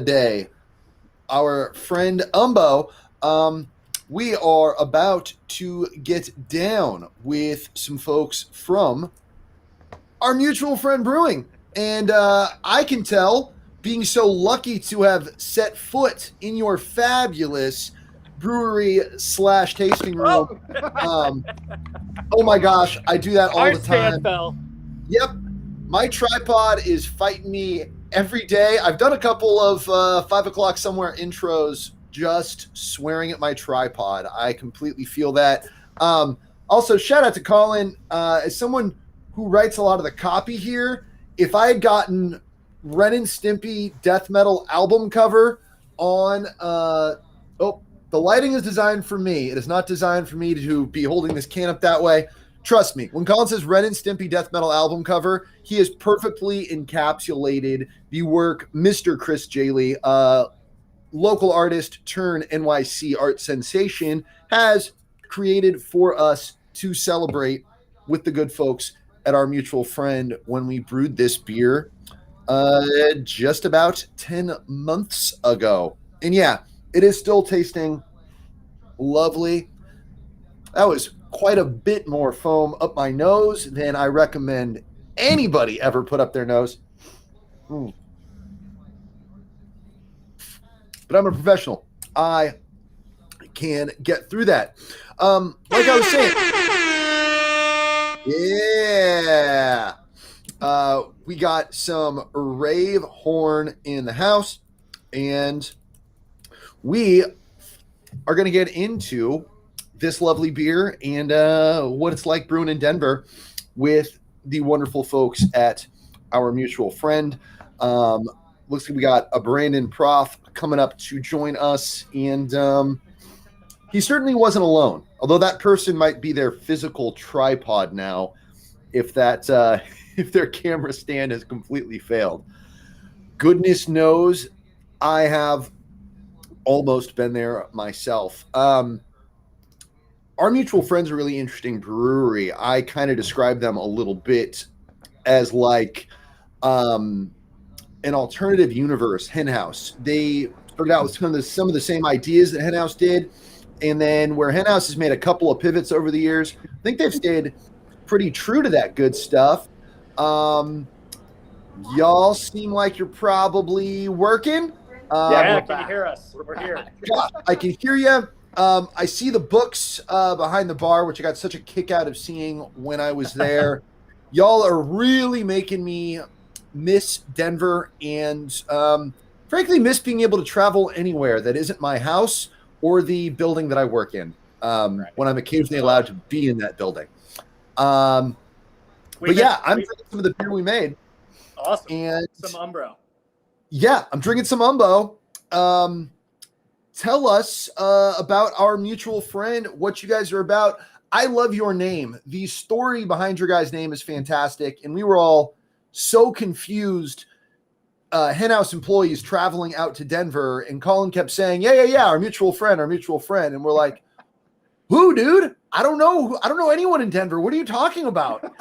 day. Our friend Umbo, we are about to get down with some folks from Our Mutual Friend Brewing. And I can tell, being so lucky to have set foot in your fabulous brewery/tasting room. Oh my gosh, I do that all the time. Fell. Yep. My tripod is fighting me every day. I've done a couple of 5 o'clock somewhere intros just swearing at my tripod. I completely feel that. Also, shout out to Colin. As someone who writes a lot of the copy here, if I had gotten Ren and Stimpy death metal album cover on the lighting is designed for me. It is not designed for me to be holding this can up that way. Trust me, when Colin says Ren and Stimpy death metal album cover, he has perfectly encapsulated the work Mr. Chris Jaley, local artist turn NYC art sensation, has created for us to celebrate with the good folks at Our Mutual Friend when we brewed this beer just about 10 months ago. And yeah, it is still tasting lovely. That was quite a bit more foam up my nose than I recommend anybody ever put up their nose. But I'm a professional. I can get through that. Like I was saying, yeah. We got some rave horn in the house, and we are going to get into this lovely beer and what it's like brewing in Denver with the wonderful folks at Our Mutual Friend. Looks like we got a Brandon Prof coming up to join us, and he certainly wasn't alone, although that person might be their physical tripod now if that if their camera stand has completely failed. Goodness knows I have almost been there myself. Our Mutual Friend's a really interesting brewery. I kind of describe them a little bit as like an alternative universe, Henhouse. They started out with some of the same ideas that Henhouse did, and then where Henhouse has made a couple of pivots over the years, I think they've stayed pretty true to that good stuff. Y'all seem like you're probably working. Yeah, can you hear us? We're here. Yeah, I can hear you. I see the books behind the bar, which I got such a kick out of seeing when I was there. Y'all are really making me miss Denver and frankly miss being able to travel anywhere that isn't my house or the building that I work in when I'm occasionally allowed to be in that building. I'm drinking some of the beer we made. Awesome. And some Umbro. Yeah, I'm drinking some Umbo. Tell us about Our Mutual Friend, what you guys are about. I love your name. The story behind your guys' name is fantastic. And we were all so confused. Henhouse employees traveling out to Denver, and Colin kept saying, yeah, our mutual friend. And we're like, who, dude? I don't know anyone in Denver. What are you talking about?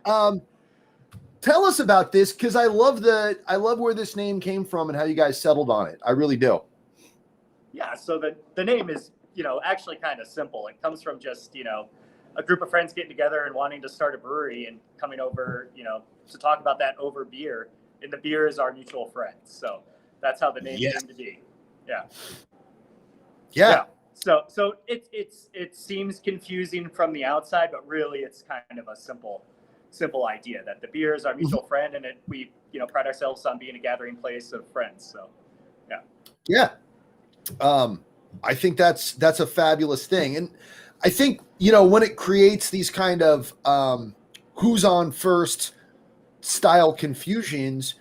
Tell us about this, because I love where this name came from and how you guys settled on it. I really do. Yeah, so the name is, actually kind of simple. It comes from just, a group of friends getting together and wanting to start a brewery and coming over, to talk about that over beer. And the beer is our mutual friend. So that's how the name came to be. Yeah. So it seems confusing from the outside, but really it's kind of a simple idea that the beer is our mutual friend, and we pride ourselves on being a gathering place of friends. So yeah. I think that's a fabulous thing. And I think, when it creates these kind of who's on first style confusions,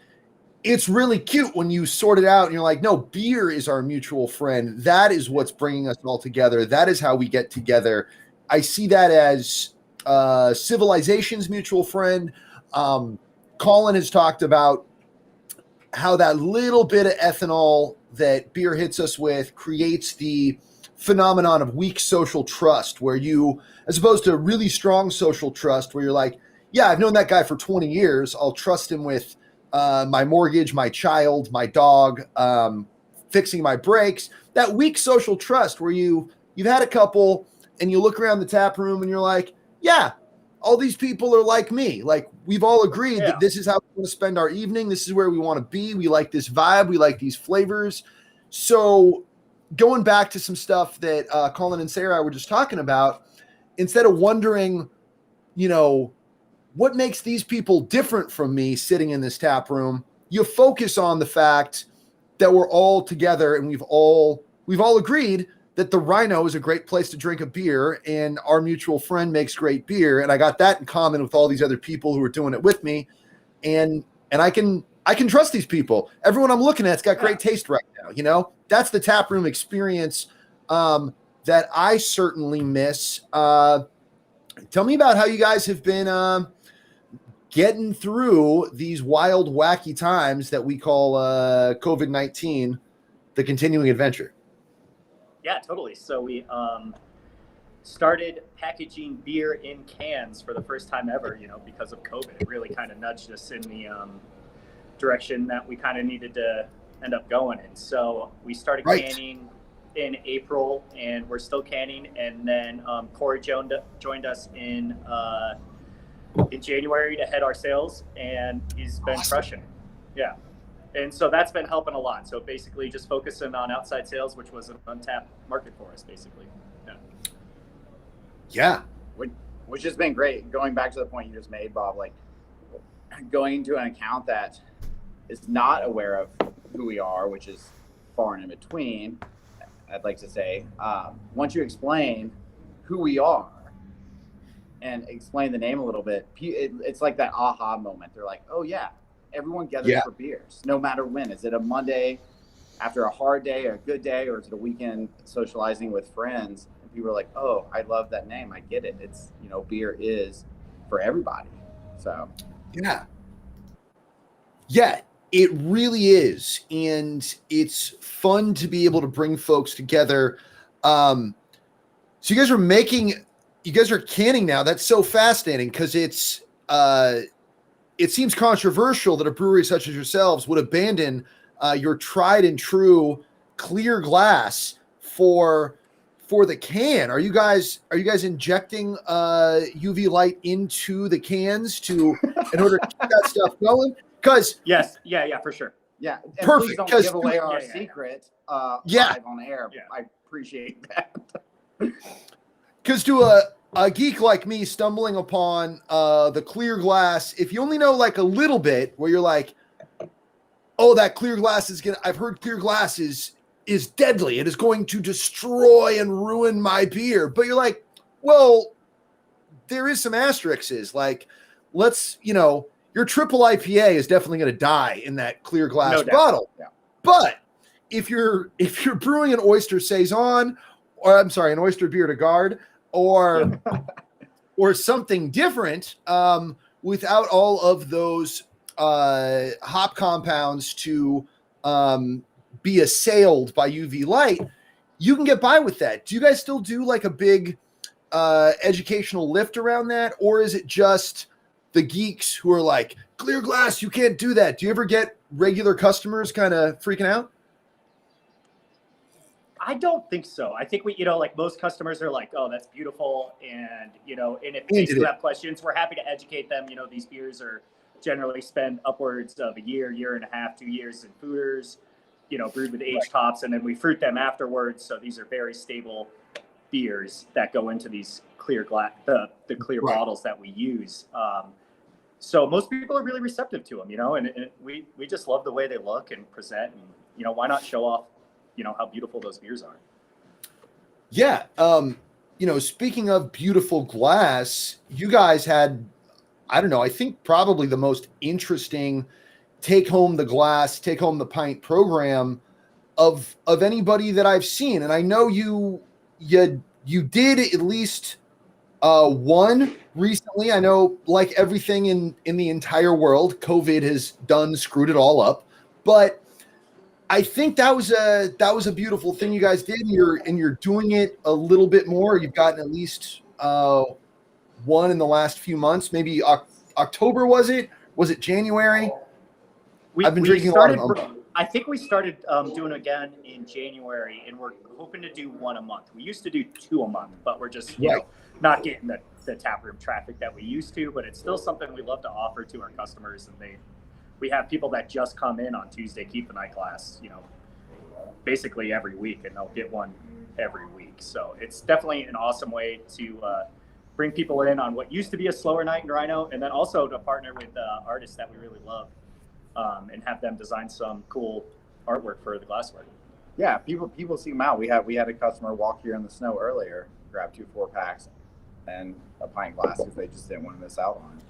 it's really cute when you sort it out and you're like, no, beer is our mutual friend. That is what's bringing us all together. That is how we get together. I see that as civilization's mutual friend. Colin has talked about how that little bit of ethanol that beer hits us with creates the phenomenon of weak social trust, where you, as opposed to really strong social trust, where you're like, yeah, I've known that guy for 20 years. I'll trust him with my mortgage, my child, my dog, fixing my brakes. That weak social trust where you've had a couple and you look around the tap room and you're like, yeah, all these people are like me. Like, we've all agreed that this is how we want to spend our evening. This is where we want to be. We like this vibe. We like these flavors. So going back to some stuff that Colin and Sarah were just talking about, instead of wondering, what makes these people different from me sitting in this tap room, you focus on the fact that we're all together and we've all agreed that the Rhino is a great place to drink a beer, and our mutual friend makes great beer. And I got that in common with all these other people who are doing it with me. And I can trust these people. Everyone I'm looking at's got great taste right now. That's the tap room experience that I certainly miss. Tell me about how you guys have been getting through these wild, wacky times that we call COVID-19, the continuing adventure. Yeah, totally. So we started packaging beer in cans for the first time ever, because of COVID. It really kind of nudged us in the direction that we kind of needed to end up going in. So we started canning in April, and we're still canning. And then Corey joined us in January to head our sales, and he's been crushing. Yeah. And so that's been helping a lot. So basically just focusing on outside sales, which was an untapped market for us, basically. Yeah. Which has been great. Going back to the point you just made, Bob, like going into an account that is not aware of who we are, which is far and in between, I'd like to say, once you explain who we are and explain the name a little bit, it's like that aha moment. They're like, oh yeah, everyone gathers for beers, no matter when. Is it a Monday after a hard day, or a good day, or is it a weekend socializing with friends? And people are like, oh, I love that name. I get it. It's, beer is for everybody. So, yeah, it really is. And it's fun to be able to bring folks together. So you guys are canning now. That's so fascinating, because it seems controversial that a brewery such as yourselves would abandon your tried and true clear glass for the can. Are you guys injecting UV light into the cans in order to keep that stuff going? Because yeah, for sure. Yeah, and perfect. Please don't give away our secret live on air. Yeah. I appreciate that. Because to a geek like me stumbling upon the clear glass, if you only know like a little bit, where you're like, oh, that clear glass I've heard clear glass is deadly. It is going to destroy and ruin my beer. But you're like, well, there is some asterisks. Like, your triple IPA is definitely going to die in that clear glass bottle. Yeah. But if you're brewing an oyster saison, or I'm sorry, an oyster bière de garde, or or something different, without all of those hop compounds to be assailed by UV light, you can get by with that. Do you guys still do like a big educational lift around that, or is it just the geeks who are like, clear glass, you can't do that? Do you ever get regular customers kind of freaking out? I don't think so. I think we, like most customers are like, oh, that's beautiful. And, and if they do have questions, we're happy to educate them. These beers are generally spend upwards of a year and a half, 2 years in fooders, brewed with aged hops, and then we fruit them afterwards. So these are very stable beers that go into these clear glass, the clear bottles that we use. So most people are really receptive to them, and we just love the way they look and present, and, why not show off, how beautiful those beers are. Yeah. Speaking of beautiful glass, you guys had, I don't know, I think probably the most interesting take home the pint program of anybody that I've seen. And I know you did at least one recently. I know, like everything in the entire world, COVID has screwed it all up, but I think that was a beautiful thing you guys did, and you're doing it a little bit more. You've gotten at least one in the last few months. Maybe October, was it January? I've been drinking a lot of them. I think we started doing again in January, and we're hoping to do one a month. We used to do 2 a month, but we're just not getting the taproom traffic that we used to. But it's still something we love to offer to our customers, and we have people that just come in on Tuesday, keep the night glass, basically every week, and they'll get one every week. So it's definitely an awesome way to bring people in on what used to be a slower night in Rhino, and then also to partner with artists that we really love, and have them design some cool artwork for the glassware. Yeah, people seek them out. We had a customer walk here in the snow earlier, grab 2 4-packs and a pint glass because they just didn't want to miss out on it.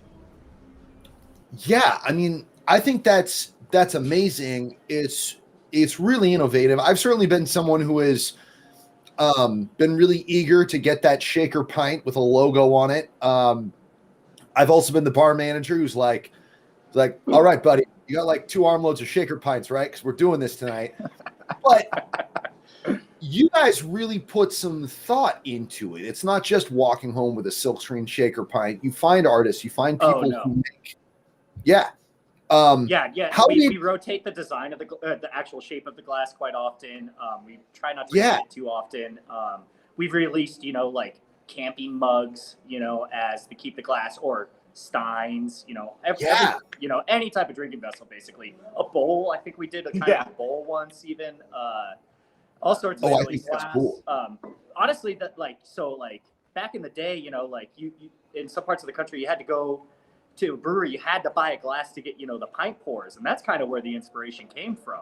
Yeah, I mean, I think that's amazing. It's really innovative. I've certainly been someone who has been really eager to get that shaker pint with a logo on it. I've also been the bar manager who's like, all right, buddy, you got like 2 armloads of shaker pints, right? Because we're doing this tonight. But you guys really put some thought into it. It's not just walking home with a silkscreen shaker pint. You find artists, you find people who make. Yeah. We rotate the design of the actual shape of the glass quite often. We try not to repeat it too often. We've released, like camping mugs, as to keep the glass, or steins, any type of drinking vessel, basically. A bowl, I think we did a kind of bowl once, even. All sorts of silly glass. That's cool. Honestly, back in the day, you in some parts of the country, you had to go to a brewery, you had to buy a glass to get, the pint pours. And that's kind of where the inspiration came from.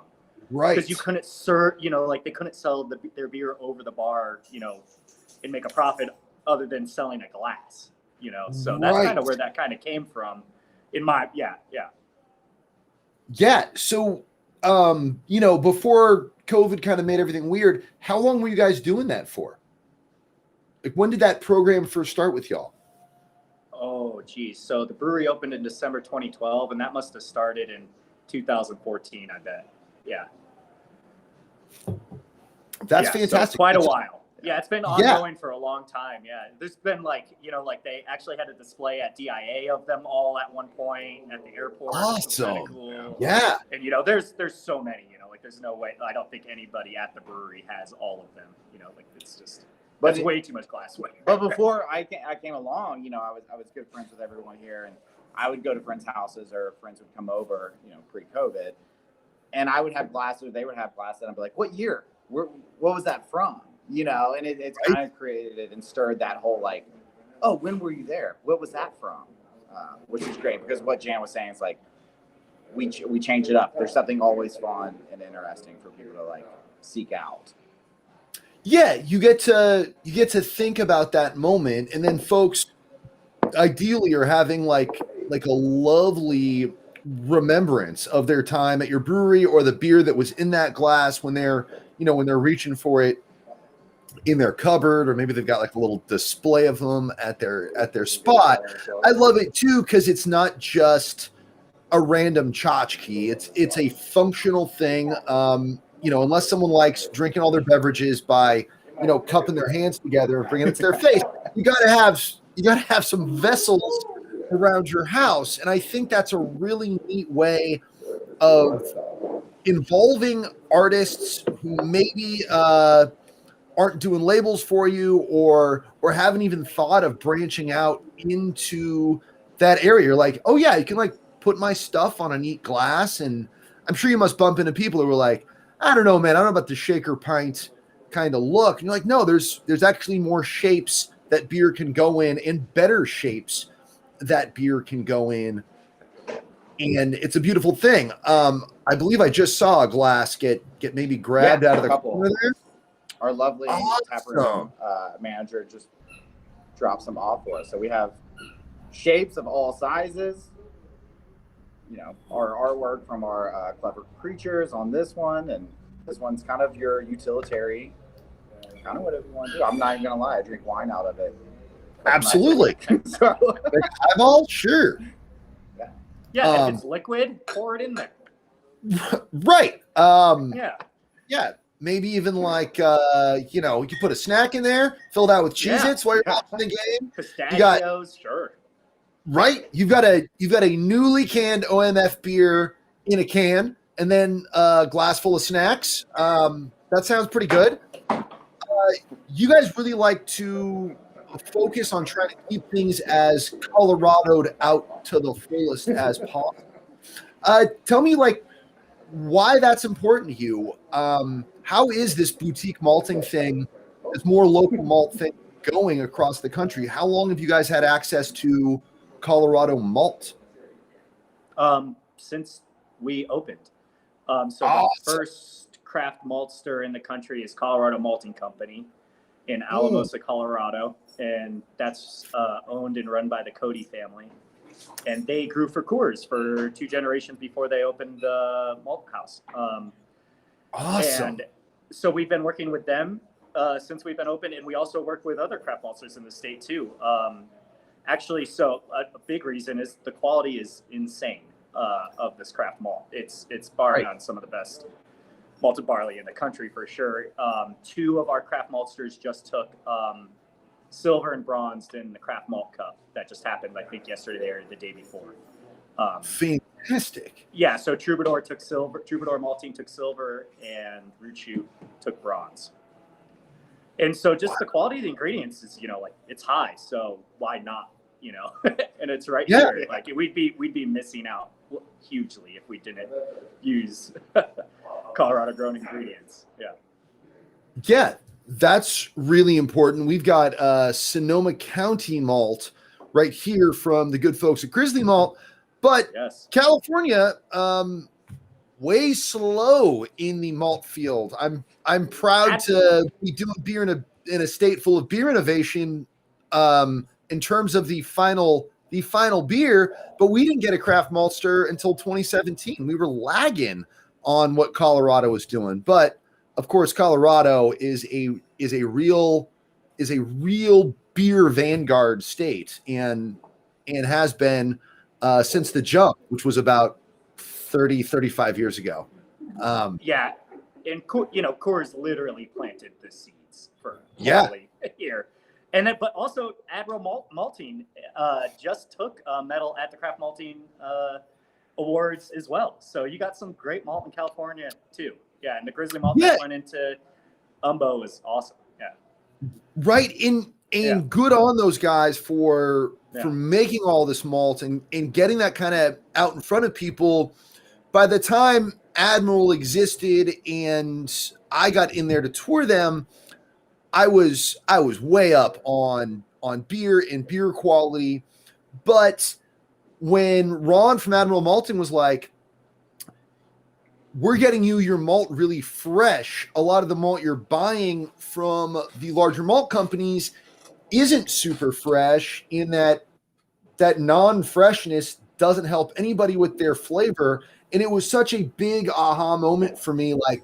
Right. Because you couldn't serve, they couldn't sell their beer over the bar, and make a profit other than selling a glass, So that's kind of where that kind of came from Yeah. So, before COVID kind of made everything weird, how long were you guys doing that for? Like, when did that program first start with y'all? Oh, geez. So the brewery opened in December 2012, and that must have started in 2014, I bet. Yeah. That's fantastic. So quite a while. Yeah, it's been ongoing for a long time. Yeah. There's been they actually had a display at DIA of them all at one point at the airport. Awesome. Cool. Yeah. And, there's so many, there's no way. I don't think anybody at the brewery has all of them, it's just. But it's way too much glassware. But before I came along, I was good friends with everyone here, and I would go to friends' houses, or friends would come over, pre-COVID, and I would have glasses, or they would have glasses, and I'd be like, "What year? What was that from?" And it's kind of created it and stirred that whole "Oh, when were you there? What was that from?" Which is great, because what Jan was saying is we change it up. There's something always fun and interesting for people to seek out. Yeah, you get to think about that moment, and then folks ideally are having like a lovely remembrance of their time at your brewery, or the beer that was in that glass when they're reaching for it in their cupboard, or maybe they've got like a little display of them at their spot. I love it too because it's not just a random tchotchke. It's a functional thing. Unless someone likes drinking all their beverages by cupping their hands together and bringing it to their face, you gotta have some vessels around your house, and I think that's a really neat way of involving artists who maybe aren't doing labels for you or haven't even thought of branching out into that area. You're like, oh yeah, you can like put my stuff on a neat glass. And I'm sure you must bump into people who are like, I don't know, man, I don't know about the shaker pint kind of look. And you're like, no, there's actually more shapes that beer can go in and better shapes that beer can go in. And it's a beautiful thing. I believe I just saw a glass get maybe grabbed out of the corner there. Our lovely taproom manager just drops them off for us. So we have shapes of all sizes. Our artwork from our clever creatures on this one, and this one's kind of your utilitarian, kind of whatever you want to do. I'm not even gonna lie, I drink wine out of it. Absolutely. So, eyeball, sure. Yeah, if it's liquid, pour it in there. Right. Yeah. Yeah. Maybe even like you can put a snack in there, fill it out with Cheez-Its while you're watching the game. Pistachios, sure. Right. You've got a newly canned OMF beer in a can, and then a glass full of snacks. That sounds pretty good. You guys really like to focus on trying to keep things as Colorado'd out to the fullest as possible. Tell me, like, why that's important to you. How is this boutique malting thing, this more local malt thing going across the country? How long have you guys had access to Colorado malt? Since we opened. Awesome. The first craft maltster in the country is Colorado Malting Company in Alamosa, Colorado. And that's owned and run by the Cody family. And they grew for Coors for 2 generations before they opened the malt house. Awesome. And so we've been working with them since we've been open, and we also work with other craft maltsters in the state too. Actually, so a big reason is the quality is insane of this craft malt. It's bar none some of the best malted barley in the country for sure. 2 of our craft maltsters just took silver and bronzed in the Craft Malt Cup. That just happened, I think, yesterday or the day before. Fantastic. Yeah, so Troubadour took silver, Troubadour Malting took silver, and Root Shoot took bronze. And so just the quality of the ingredients is, like, it's high, so why not, and it's right here. Like, we'd be missing out hugely if we didn't use Colorado grown ingredients. Yeah, that's really important. We've got Sonoma County malt right here from the good folks at Grizzly Malt, but California, way slow in the malt field. I'm proud to be doing beer in a state full of beer innovation in terms of the final beer, but we didn't get a craft maltster until 2017. We were lagging on what Colorado was doing, but of course, Colorado is a real beer vanguard state, and has been since the jump, which was about 35 years ago. And Coors literally planted the seeds for here, and then but also Admiral Malting just took a medal at the Craft Malting Awards as well. So you got some great malt in California too. Yeah, and the Grizzly Malt that went into Umbo is awesome. Yeah. Right. And good on those guys for making all this malt and getting that kind of out in front of people. By the time Admiral existed and I got in there to tour them, I was way up on beer and beer quality. But when Ron from Admiral Malting was like, we're getting you your malt really fresh, a lot of the malt you're buying from the larger malt companies isn't super fresh, in that non-freshness doesn't help anybody with their flavor. And it was such a big aha moment for me. Like,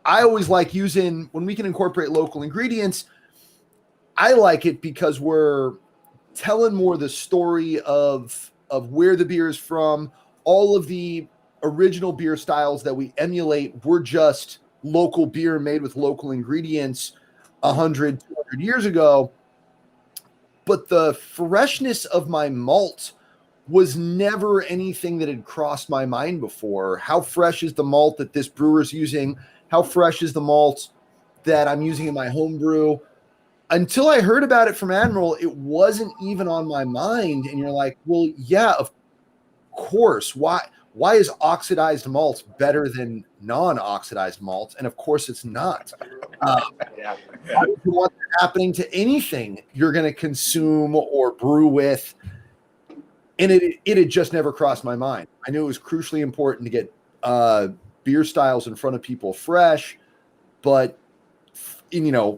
I always like using, when we can incorporate local ingredients, I like it because we're telling more the story of where the beer is from. All of the original beer styles that we emulate were just local beer made with local ingredients 100, 200 years ago. But the freshness of my malt was never anything that had crossed my mind before. How fresh is the malt that this brewer's using? How fresh is the malt that I'm using in my home brew? Until I heard about it from Admiral, it wasn't even on my mind. And you're like, well, yeah, of course. Why is oxidized malt better than non-oxidized malt? And of course it's not. Yeah. Why would you want that happening to anything you're going to consume or brew with? And it had just never crossed my mind. I knew it was crucially important to get beer styles in front of people fresh, but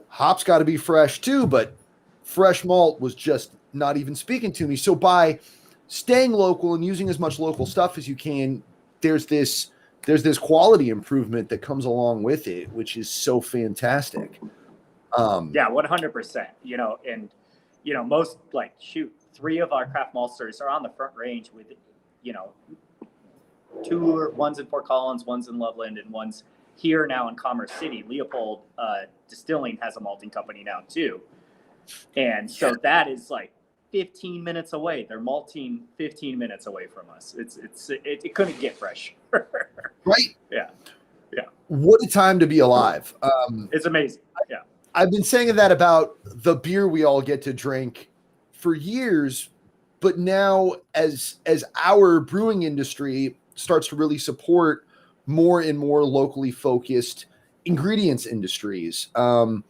hops got to be fresh too, but fresh malt was just not even speaking to me. So by staying local and using as much local stuff as you can, there's this quality improvement that comes along with it, which is so fantastic. Yeah, 100%. And most, like, 3 of our craft maltsters are on the Front Range with, one's in Fort Collins, one's in Loveland, and one's here now in Commerce City. Leopold Distilling has a malting company now too, and so that is like 15 minutes away. They're malting 15 minutes away from us. It couldn't get fresh. Right? Yeah. What a time to be alive. It's amazing. Yeah. I've been saying that about the beer we all get to drink for years, but now as our brewing industry starts to really support more and more locally focused ingredients industries. So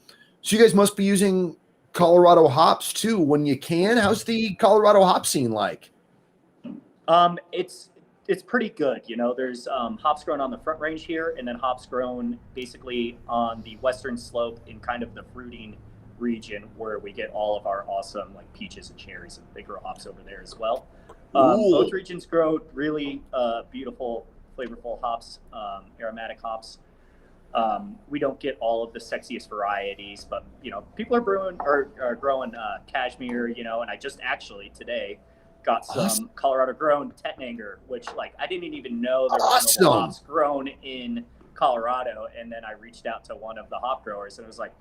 you guys must be using Colorado hops too when you can. How's the Colorado hop scene like? It's pretty good. There's hops grown on the Front Range here, and then hops grown basically on the western slope in kind of the fruiting region where we get all of our awesome like peaches and cherries, and they grow hops over there as well. Both regions grow really beautiful, flavorful hops, aromatic hops. We don't get all of the sexiest varieties, but people are growing cashmere, and I just actually today got some Colorado grown Tettnanger, which like I didn't even know there was noble hops grown in Colorado. And then I reached out to one of the hop growers and was like,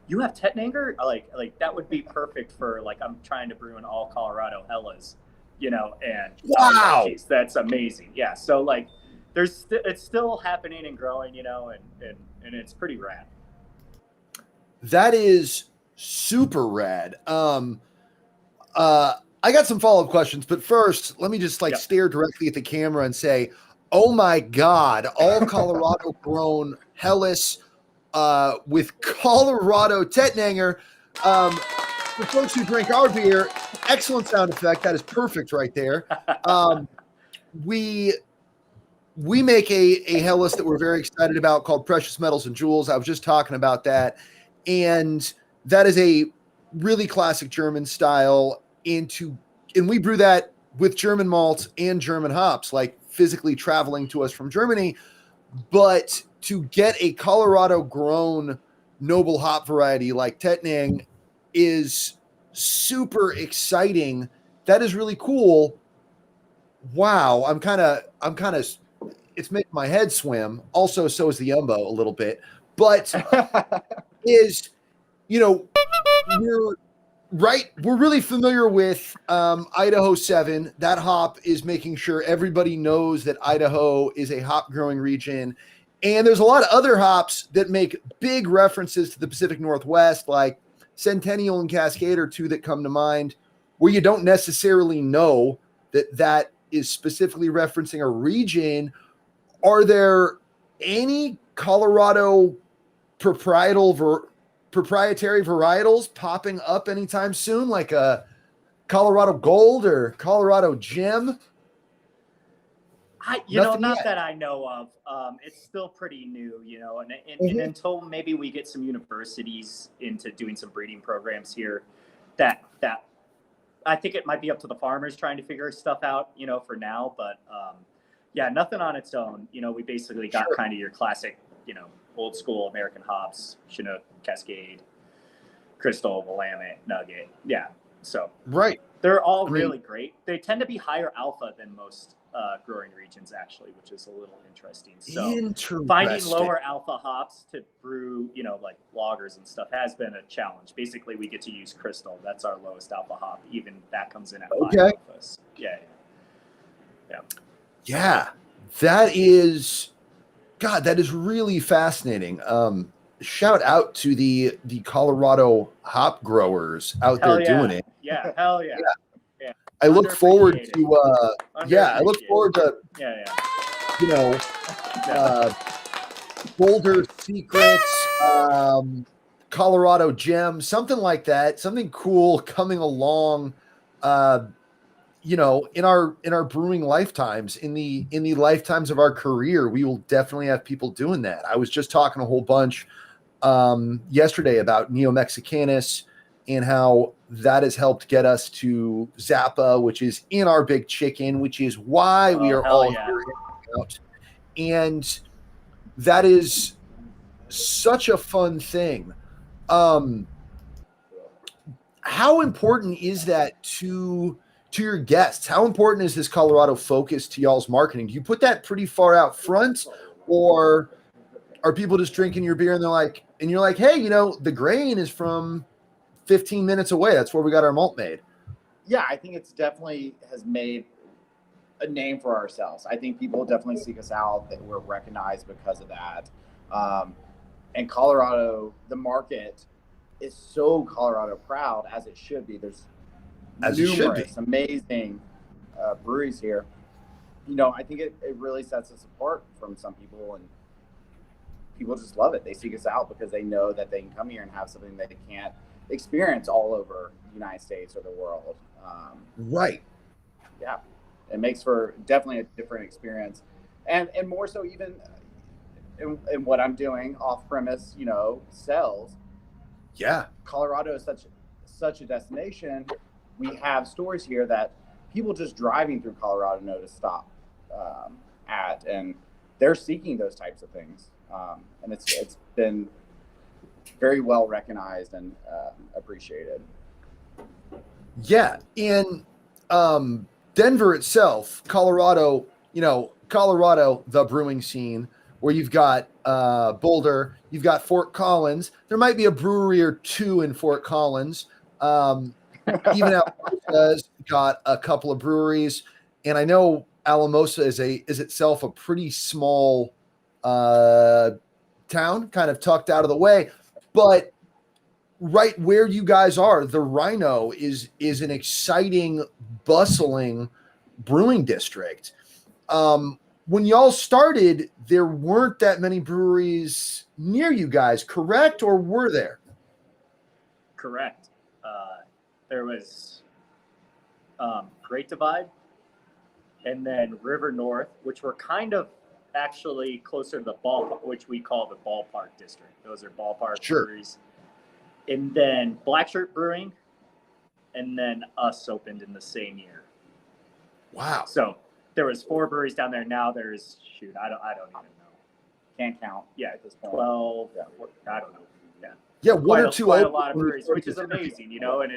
"You have Tettnanger? Like that would be perfect for like I'm trying to brew in all Colorado hellas, and wow, geez, that's amazing." Yeah, so like it's still happening and growing, and it's pretty rad. That is super rad. I got some follow-up questions, but first, let me just stare directly at the camera and say, oh my God, all Colorado grown Hellas with Colorado Tettnanger. For folks who drink our beer, excellent sound effect. That is perfect right there. We make a Hellas that we're very excited about called Precious Metals and Jewels. I was just talking about that. And that is a really classic German style. And we brew that with German malts and German hops, like physically traveling to us from Germany. But to get a Colorado grown noble hop variety like Tettnang is super exciting. That is really cool. Wow. I'm kind of, it's making my head swim. Also, so is the Umbo a little bit, but we're really familiar with Idaho 7. That hop is making sure everybody knows that Idaho is a hop growing region. And there's a lot of other hops that make big references to the Pacific Northwest, like Centennial and Cascade are two that come to mind, where you don't necessarily know that is specifically referencing a region. Are there any Colorado proprietary varietals popping up anytime soon, like a Colorado Gold or Colorado Gem? Not that I know of. It's still pretty new, and until maybe we get some universities into doing some breeding programs here, that I think it might be up to the farmers trying to figure stuff out, for now. But nothing on its own. We basically got kind of your classic, old school American hops, Chinook, Cascade, Crystal, Willamette, Nugget. Yeah. So Right. they're all I mean- really great. They tend to be higher alpha than most growing regions, actually, which is a little interesting. So Interesting. finding lower alpha hops to brew, like lagers and stuff has been a challenge. Basically, we get to use Crystal. That's our lowest alpha hop. Even that comes in at 5 alphas. Yeah. Yeah, that is, God, that is really fascinating. Shout out to the Colorado hop growers out Hell there yeah. doing it. Yeah, hell yeah. I look forward Underappreciated. to, I look forward to, Yeah. Boulder Secrets, Colorado Gem, something like that, something cool coming along. In our brewing lifetimes, in the lifetimes of our career, we will definitely have people doing that. I was just talking a whole bunch yesterday about Neo Mexicanus and how that has helped get us to Zappa, which is in our Big Chicken, which is why we are all here out. And that is such a fun thing. How important is that to your guests? How important is this Colorado focus to y'all's marketing? Do you put that pretty far out front, or are people just drinking your beer and you're like, hey, the grain is from 15 minutes away. That's where we got our malt made. Yeah, I think it's definitely has made a name for ourselves. I think people definitely seek us out, that we're recognized because of that. And Colorado, the market is so Colorado proud, as it should be. There's numerous amazing breweries here. I think it really sets us apart from some people, and people just love it. They seek us out because they know that they can come here and have something that they can't experience all over the United States or the world. Right. Yeah, it makes for definitely a different experience, and more so even in what I'm doing off premise, sales. Yeah, Colorado is such a destination. We have stores here that people just driving through Colorado know to stop at, and they're seeking those types of things. And it's been very well recognized and appreciated. Yeah, in Denver itself, Colorado, the brewing scene, where you've got Boulder, you've got Fort Collins. There might be a brewery or two in Fort Collins. Even Alamosa's got a couple of breweries, and I know Alamosa is itself a pretty small town, kind of tucked out of the way, but right where you guys are, the Rhino is an exciting, bustling brewing district. When y'all started, there weren't that many breweries near you guys, correct? Or were there? Correct. There was Great Divide, and then River North, which were kind of actually closer to the ballpark, which we call the ballpark district. Those are ballpark breweries. And then Black Shirt Brewing, and then us opened in the same year. Wow. So there was 4 breweries down there. Now there's, I don't even know. Can't count. Yeah, at this point. 12. Yeah. I don't know. Yeah. Yeah, one or two. Quite a lot of breweries, which is amazing, and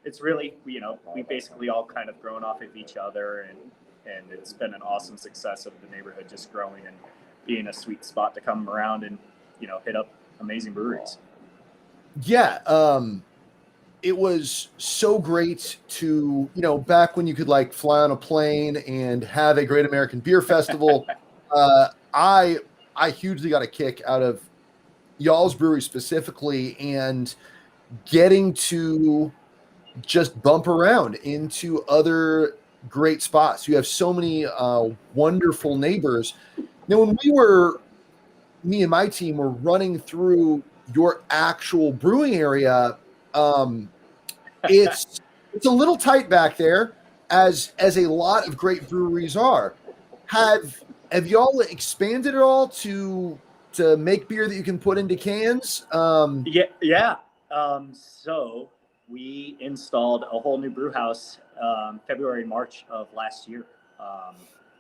it's really, we basically all kind of grown off of each other, and it's been an awesome success of the neighborhood just growing and being a sweet spot to come around and, hit up amazing breweries. Yeah. It was so great to, back when you could fly on a plane and have a Great American Beer Festival. I hugely got a kick out of y'all's brewery specifically, and getting to just bump around into other great spots. You have so many wonderful neighbors. Now, when me and my team were running through your actual brewing area, it's a little tight back there, as a lot of great breweries are. Have y'all expanded at all to make beer that you can put into cans? Yeah. So we installed a whole new brew house February and March of last year.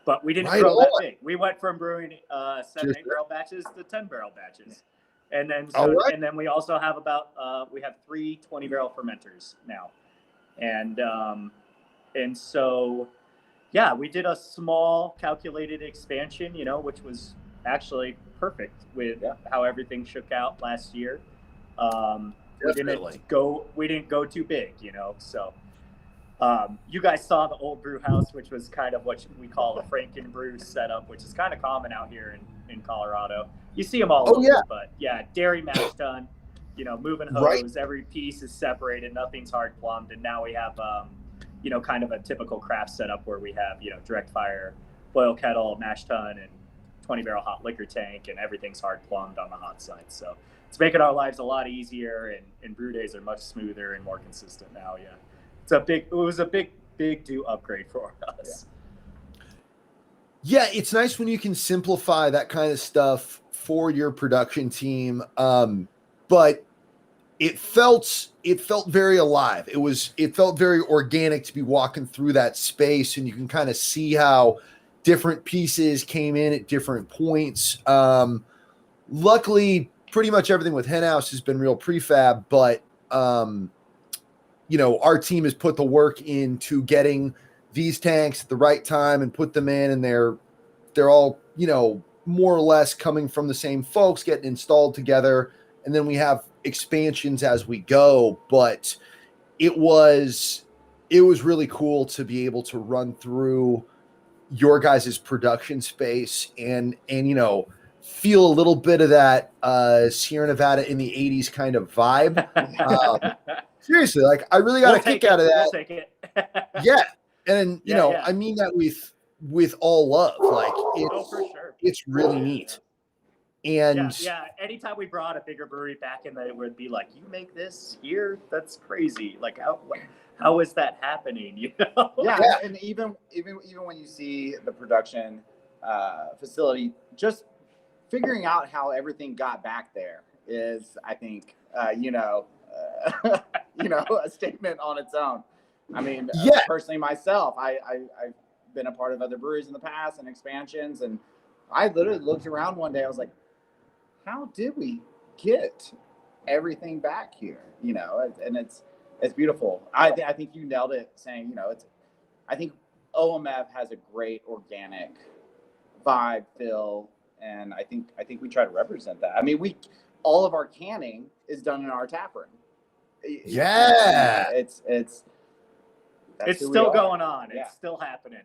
But we didn't grow that big. We went from brewing 7-8 barrel batches to 10 barrel batches. And then and then we also have we have 3 20-barrel fermenters now. And so yeah, we did a small calculated expansion, which was actually perfect with how everything shook out last year. We didn't go too big, so you guys saw the old brew house, which was kind of what we call a Franken brew setup, which is kind of common out here in Colorado. You see them all over, but yeah, dairy mash tun, moving hose, every piece is separated, nothing's hard plumbed, and now we have kind of a typical craft setup where we have direct fire, boil kettle, mash tun, and 20-barrel hot liquor tank, and everything's hard plumbed on the hot side. So it's making our lives a lot easier, and brew days are much smoother and more consistent now. Yeah, it was a big do upgrade for us. Yeah, it's nice when you can simplify that kind of stuff for your production team. But it felt very alive. It felt very organic to be walking through that space, and you can kind of see how different pieces came in at different points. Luckily, pretty much everything with Henhouse has been real prefab, but our team has put the work into getting these tanks at the right time and put them in, and they're all, more or less coming from the same folks, getting installed together. And then we have expansions as we go, but it was really cool to be able to run through your guys' production space and feel a little bit of that Sierra Nevada in the 80s kind of vibe. Seriously, like I really got a kick out of that. We'll take it. Yeah. And I mean that with all love. Like for sure. It's really neat. And yeah, anytime we brought a bigger brewery back in, they would be like, "You make this here? That's crazy! Like, how is that happening?" Yeah, and even when you see the production facility, just figuring out how everything got back there is, I think, a statement on its own. I mean, personally myself, I've been a part of other breweries in the past and expansions, and I literally looked around one day. I was like, how did we get everything back here? And it's beautiful. I think you nailed it saying, I think OMF has a great organic vibe, feel, and I think we try to represent that. I mean, all of our canning is done in our tap room. Yeah. It's still going on. Yeah. It's still happening.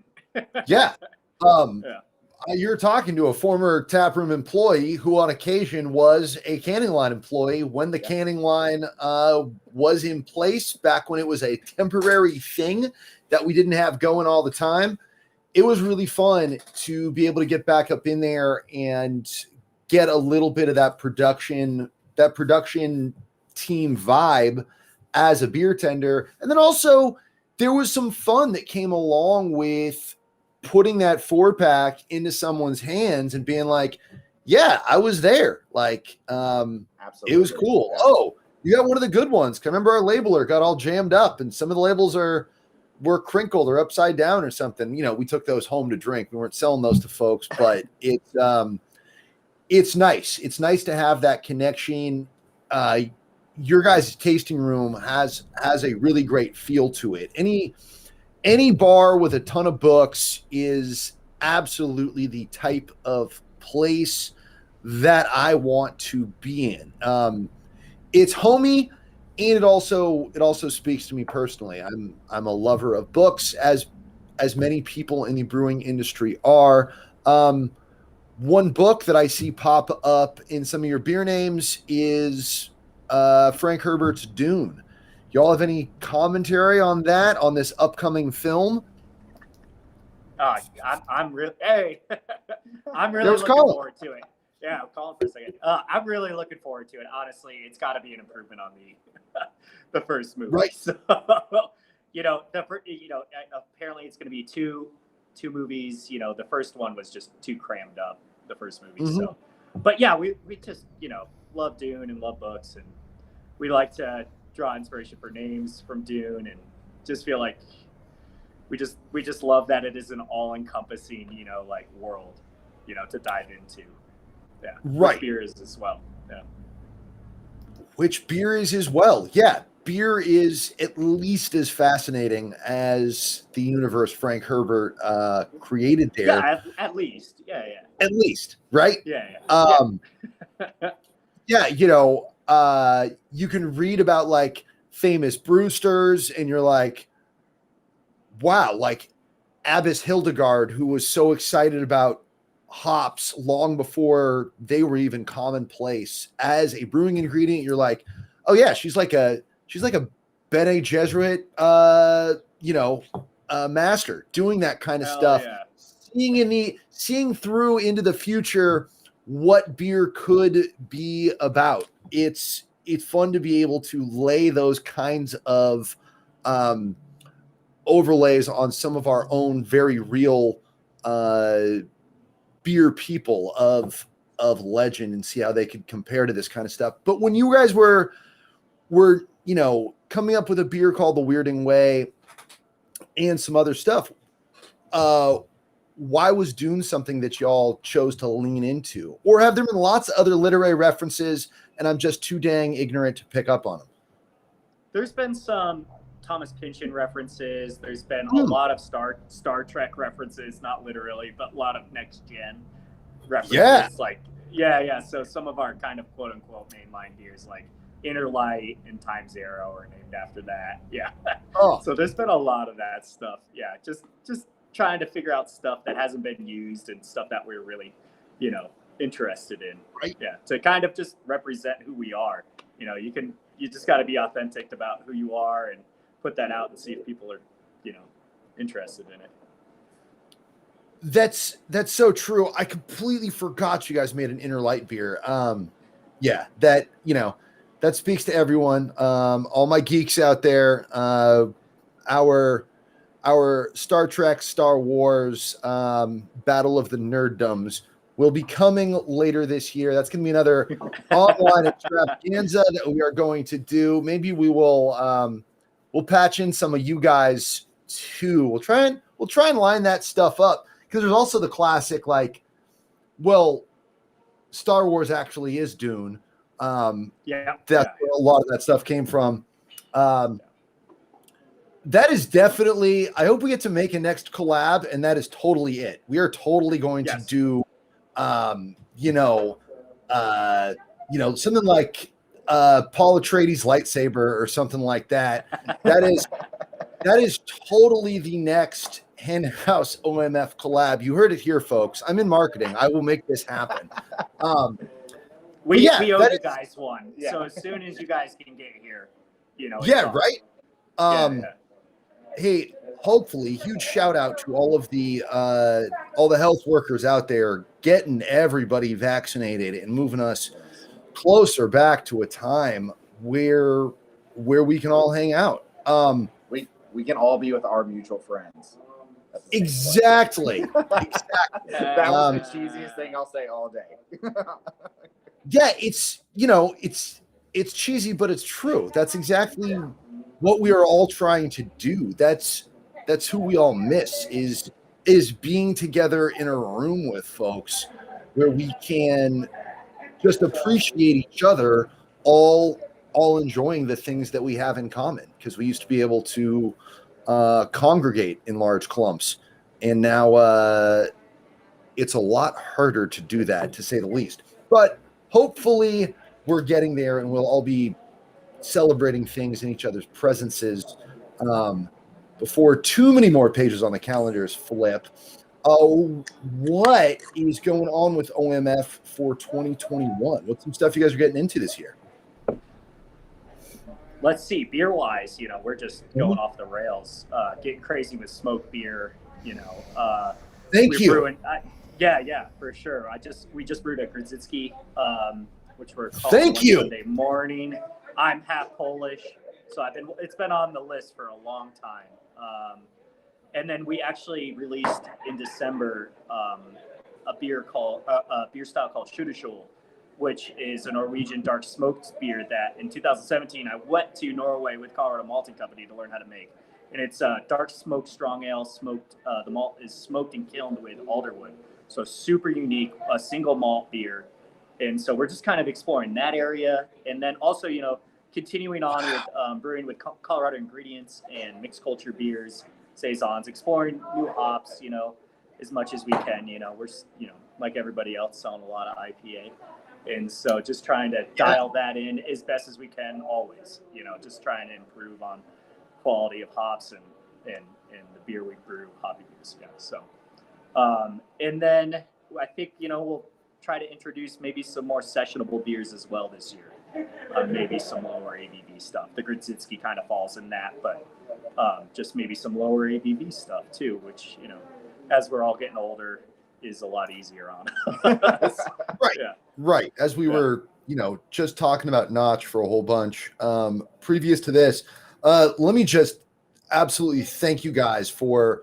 Yeah. You're talking to a former taproom employee who on occasion was a canning line employee when the canning line was in place back when it was a temporary thing that we didn't have going all the time. It was really fun to be able to get back up in there and get a little bit of that production team vibe as a beer tender. And then also there was some fun that came along with putting that 4-pack into someone's hands and being like, yeah, I was there. Like, absolutely. It was cool. Yeah. Oh, you got one of the good ones. I remember our labeler got all jammed up and some of the labels were crinkled or upside down or something. We took those home to drink. We weren't selling those to folks, but it's nice. It's nice to have that connection. Your guys' tasting room has a really great feel to it. Any bar with a ton of books is absolutely the type of place that I want to be in. It's homey, and it also speaks to me personally. I'm a lover of books, as many people in the brewing industry are. One book that I see pop up in some of your beer names is Frank Herbert's Dune. Y'all have any commentary on that, on this upcoming film? I'm really looking forward to it. Yeah, I'm calling for a second. I'm really looking forward to it. Honestly, it's got to be an improvement on the first movie. Right. So, apparently it's going to be two movies. The first one was just too crammed up. The first movie. Mm-hmm. So, but yeah, we just love Dune and love books, and we like to draw inspiration for names from Dune, and just feel like we just love that it is an all-encompassing world to dive into. Yeah, right. Beers as well. Yeah. which beer is as well. Yeah, beer is at least as fascinating as the universe Frank Herbert created there. Yeah, at least. Yeah. At least, right? Yeah. Yeah, you can read about like famous brewsters, and you're like, wow, like Abbess Hildegard, who was so excited about hops long before they were even commonplace as a brewing ingredient. You're like, oh yeah, she's like a Bene Gesserit, master doing that kind of stuff. Yeah. Seeing through into the future what beer could be about. It's fun to be able to lay those kinds of overlays on some of our own very real beer people of legend and see how they could compare to this kind of stuff. But when you guys were coming up with a beer called the Weirding Way and some other stuff, why was Dune something that y'all chose to lean into? Or have there been lots of other literary references and I'm just too dang ignorant to pick up on them? There's been some Thomas Pynchon references. There's been a lot of Star Trek references, not literally, but a lot of next gen references. Yeah. So some of our kind of quote unquote mainline beers like Inner Light and Time Zero are named after that. Yeah. Oh. So there's been a lot of that stuff. Yeah. Just trying to figure out stuff that hasn't been used and stuff that we're really, interested in. Right. Yeah. To kind of just represent who we are. You just got to be authentic about who you are and put that out and see if people are, interested in it. That's so true. I completely forgot you guys made an Inner Light beer. Yeah, that speaks to everyone. All my geeks out there. Our Star Trek, Star Wars, Battle of the Nerddoms will be coming later this year. That's going to be another online extravaganza that we are going to do. Maybe we will we'll patch in some of you guys too. We'll try and line that stuff up, because there's also the classic Star Wars actually is Dune. That's where a lot of that stuff came from. That is definitely, I hope we get to make a next collab, and that is totally it. We are totally going to do something like Paul Atreides lightsaber or something like that. That is totally the next Henhouse OMF collab. You heard it here, folks. I'm in marketing. I will make this happen. We owe you guys one. Yeah. So as soon as you guys can get here, right. Hey, hopefully, huge shout out to all the health workers out there getting everybody vaccinated and moving us closer back to a time where we can all hang out. We can all be with our mutual friends. Exactly. That was the cheesiest thing I'll say all day. Yeah, it's cheesy, but it's true. That's exactly what we are all trying to do. That's who we all miss is being together in a room with folks where we can just appreciate each other, all enjoying the things that we have in common, because we used to be able to congregate in large clumps, and now it's a lot harder to do that, to say the least. But hopefully we're getting there, and we'll all be celebrating things in each other's presences before too many more pages on the calendars flip. What is going on with OMF for 2021? What's some stuff you guys are getting into this year? Let's see, beer wise, we're just going off the rails, getting crazy with smoked beer. Thank you. Brewing, yeah, for sure. We just brewed a Krzyzewski, which we're calling Thank you. Sunday morning. I'm half Polish, so it's been on the list for a long time. And then we actually released in December a beer style called Schudeschul, which is a Norwegian dark smoked beer that in 2017 I went to Norway with Colorado Malting Company to learn how to make. And it's dark smoked strong ale smoked. The malt is smoked and kilned with alderwood. So super unique, a single malt beer. And so we're just kind of exploring that area. And then also, you know, continuing on with brewing with Colorado ingredients and mixed culture beers, saisons, exploring new hops, you know, as much as we can. You know, we're, you know, like everybody else, selling a lot of IPA. And so just trying to dial that in as best as we can always, you know, just trying to improve on quality of hops and the beer we brew, hobby beers. Yeah. So, and then I think, you know, we'll try to introduce maybe some more sessionable beers as well this year. Maybe some lower ABV stuff. The Grudzinski kind of falls in that, but just maybe some lower ABV stuff too, which, you know, as we're all getting older, is a lot easier on us. Right. Yeah. Right. As we were, you know, just talking about Notch for a whole bunch. Previous to this, let me just absolutely thank you guys for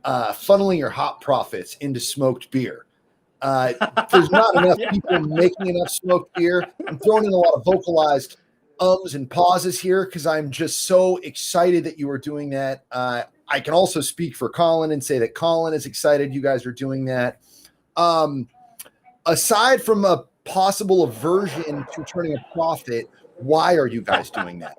funneling your hop profits into smoked beer. There's not enough people making enough smoked beer. I'm throwing in a lot of vocalized ums and pauses here because I'm just so excited that you are doing that. I can also speak for Colin and say that Colin is excited you guys are doing that. Aside from a possible aversion to turning a profit, why are you guys doing that?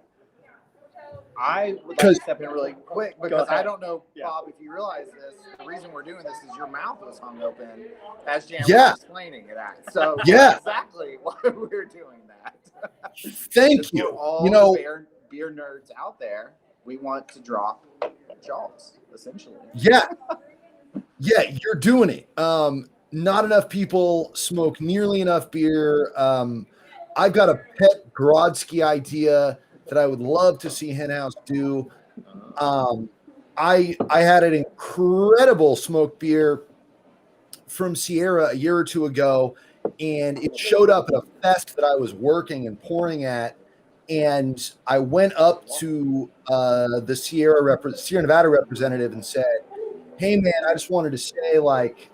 I would like to step in really quick because I don't know, Bob, if you realize this, the reason we're doing this is your mouth was hung open as Jan was explaining that. So that's exactly why we're doing that. Thank you. All you know, beer nerds out there, we want to drop jaws, essentially. Yeah. Yeah, you're doing it. Not enough people smoke nearly enough beer. I've got a pet Grodzki idea that I would love to see Henhouse do. I had an incredible smoked beer from Sierra a year or two ago, and it showed up at a fest that I was working and pouring at. And I went up to the Sierra Nevada representative and said, "Hey man, I just wanted to say, like,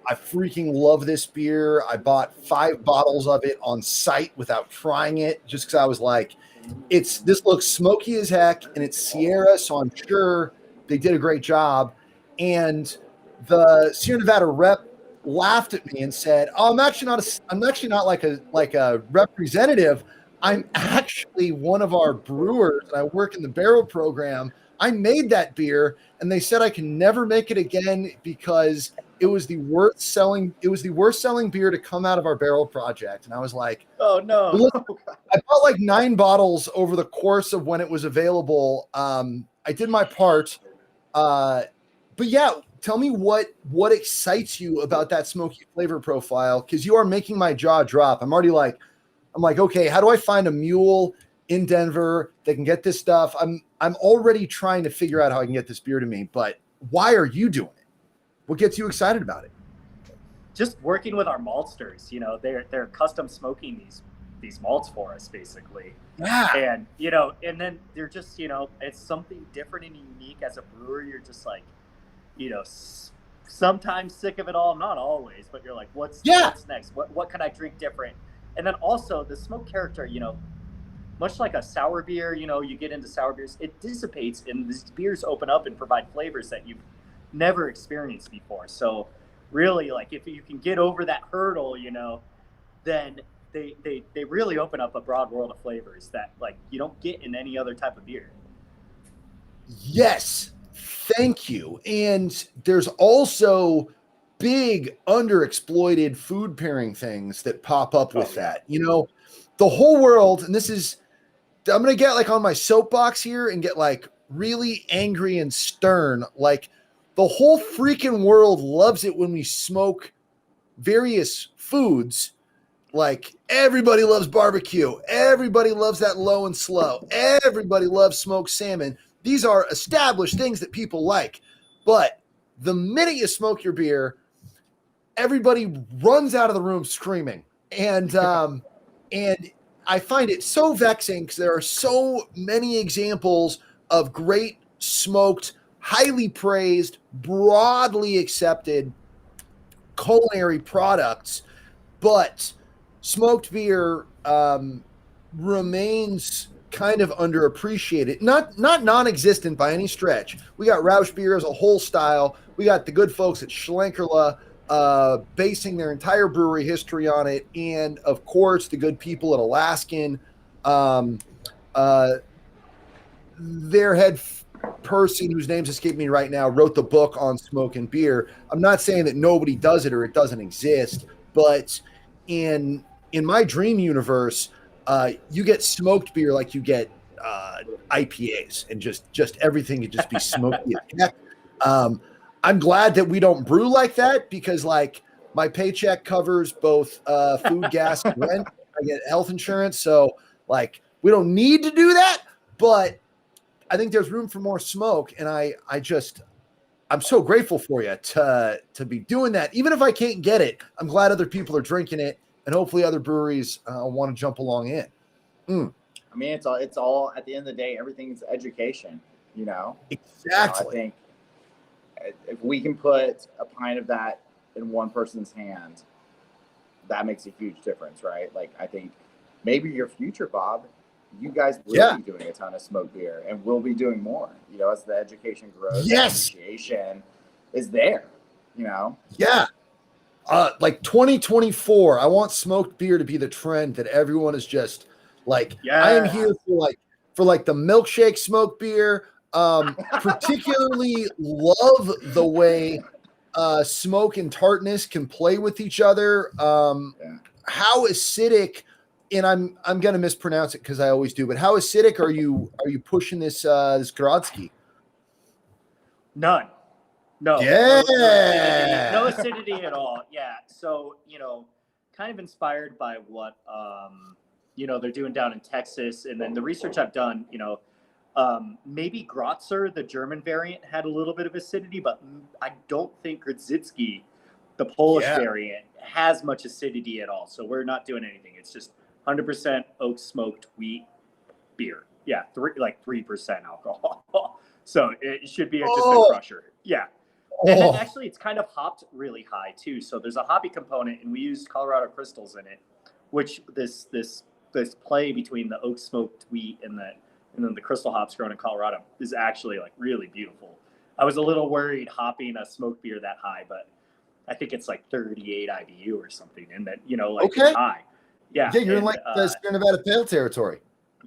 I freaking love this beer. I bought 5 bottles of it on site without trying it, just because I was like, this looks smoky as heck, and it's Sierra, so I'm sure they did a great job." And the Sierra Nevada rep laughed at me and said, "Oh, I'm actually not like a representative. I'm actually one of our brewers, and I work in the barrel program. I made that beer, and they said I can never make it again because it was the worst selling beer to come out of our barrel project." And I was like, "Oh no!" Well, listen, I bought like 9 bottles over the course of when it was available. I did my part, but yeah, tell me what excites you about that smoky flavor profile, because you are making my jaw drop. I'm like, okay, how do I find a mule in Denver that can get this stuff? I'm already trying to figure out how I can get this beer to me, but why are you doing it? What gets you excited about it? Just working with our maltsters, you know, they're custom smoking these malts for us, basically. Yeah. And, you know, and then they're just, you know, it's something different and unique as a brewer. You're just like, you know, sometimes sick of it all, not always, but you're like, what's next? What can I drink different? And then also the smoke character, you know, much like a sour beer, you know, you get into sour beers, it dissipates and these beers open up and provide flavors that you've never experienced before. So really, like, if you can get over that hurdle, you know, then they really open up a broad world of flavors that, like, you don't get in any other type of beer. Yes, thank you. And there's also big underexploited food pairing things that pop up with that. You know, the whole world, and this is, I'm going to get like on my soapbox here and get like really angry and stern. Like, the whole freaking world loves it when we smoke various foods. Like, everybody loves barbecue. Everybody loves that low and slow. Everybody loves smoked salmon. These are established things that people like. But the minute you smoke your beer, everybody runs out of the room screaming. And I find it so vexing because there are so many examples of great smoked, highly praised, broadly accepted culinary products, but smoked beer remains kind of underappreciated. Not non-existent by any stretch. We got Rausch beer as a whole style. We got the good folks at Schlenkerla. basing their entire brewery history on it, and of course the good people at Alaskan. Their head person, whose name's escaping me right now, wrote the book on smoke and beer. I'm not saying that nobody does it or it doesn't exist, but in my dream universe, you get smoked beer like you get IPAs, and just everything could just be smoky as heck. I'm glad that we don't brew like that, because like my paycheck covers both food, gas, and rent. I get health insurance, so like we don't need to do that. But I think there's room for more smoke, and I'm so grateful for you to be doing that. Even if I can't get it, I'm glad other people are drinking it, and hopefully other breweries want to jump along in. I mean, it's all at the end of the day, everything's education, you know? Exactly. I think if we can put a pint of that in one person's hand, that makes a huge difference, right? Like, I think maybe your future, Bob, you guys will be doing a ton of smoked beer, and we'll be doing more, you know, as the education grows. Yes. The appreciation is there, you know? Yeah. Like 2024, I want smoked beer to be the trend that everyone is just like, I am here for the milkshake smoked beer. Particularly love the way smoke and tartness can play with each other. How acidic, and I'm gonna mispronounce it because I always do, but how acidic are you pushing this Grodzki? None. No. Yeah. No acidity at all. Yeah. So, you know, kind of inspired by what you know, they're doing down in Texas, and then the research I've done, you know, maybe Grotzer, the German variant, had a little bit of acidity, but I don't think Grodzki, the Polish variant, has much acidity at all. So we're not doing anything. It's just 100% oak smoked wheat beer. Yeah, 3% alcohol. So it should be just a crusher. Yeah. And then actually it's kind of hopped really high too. So there's a hoppy component, and we used Colorado crystals in it, which this play between the oak smoked wheat and then the crystal hops grown in Colorado is actually like really beautiful. I was a little worried hopping a smoked beer that high, but I think it's like 38 IBU or something, and that, you know, like it's high. Yeah. Yeah, you're in like the Sierra Nevada Pale territory.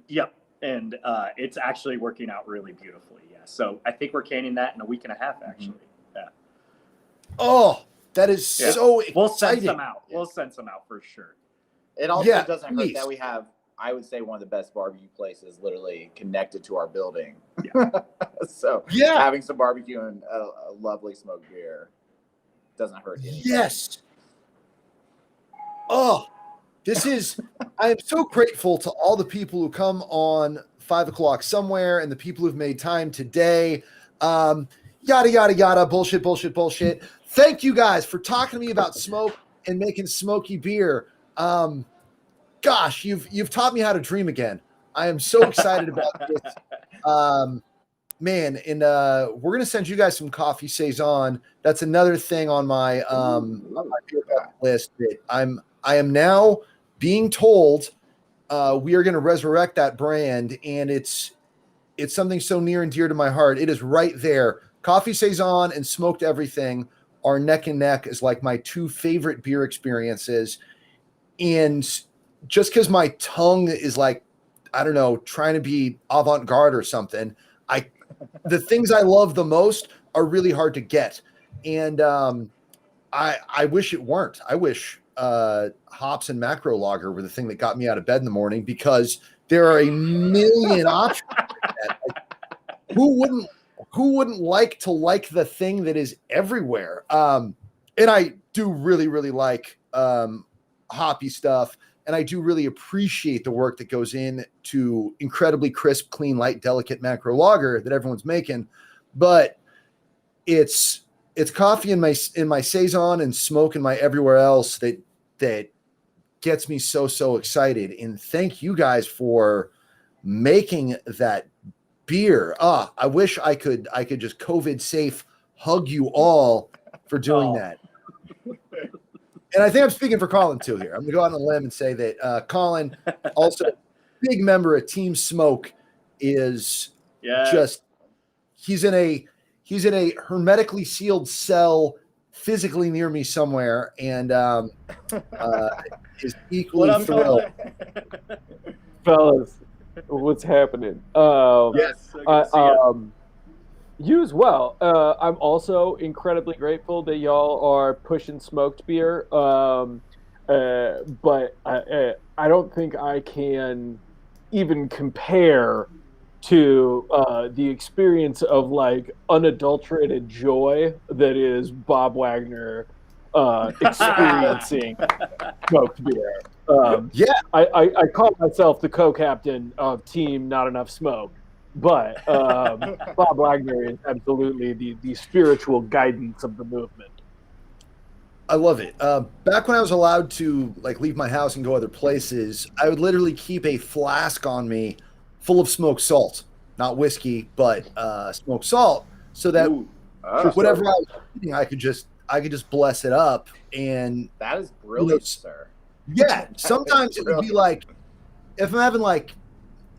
Yep. And it's actually working out really beautifully. Yeah. So I think we're canning that in a week and a half, actually. Yeah. Oh, that is so exciting. We'll send some out. We'll send some out for sure. It also doesn't hurt that we have, I would say, one of the best barbecue places literally connected to our building. Yeah. So having some barbecue and a lovely smoked beer doesn't hurt anything. Yes. Oh, I am so grateful to all the people who come on 5 o'clock somewhere, and the people who've made time today. Yada, yada, yada, bullshit. Thank you guys for talking to me about smoke and making smoky beer. Gosh, you've taught me how to dream again. I am so excited about this. Man, and we're gonna send you guys some coffee saison. That's another thing on my list that I am now being told we are gonna resurrect that brand, and it's something so near and dear to my heart. It is right there. Coffee saison and smoked everything are neck and neck as like my two favorite beer experiences. And just because my tongue is like, I don't know, trying to be avant-garde or something, the things I love the most are really hard to get. And I wish it weren't. I wish hops and macro lager were the thing that got me out of bed in the morning, because there are a million options. Like, who wouldn't like to like the thing that is everywhere? And I do really, really like hoppy stuff. And I do really appreciate the work that goes into incredibly crisp, clean, light, delicate macro lager that everyone's making. But it's coffee in my saison and smoke in my everywhere else that gets me so excited. And thank you guys for making that beer. I wish I could just COVID safe hug you all for doing that. And I think I'm speaking for Colin too here. I'm gonna go out on a limb and say that Colin, also a big member of Team Smoke, is just he's in a hermetically sealed cell physically near me somewhere and is equally thrilled. Fellas, what's happening? Yes. So good to see you. You as well. I'm also incredibly grateful that y'all are pushing smoked beer. But I don't think I can even compare to the experience of like unadulterated joy that is Bob Wagner experiencing smoked beer. I call myself the co-captain of Team Not Enough Smoke, but Bob Wagner is absolutely the spiritual guidance of the movement. I love it. Back when I was allowed to like leave my house and go other places, I would literally keep a flask on me full of smoked salt, not whiskey, but smoked salt, so that whatever I was eating, I could just bless it up. And that is brilliant, sir. Yeah, sometimes it would be like if I'm having like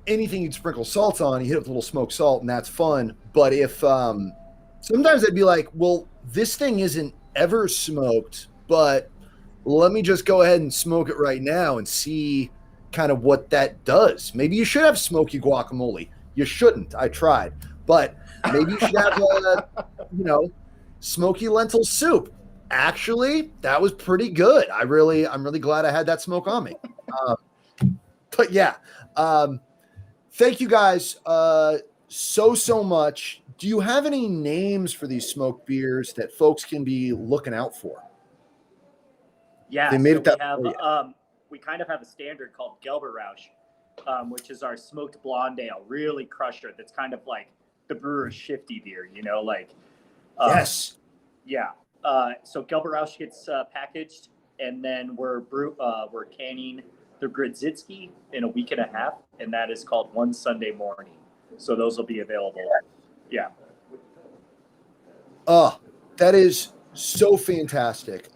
anything you'd sprinkle salt on, you hit it with a little smoked salt, and that's fun. But if sometimes I'd be like, well, this thing isn't ever smoked, but let me just go ahead and smoke it right now and see kind of what that does. Maybe you should have smoky guacamole. You shouldn't. I tried, but maybe you should have smoky lentil soup. Actually, that was pretty good. I'm really glad I had that smoke on me. But yeah, thank you guys so much. Do you have any names for these smoked beers that folks can be looking out for? Yeah, they made so it that we kind of have a standard called Gelberrausch, which is our smoked blonde ale, really crusher. That's kind of like the brewer's shifty beer, yes. Yeah. So Gelberrausch gets packaged, and then we're canning the Grodzitsky in a week and a half, and that is called One Sunday Morning. So those will be available. Yeah. Oh, that is so fantastic.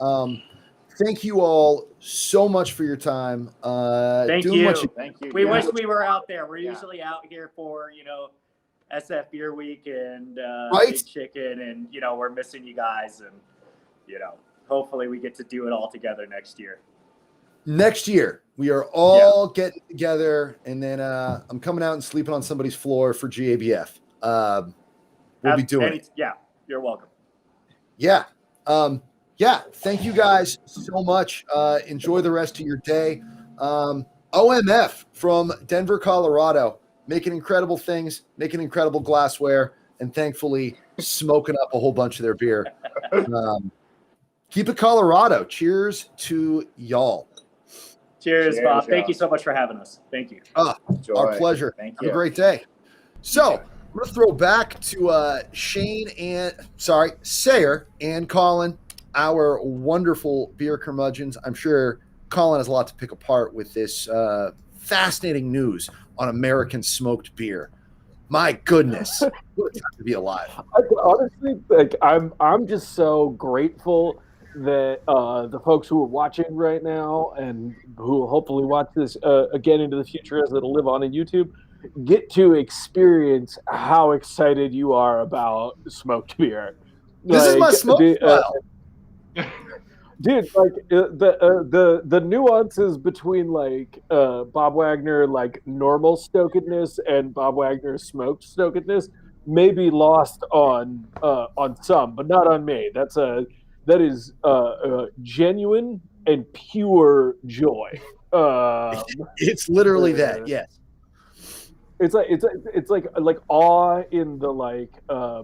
Thank you all so much for your time. Thank you. Thank you. We wish we were out there. We're usually out here for, SF Beer Week and Big Chicken, and, we're missing you guys, and, hopefully we get to do it all together next year. Next year, we are all getting together, and then I'm coming out and sleeping on somebody's floor for GABF. We'll be doing it. Yeah, you're welcome. Yeah. Thank you guys so much. Enjoy the rest of your day. OMF from Denver, Colorado, making incredible things, making incredible glassware, and thankfully smoking up a whole bunch of their beer. Keep it Colorado. Cheers to y'all. Cheers, Bob. Thank you so much for having us. Thank you. Our pleasure. Thank you. Have a great day. So I'm going to throw back to Sayer and Colin, our wonderful beer curmudgeons. I'm sure Colin has a lot to pick apart with this fascinating news on American smoked beer. My goodness, what a time to be alive! Honestly, I'm just so grateful that the folks who are watching right now and who will hopefully watch this again into the future as it'll live on YouTube get to experience how excited you are about smoked beer. This is my smoke style. Dude, like the nuances between like Bob Wagner like normal stokedness and Bob Wagner smoked stokedness may be lost on some, but not on me. That is genuine and pure joy. It's literally that, yes. It's like awe in the like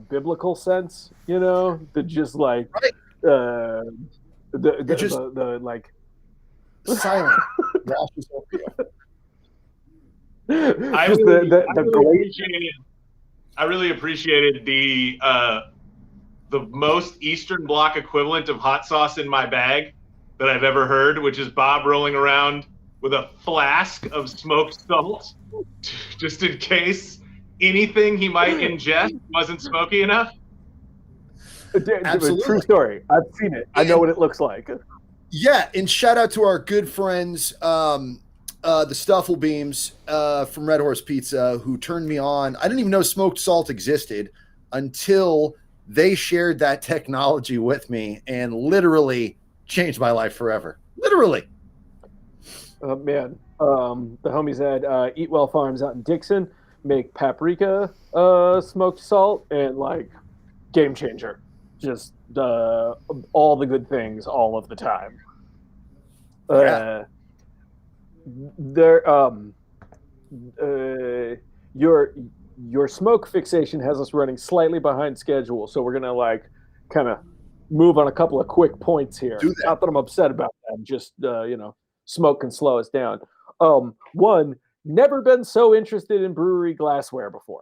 biblical sense, the just like the like silent. I really appreciated the most Eastern Bloc equivalent of hot sauce in my bag that I've ever heard, which is Bob rolling around with a flask of smoked salt, just in case anything he might ingest wasn't smoky enough. Absolutely. True story. I've seen it. I know what it looks like. Yeah, and shout out to our good friends, the Stuffle Beams from Red Horse Pizza, who turned me on. I didn't even know smoked salt existed until they shared that technology with me and literally changed my life forever. Literally. Man, the homies at Eat Well Farms out in Dixon make paprika smoked salt, and like game changer. Just all the good things all of the time. Yeah. There your smoke fixation has us running slightly behind schedule, so we're gonna like kind of move on a couple of quick points here. Do that. Not that I'm upset about that, just smoke can slow us down. One, never been so interested in brewery glassware before.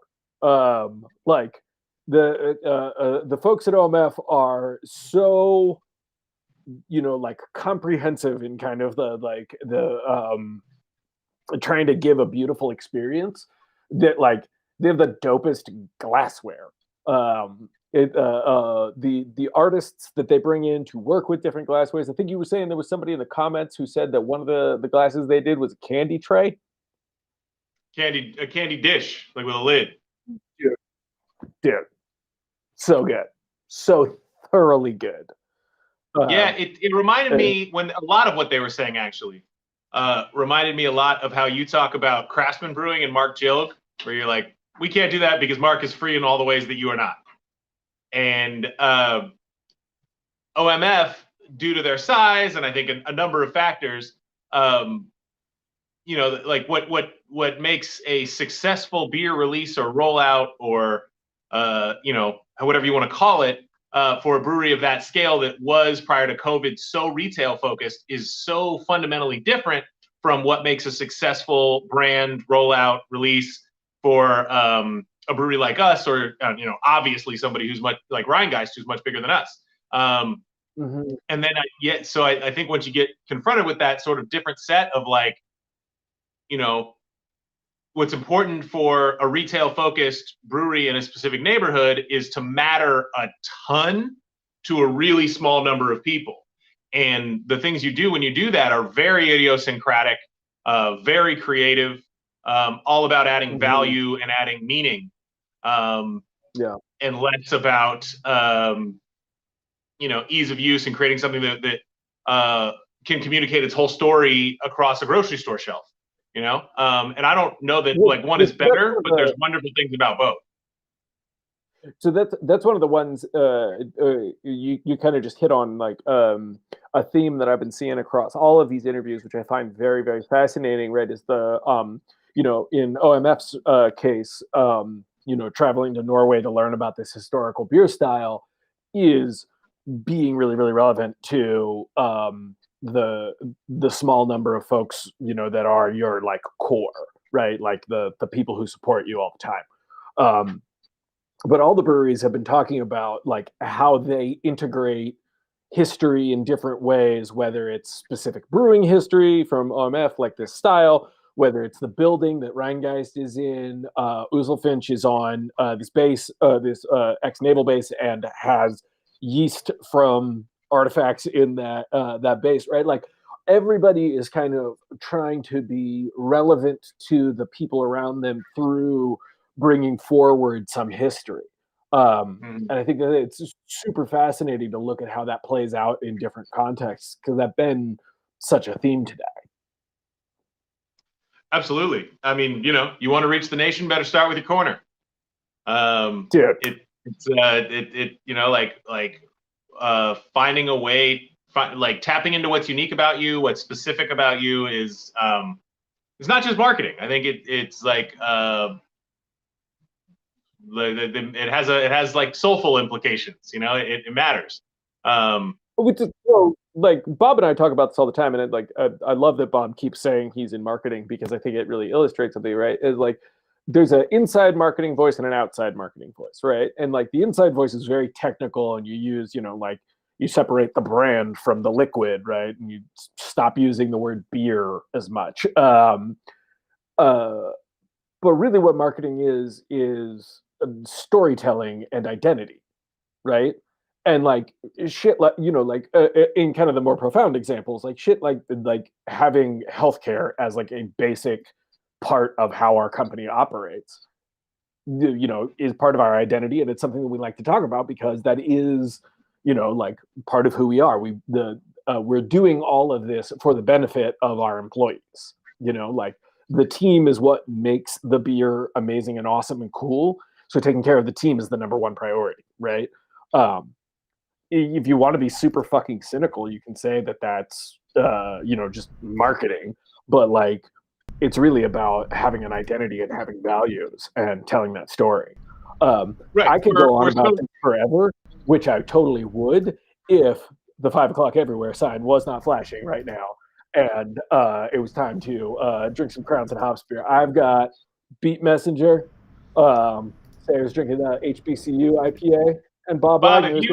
Like the folks at OMF are so like comprehensive in kind of the trying to give a beautiful experience that like they have the dopest glassware. The artists that they bring in to work with different glasswares. I think you were saying there was somebody in the comments who said that one of the glasses they did was a candy tray. A candy dish, like with a lid. Dude. So good. So thoroughly good. Yeah, it reminded me when a lot of what they were saying actually reminded me a lot of how you talk about Craftsman Brewing and Mark Jilg, where you're like, we can't do that because Mark is free in all the ways that you are not. And OMF, due to their size and I think a number of factors, like what makes a successful beer release or rollout or whatever you want to call it for a brewery of that scale that was prior to COVID so retail focused is so fundamentally different from what makes a successful brand rollout release for a brewery like us, or obviously somebody who's much like Rhinegheist, who's much bigger than us. And then I think once you get confronted with that sort of different set of like, what's important for a retail focused brewery in a specific neighborhood is to matter a ton to a really small number of people. And the things you do when you do that are very idiosyncratic, very creative, all about adding value and adding meaning. And less about ease of use and creating something that can communicate its whole story across a grocery store shelf. And I don't know that like one is better, but there's wonderful things about both. So that's one of the ones you kind of just hit on, like a theme that I've been seeing across all of these interviews, which I find very, very fascinating. Right, is the in OMF's case, traveling to Norway to learn about this historical beer style is being really, really relevant to the small number of folks that are your like core, right? Like the people who support you all the time. But all the breweries have been talking about like how they integrate history in different ways, whether it's specific brewing history from OMF, like this style, whether it's the building that Rhinegheist is in. Oozlefinch is on this base, this ex-naval base, and has yeast from artifacts in that base, right? Like everybody is kind of trying to be relevant to the people around them through bringing forward some history. And I think that it's super fascinating to look at how that plays out in different contexts, because that's been such a theme today. Absolutely. I mean, you want to reach the nation, better start with your corner. Dude. Finding a way, like tapping into what's unique about you, what's specific about you is it's not just marketing. I think it's like it has like soulful implications. It matters. Which is like Bob and I talk about this all the time, and I love that Bob keeps saying he's in marketing, because I think it really illustrates something, right? Is like there's an inside marketing voice and an outside marketing voice, right? And like the inside voice is very technical, and you use, like you separate the brand from the liquid, right? And you stop using the word beer as much. But really what marketing is storytelling and identity, right? And like shit, like, in kind of the more profound examples, like shit, like having healthcare as like a basic part of how our company operates. is part of our identity, and it's something that we like to talk about because that is, like part of who we are. We're doing all of this for the benefit of our employees. Like the team is what makes the beer amazing and awesome and cool. So taking care of the team is the number one priority, right? If you want to be super fucking cynical, you can say that that's just marketing, but like it's really about having an identity and having values and telling that story. Right. I could go on about this forever, which I totally would if the 5 o'clock everywhere sign was not flashing right now and it was time to drink some Crowns and Hops beer. I've got Beat Messenger. Sarah's drinking HBCU IPA. And Bob, if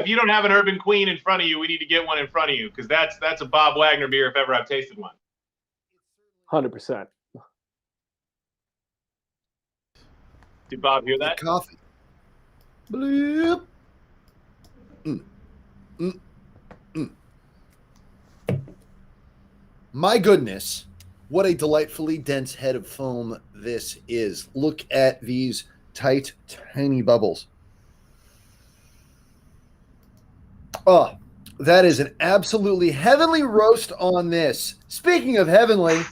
you don't have an Urban Queen in front of you, we need to get one in front of you because that's a Bob Wagner beer if ever I've tasted one. 100%. Did Bob hear that? Coffee. Bloop. My goodness, what a delightfully dense head of foam this is. Look at these tight, tiny bubbles. Oh, that is an absolutely heavenly roast on this. Speaking of heavenly,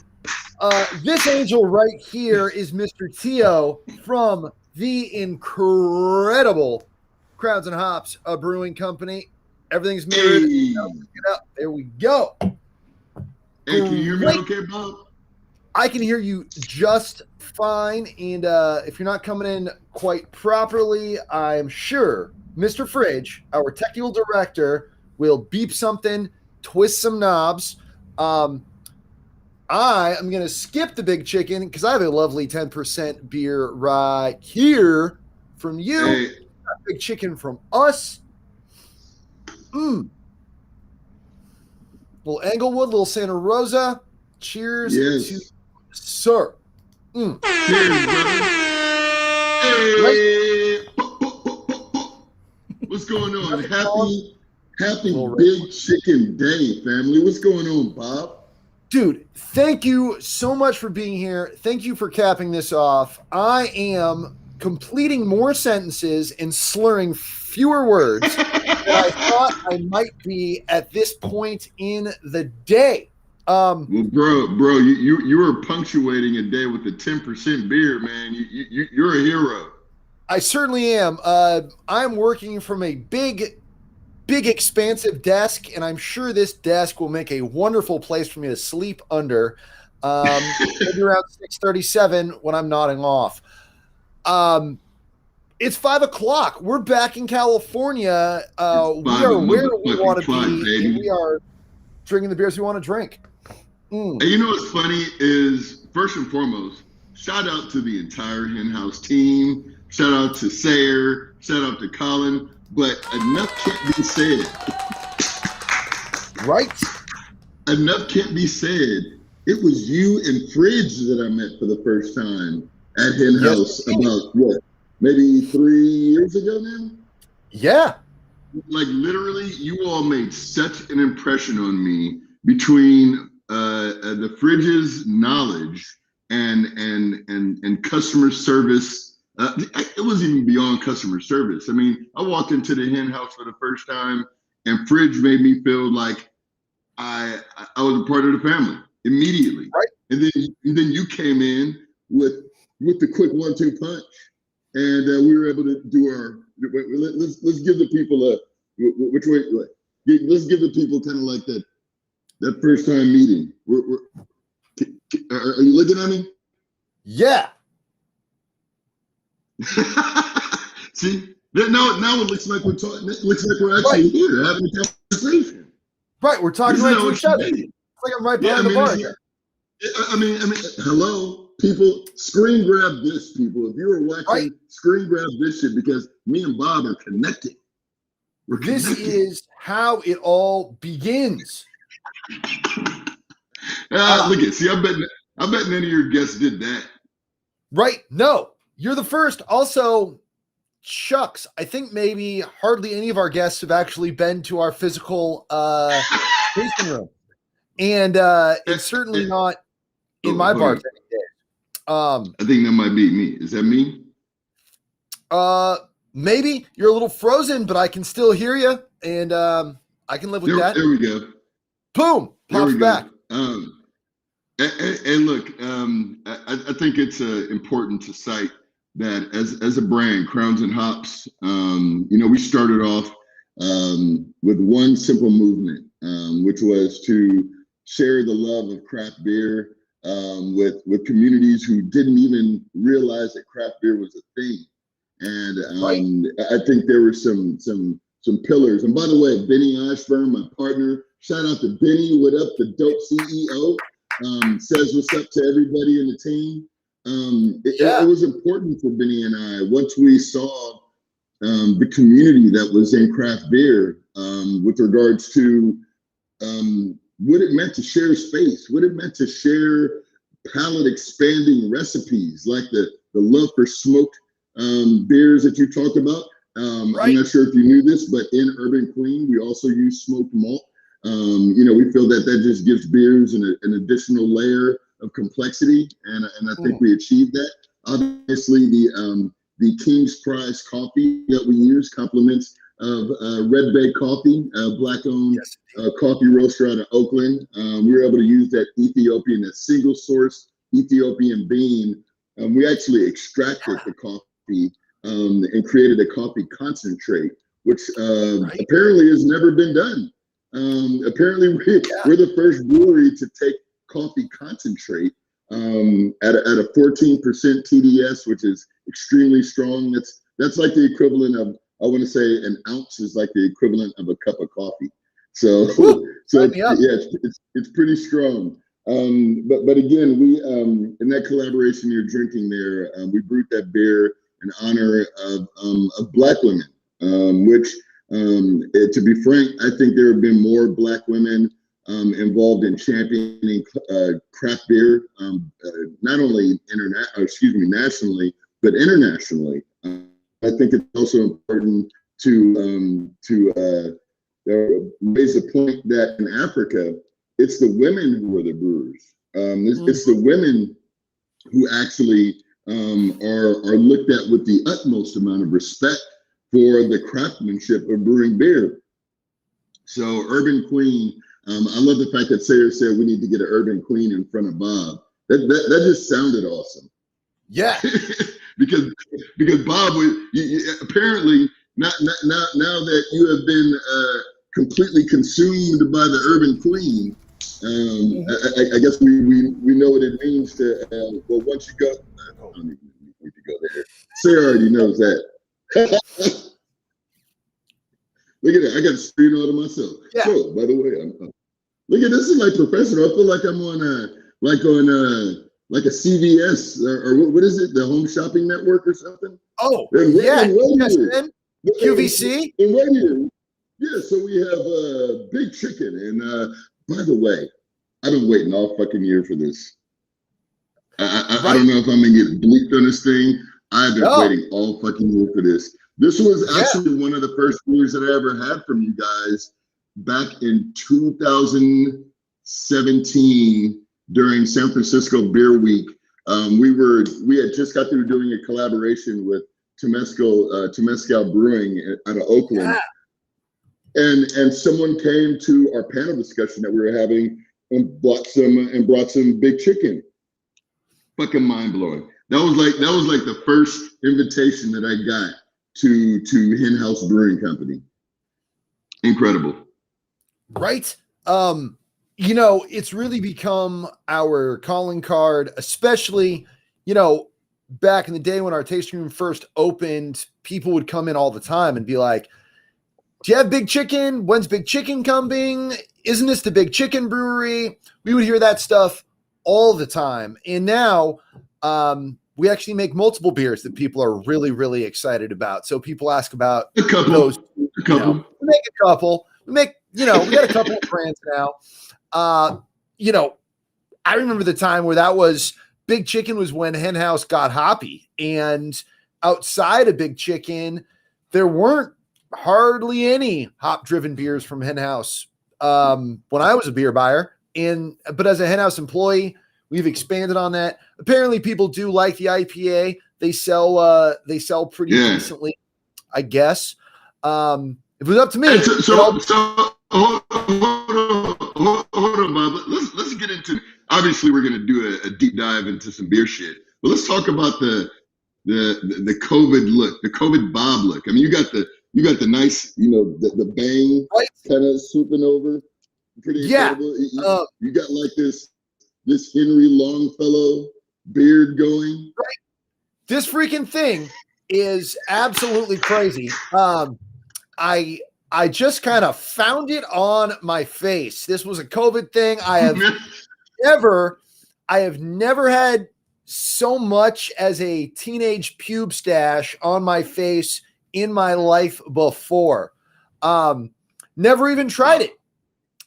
this angel right here is Mr. Tio from the incredible Crowns and Hops Brewing Company. Everything's mirrored. Hey. There we go. Hey, can you hear me okay, Bob? I can hear you just fine. And if you're not coming in quite properly, I'm sure Mr. Fridge, our technical director, will beep something, twist some knobs. I am going to skip the Big Chicken because I have a lovely 10% beer right here from you. Hey. Big Chicken from us. Little Englewood, little Santa Rosa. Cheers to sir. Cheers, brother. Hey. What's going on? Happy Big Chicken Day, family. What's going on, Bob? Dude, thank you so much for being here. Thank you for capping this off. I am completing more sentences and slurring fewer words than I thought I might be at this point in the day. Well, bro, you were punctuating a day with a 10% beer, man. You're a hero. I certainly am. I'm working from a big, expansive desk, and I'm sure this desk will make a wonderful place for me to sleep under. Maybe around 6:37 when I'm nodding off. It's 5 o'clock. We're back in California. We are where we want to be. And we are drinking the beers we want to drink. And you know what's funny is, first and foremost, shout out to the entire Hen House team. Shout out to Sayer. Shout out to Colin. But enough can't be said. Right? Enough can't be said. It was you and Fridge that I met for the first time at Hen House about, maybe 3 years ago now? Yeah. Like literally, you all made such an impression on me between the Fridge's knowledge and customer service. It was even beyond customer service. I mean, I walked into the Hen House for the first time, and Fridge made me feel like I was a part of the family immediately. Right. And then you came in with the quick 1-2 punch, and we were able to do our. Let's give the people which way? Let's give the people kind of like that first time meeting. Are you looking at me? Yeah. See, now it looks like we're talking. It looks like we're actually here having a conversation. Right, we're talking right to each other. It's like I'm right behind the bar here. I mean, hello, people, screen grab this, people. If you were watching, screen grab this shit because me and Bob are connected. This is how it all begins. Look at, see, I bet none of your guests did that. Right? No, you're the first. Also, shucks, I think maybe hardly any of our guests have actually been to our physical tasting room, and it's certainly not in my bartending days. I think that might be me. Is that me? Maybe you're a little frozen, but I can still hear you, and I can live with that. There we go. Boom, pops back. And look, I think it's important to cite that as a brand, Crowns and Hops, we started off with one simple movement, which was to share the love of craft beer with communities who didn't even realize that craft beer was a thing. And I think there were some pillars. And by the way, Benny Ashburn, my partner, shout out to Benny. What up, the dope CEO? Says what's up to everybody in the team. It was important for Benny and I, once we saw the community that was in craft beer, with regards to what it meant to share space, what it meant to share palate expanding recipes, like the love for smoked beers that you talked about. I'm not sure if you knew this, but in Urban Queen, we also use smoked malt. We feel that just gives beers an additional layer of complexity, and I think we achieved that. Obviously, the King's Prize coffee that we use complements of Red Bay Coffee, Black-owned coffee roaster out of Oakland. We were able to use that that single source Ethiopian bean. We actually extracted the coffee and created a coffee concentrate, which apparently has never been done. Apparently, we're the first brewery to take coffee concentrate at a 14% TDS, which is extremely strong. That's like the equivalent of, I want to say, an ounce is like the equivalent of a cup of coffee. So it's pretty strong. But again, we in that collaboration you're drinking there, we brewed that beer in honor of Black women, which. To be frank, I think there have been more Black women involved in championing craft beer, not only nationally, but internationally. I think it's also important to raise the point that in Africa, it's the women who are the brewers. It's the women who actually are looked at with the utmost amount of respect for the craftsmanship of brewing beer. So Urban Queen, I love the fact that Sarah said we need to get an Urban Queen in front of Bob. That just sounded awesome. Yeah. because Bob apparently now that you have been completely consumed by the Urban Queen, I guess we know what it means to once you go, I don't even need to go there. Sarah already knows that. Look at that! I got to screen all to myself. Yeah. So, by the way, look at this is like professional. I feel like I'm on like a CVS or what is it? The Home Shopping Network or something? Oh, QVC. And right here, so we have Big Chicken. And by the way, I've been waiting all fucking year for this. I don't know if I'm gonna get bleeped on this thing. I've been waiting all fucking year for this. This was actually one of the first beers that I ever had from you guys back in 2017 during San Francisco Beer Week. We had just got through doing a collaboration with Temescal Brewing out of Oakland. And someone came to our panel discussion that we were having and brought some Big Chicken. Fucking mind blowing. That was like the first invitation that I got to Hen House Brewing Company. Incredible. Right? It's really become our calling card, especially, back in the day when our tasting room first opened, people would come in all the time and be like, do you have Big Chicken? When's Big Chicken coming? Isn't this the Big Chicken Brewery? We would hear that stuff all the time. And now, we actually make multiple beers that people are really, really excited about. So people ask about those. We make a couple. We make, we got a couple of brands now. I remember the time where that was Big Chicken was when Hen House got hoppy. And outside of Big Chicken, there weren't hardly any hop-driven beers from Hen House when I was a beer buyer. But as a Hen House employee, we've expanded on that. Apparently, people do like the IPA. They sell pretty decently, I guess. If it was up to me, hold on, Bob. Let's get into. Obviously, we're going to do a deep dive into some beer shit, but let's talk about the COVID look, the COVID Bob look. I mean, you got the nice, the bang kind of swooping over, pretty incredible. You got like this Henry Longfellow beard going. Right. This freaking thing is absolutely crazy. I just kind of found it on my face. This was a COVID thing. I have never had so much as a teenage pube stash on my face in my life before. Never even tried it.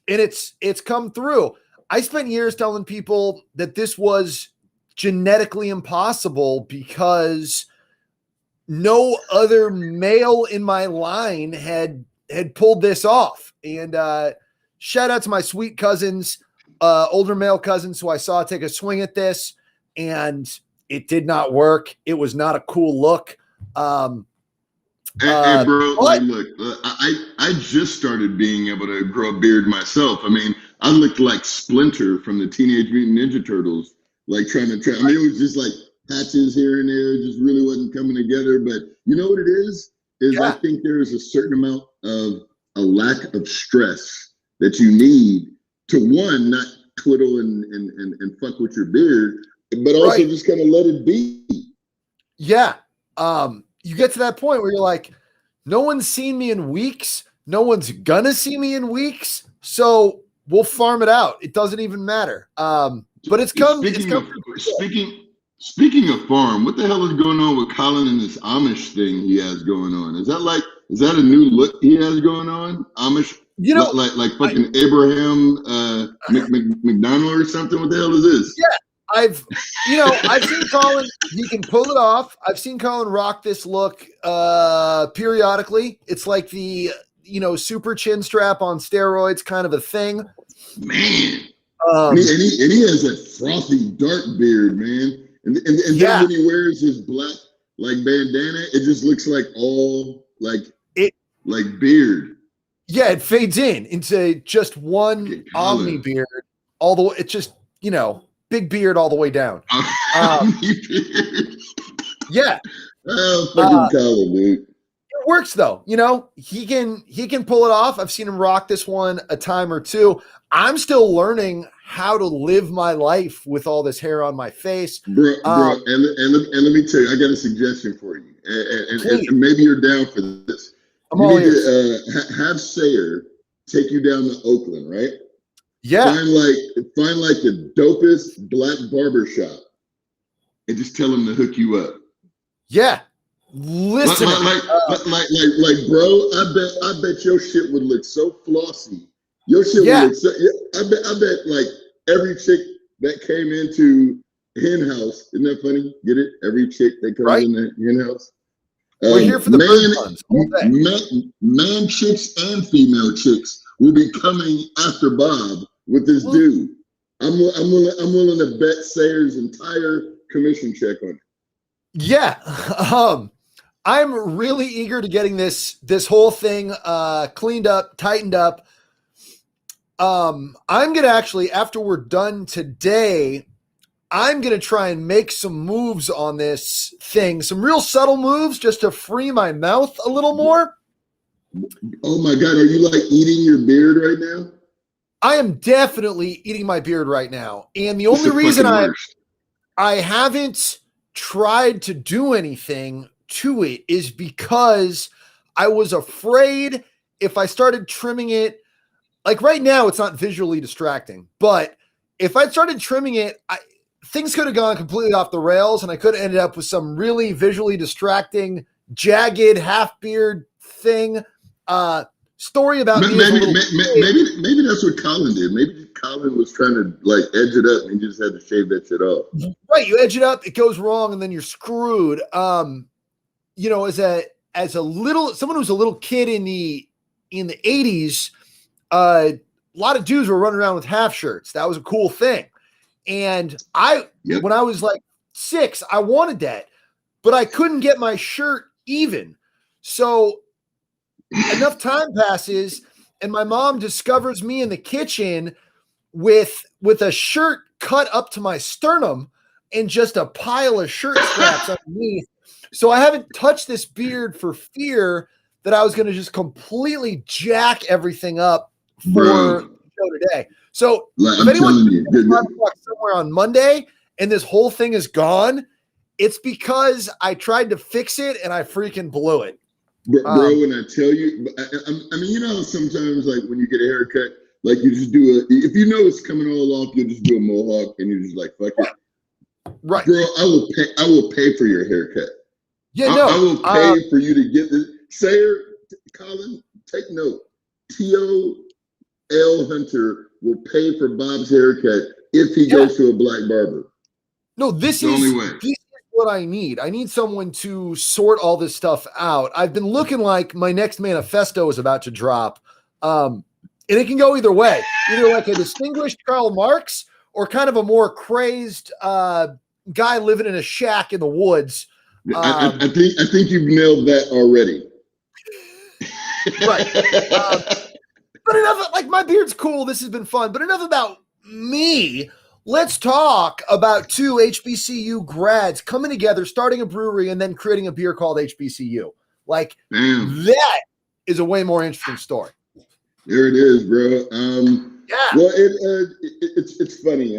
And it's come through. I spent years telling people that this was genetically impossible because no other male in my line had pulled this off. And shout out to my sweet cousins, older male cousins who I saw take a swing at this, and it did not work. It was not a cool look. Hey, bro, like, look, I just started being able to grow a beard myself. I mean, I looked like Splinter from the Teenage Mutant Ninja Turtles, like I mean, it was just like patches here and there, just really wasn't coming together. But you know what it is I think there is a certain amount of a lack of stress that you need to, one, not twiddle and fuck with your beard, but also just kind of let it be. Yeah. You get to that point where you're like, no one's seen me in weeks. No one's gonna see me in weeks. So we'll farm it out. It doesn't even matter. But it's come. Speaking of farm, what the hell is going on with Colin and this Amish thing he has going on? Is that a new look he has going on? Amish, like fucking Abraham McDonald or something? What the hell is this? Yeah, I've seen Colin. He can pull it off. I've seen Colin rock this look periodically. It's like the super chin strap on steroids kind of a thing. Man, and he has that frothy dark beard, man. And then when he wears his black like bandana, it just looks like all like beard. Yeah, it fades into just one Omni beard all the way. It's just big beard all the way down. Yeah. Oh, fucking Colin, dude. It works though. He can pull it off. I've seen him rock this one a time or two. I'm still learning how to live my life with all this hair on my face. Bro, and let me tell you, I got a suggestion for you. And maybe you're down for this. You need to have Sayer take you down to Oakland, right? Yeah. Find like the dopest black barber shop and just tell him to hook you up. Yeah. Listen. Like, bro, I bet your shit would look so flossy. Your shit would look so, I bet like every chick that came into hen house, isn't that funny? Get it? Every chick that comes in the hen house. We're here for the man chicks and female chicks will be coming after Bob with this dude. I'm willing to bet Sayer's entire commission check on it. Yeah. I'm really eager to getting this whole thing cleaned up, tightened up. I'm gonna actually, after we're done today, I'm gonna try and make some moves on this thing, some real subtle moves, just to free my mouth a little more. Oh my God, are you like eating your beard right now? I am definitely eating my beard right now, and the only reason I haven't tried to do anything to it is because I was afraid if I started trimming it, like right now, it's not visually distracting, but if I started trimming it, things could have gone completely off the rails, and I could have ended up with some really visually distracting, jagged half beard thing. Story about maybe that's what Colin did. Maybe Colin was trying to like edge it up, and he just had to shave that shit off. Right, you edge it up, it goes wrong, and then you're screwed. As a little someone who's a little kid in the 80s, a lot of dudes were running around with half shirts. That was a cool thing. And when I was like 6, I wanted that. but I couldn't get my shirt even. So enough time passes, and my mom discovers me in the kitchen with a shirt cut up to my sternum and just a pile of shirt scraps underneath. So I haven't touched this beard for fear that I was going to just completely jack everything up for the show today. So if anyone somewhere on Monday and this whole thing is gone, it's because I tried to fix it and I freaking blew it. Bro, when I tell you, I mean, you know, sometimes like when you get a haircut, like you just do if you know it's coming all off, you just do a mohawk and you're just like, fuck it. Right. Bro, I will pay for your haircut. Yeah, I will pay for you to get this. Sayer, Colin, take note. T.O.L. Hunter will pay for Bob's haircut if he goes to a black barber. No, this is what I need. I need someone to sort all this stuff out. I've been looking like my next manifesto is about to drop. And it can go either way, either like a distinguished Karl Marx or kind of a more crazed guy living in a shack in the woods. I think you've nailed that already. Right. But enough, like my beard's cool. This has been fun, but enough about me. Let's talk about two HBCU grads coming together, starting a brewery, and then creating a beer called HBCU. Like, that is a way more interesting story. There it is, bro. Well, it's funny.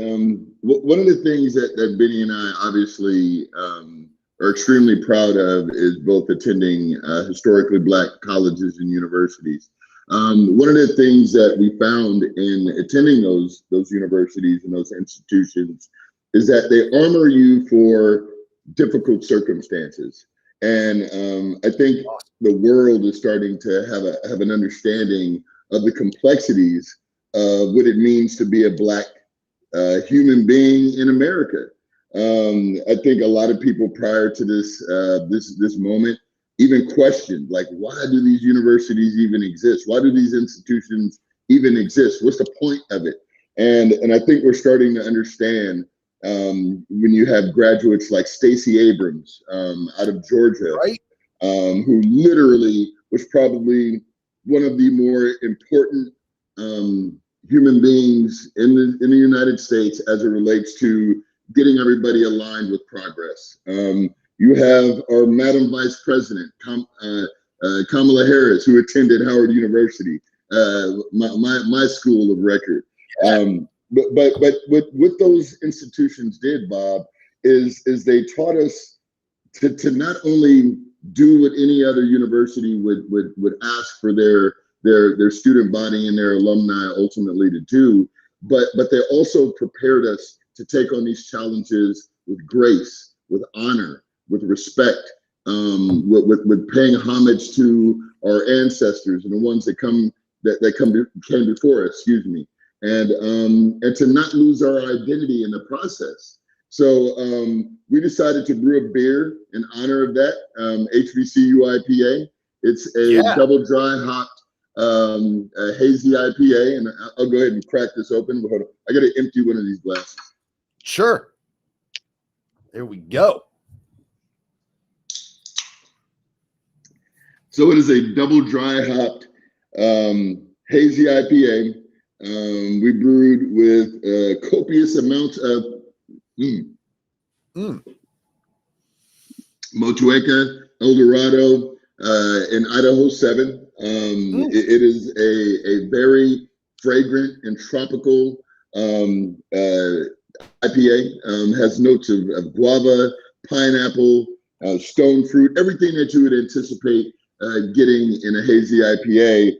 One of the things that Benny and I obviously are extremely proud of is both attending historically Black colleges and universities. One of the things that we found in attending those universities and those institutions is that they armor you for difficult circumstances. And I think the world is starting to have an understanding of the complexities of what it means to be a Black human being in America. I think a lot of people prior to this moment even questioned, like, why do these universities even exist? Why do these institutions even exist? What's the point of it? And I think we're starting to understand when you have graduates like Stacey Abrams out of Georgia, right? Who literally was probably one of the more important human beings in the United States as it relates to getting everybody aligned with progress. You have our Madam Vice President, Kamala Harris, who attended Howard University, my school of record. But what those institutions did, Bob, is they taught us to not only do what any other university would ask for their student body and their alumni ultimately to do, but they also prepared us to take on these challenges with grace, with honor, with respect, with paying homage to our ancestors and the ones that came before us, excuse me, and to not lose our identity in the process. So we decided to brew a beer in honor of that, HBCU IPA. It's a double dry hopped hazy IPA, and I'll go ahead and crack this open. Hold on. I got to empty one of these glasses. Sure. There we go. So it is a double dry hopped hazy IPA. We brewed with copious amounts of Motueka, Eldorado, and Idaho 7. It is a very fragrant and tropical IPA. Has notes of guava, pineapple, stone fruit, everything that you would anticipate getting in a hazy IPA,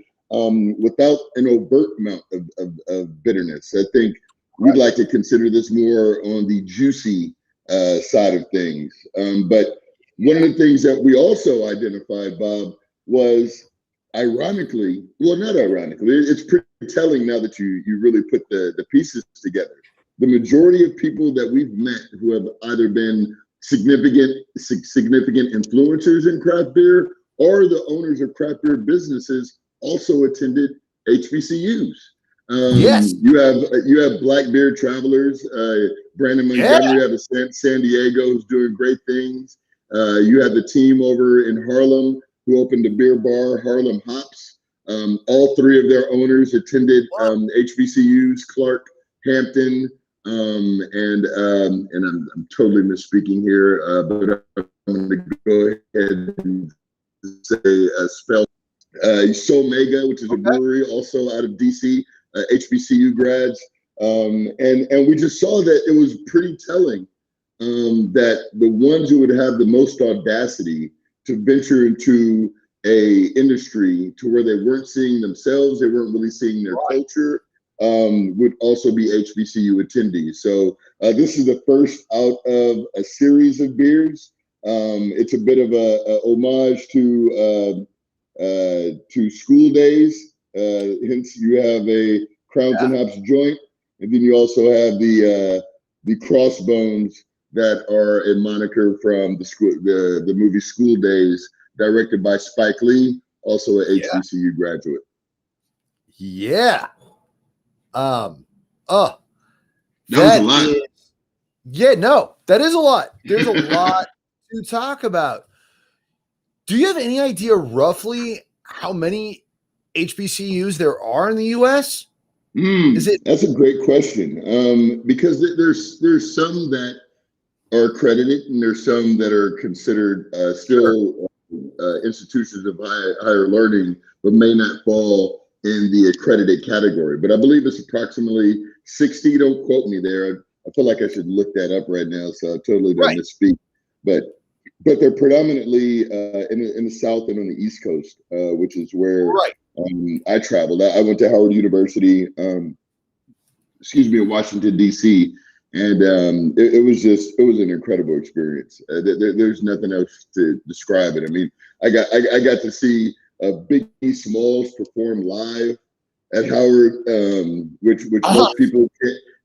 without an overt amount of bitterness. I think we'd like to consider this more on the juicy side of things. But one of the things that we also identified, Bob, was ironically, well, not ironically, it's pretty telling now that you really put the pieces together. The majority of people that we've met who have either been significant influencers in craft beer or the owners of craft beer businesses also attended HBCUs. Yes. You have Black Beer Travelers, Brandon Montgomery out of San Diego, who's doing great things. You had the team over in Harlem who opened a beer bar, Harlem Hops. All three of their owners attended HBCUs, Clark, Hampton, and I'm totally misspeaking here, but I'm going to go ahead and say spell Mega, which is a brewery also out of DC, HBCU grads. And we just saw that it was pretty telling that the ones who would have the most audacity to venture into a industry to where they weren't seeing themselves, they weren't really seeing their culture, would also be HBCU attendees. So this is the first out of a series of beers. It's a bit of a homage to school days. Hence, you have a Crowns and Hops joint, and then you also have the Crossbones that are a moniker from the movie School Days, directed by Spike Lee, also an HBCU graduate. Yeah. That was a lot. No, that is a lot. There's a lot to talk about. Do you have any idea roughly how many HBCUs there are in the U.S.? That's a great question. Because there's some that are accredited and there's some that are considered still institutions of higher learning, but may not fall in the accredited category. But I believe it's approximately 60. Don't quote me there. I feel like I should look that up right now, so I totally don't misspeak. But they're predominantly in the South and on the East Coast, which is where I traveled. I went to Howard University, in Washington, D.C., and it was an incredible experience. There's nothing else to describe it. I mean, I got to see Biggie Smalls perform live at Howard, which most people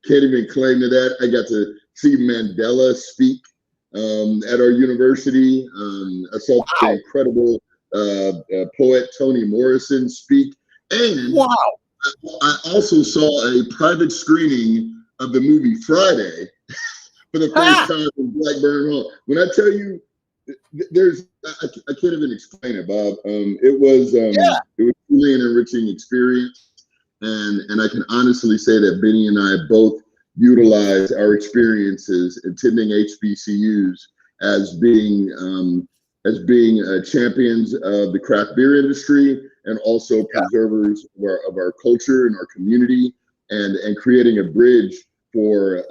can't even claim to that. I got to see Mandela speak at our university. I saw the incredible poet Toni Morrison speak, and I also saw a private screening of the movie Friday for the first time in Blackburn Hall. When I tell you, I can't even explain it, Bob. It was really an enriching experience, and I can honestly say that Benny and I both utilize our experiences attending HBCUs as being champions of the craft beer industry and also preservers of our culture and our community, and creating a bridge for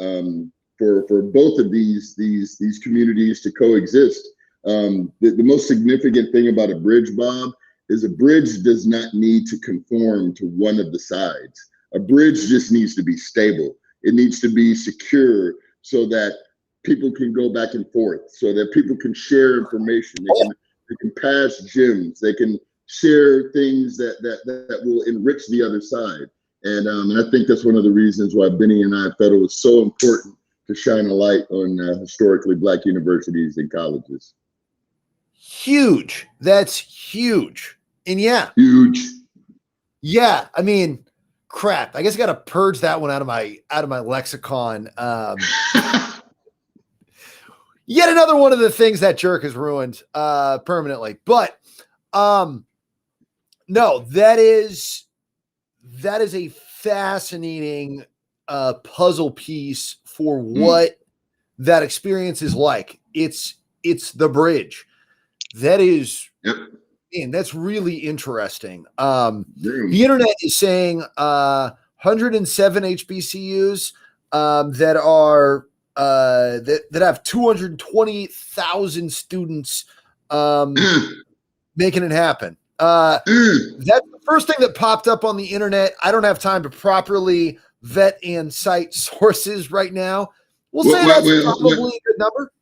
both of these communities to coexist. The most significant thing about a bridge, Bob, is a bridge does not need to conform to one of the sides. A bridge just needs to be stable. It needs to be secure so that people can go back and forth, so that people can share information. They can pass gems. They can share things that will enrich the other side. And I think that's one of the reasons why Benny and I felt it was so important to shine a light on historically Black universities and colleges. Huge. That's huge. And huge. Yeah. I mean, crap. I guess I got to purge that one out of my lexicon. Yet another one of the things that jerk has ruined permanently. But no, that is a fascinating puzzle piece for what that experience is like. It's the bridge. That is, man, that's really interesting. The internet is saying 107 HBCUs that are that have 220,000 students making it happen. That's the first thing that popped up on the internet. I don't have time to properly vet and cite sources right now. We'll say that's probably a good number.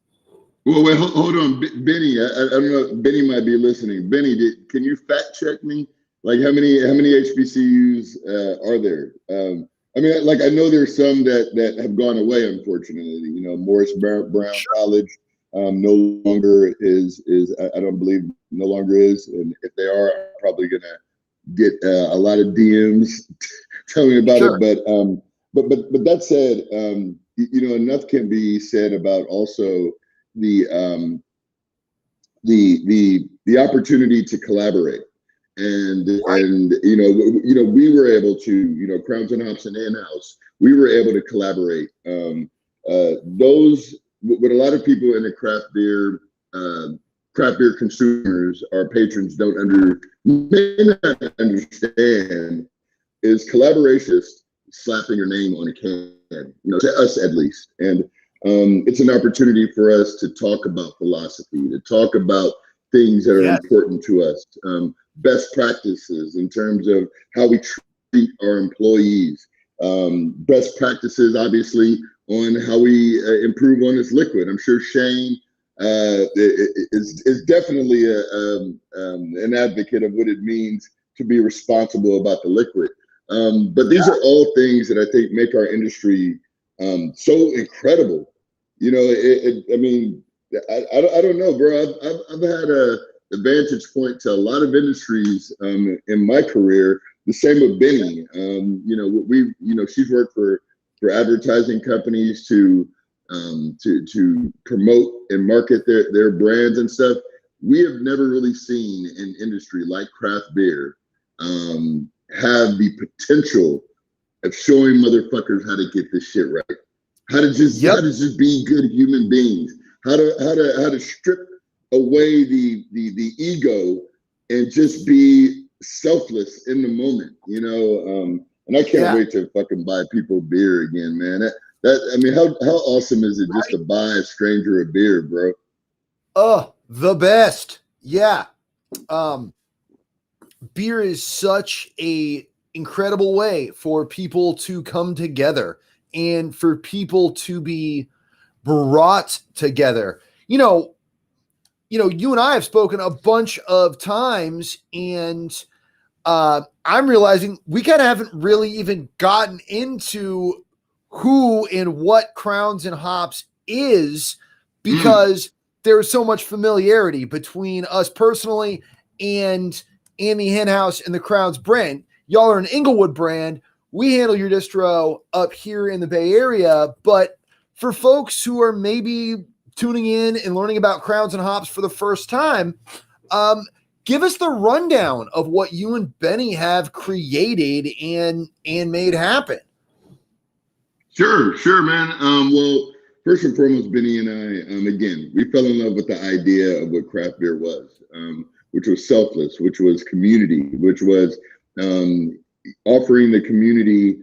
Well, wait, hold on, Benny. I don't know. Benny might be listening. Benny, can you fact check me? Like, how many HBCUs are there? I mean, like, I know there's some that have gone away, unfortunately. You know, Morris Brown College no longer is. I don't believe no longer is. And if they are, I'm probably gonna get a lot of DMs telling me about it. But that said, you know, enough can be said about also the the opportunity to collaborate. And we were able to, Crowns and Hops and in-house, we were able to collaborate. What a lot of people in the craft beer consumers, our patrons, may not understand is collaboration is slapping your name on a can, to us at least. And it's an opportunity for us to talk about philosophy, to talk about things that are important to us, best practices in terms of how we treat our employees, best practices, obviously, on how we improve on this liquid. I'm sure Shane is definitely an advocate of what it means to be responsible about the liquid. But these are all things that I think make our industry so incredible. I don't know, bro. I've had a vantage point to a lot of industries in my career. The same with Benny. She's worked for advertising companies to promote and market their brands and stuff. We have never really seen an industry like craft beer have the potential of showing motherfuckers how to get this shit right. How to just be good human beings. How to strip away the ego and just be selfless in the moment, and I can't wait to fucking buy people beer again, man. How awesome is it just to buy a stranger a beer, bro? Oh, the best. Yeah. Beer is such a incredible way for people to come together and for people to be brought together. You and I have spoken a bunch of times, and I'm realizing we kind of haven't really even gotten into who and what Crowns and Hops is, because there's so much familiarity between us personally and the Hen House and the Crowns brand. Y'all are an Inglewood brand. We handle your distro up here in the Bay Area, but for folks who are maybe tuning in and learning about Crowns and Hops for the first time, give us the rundown of what you and Benny have created and made happen. Sure, man. Well, first and foremost, Benny and I, again, we fell in love with the idea of what craft beer was, which was selfless, which was community, which was offering the community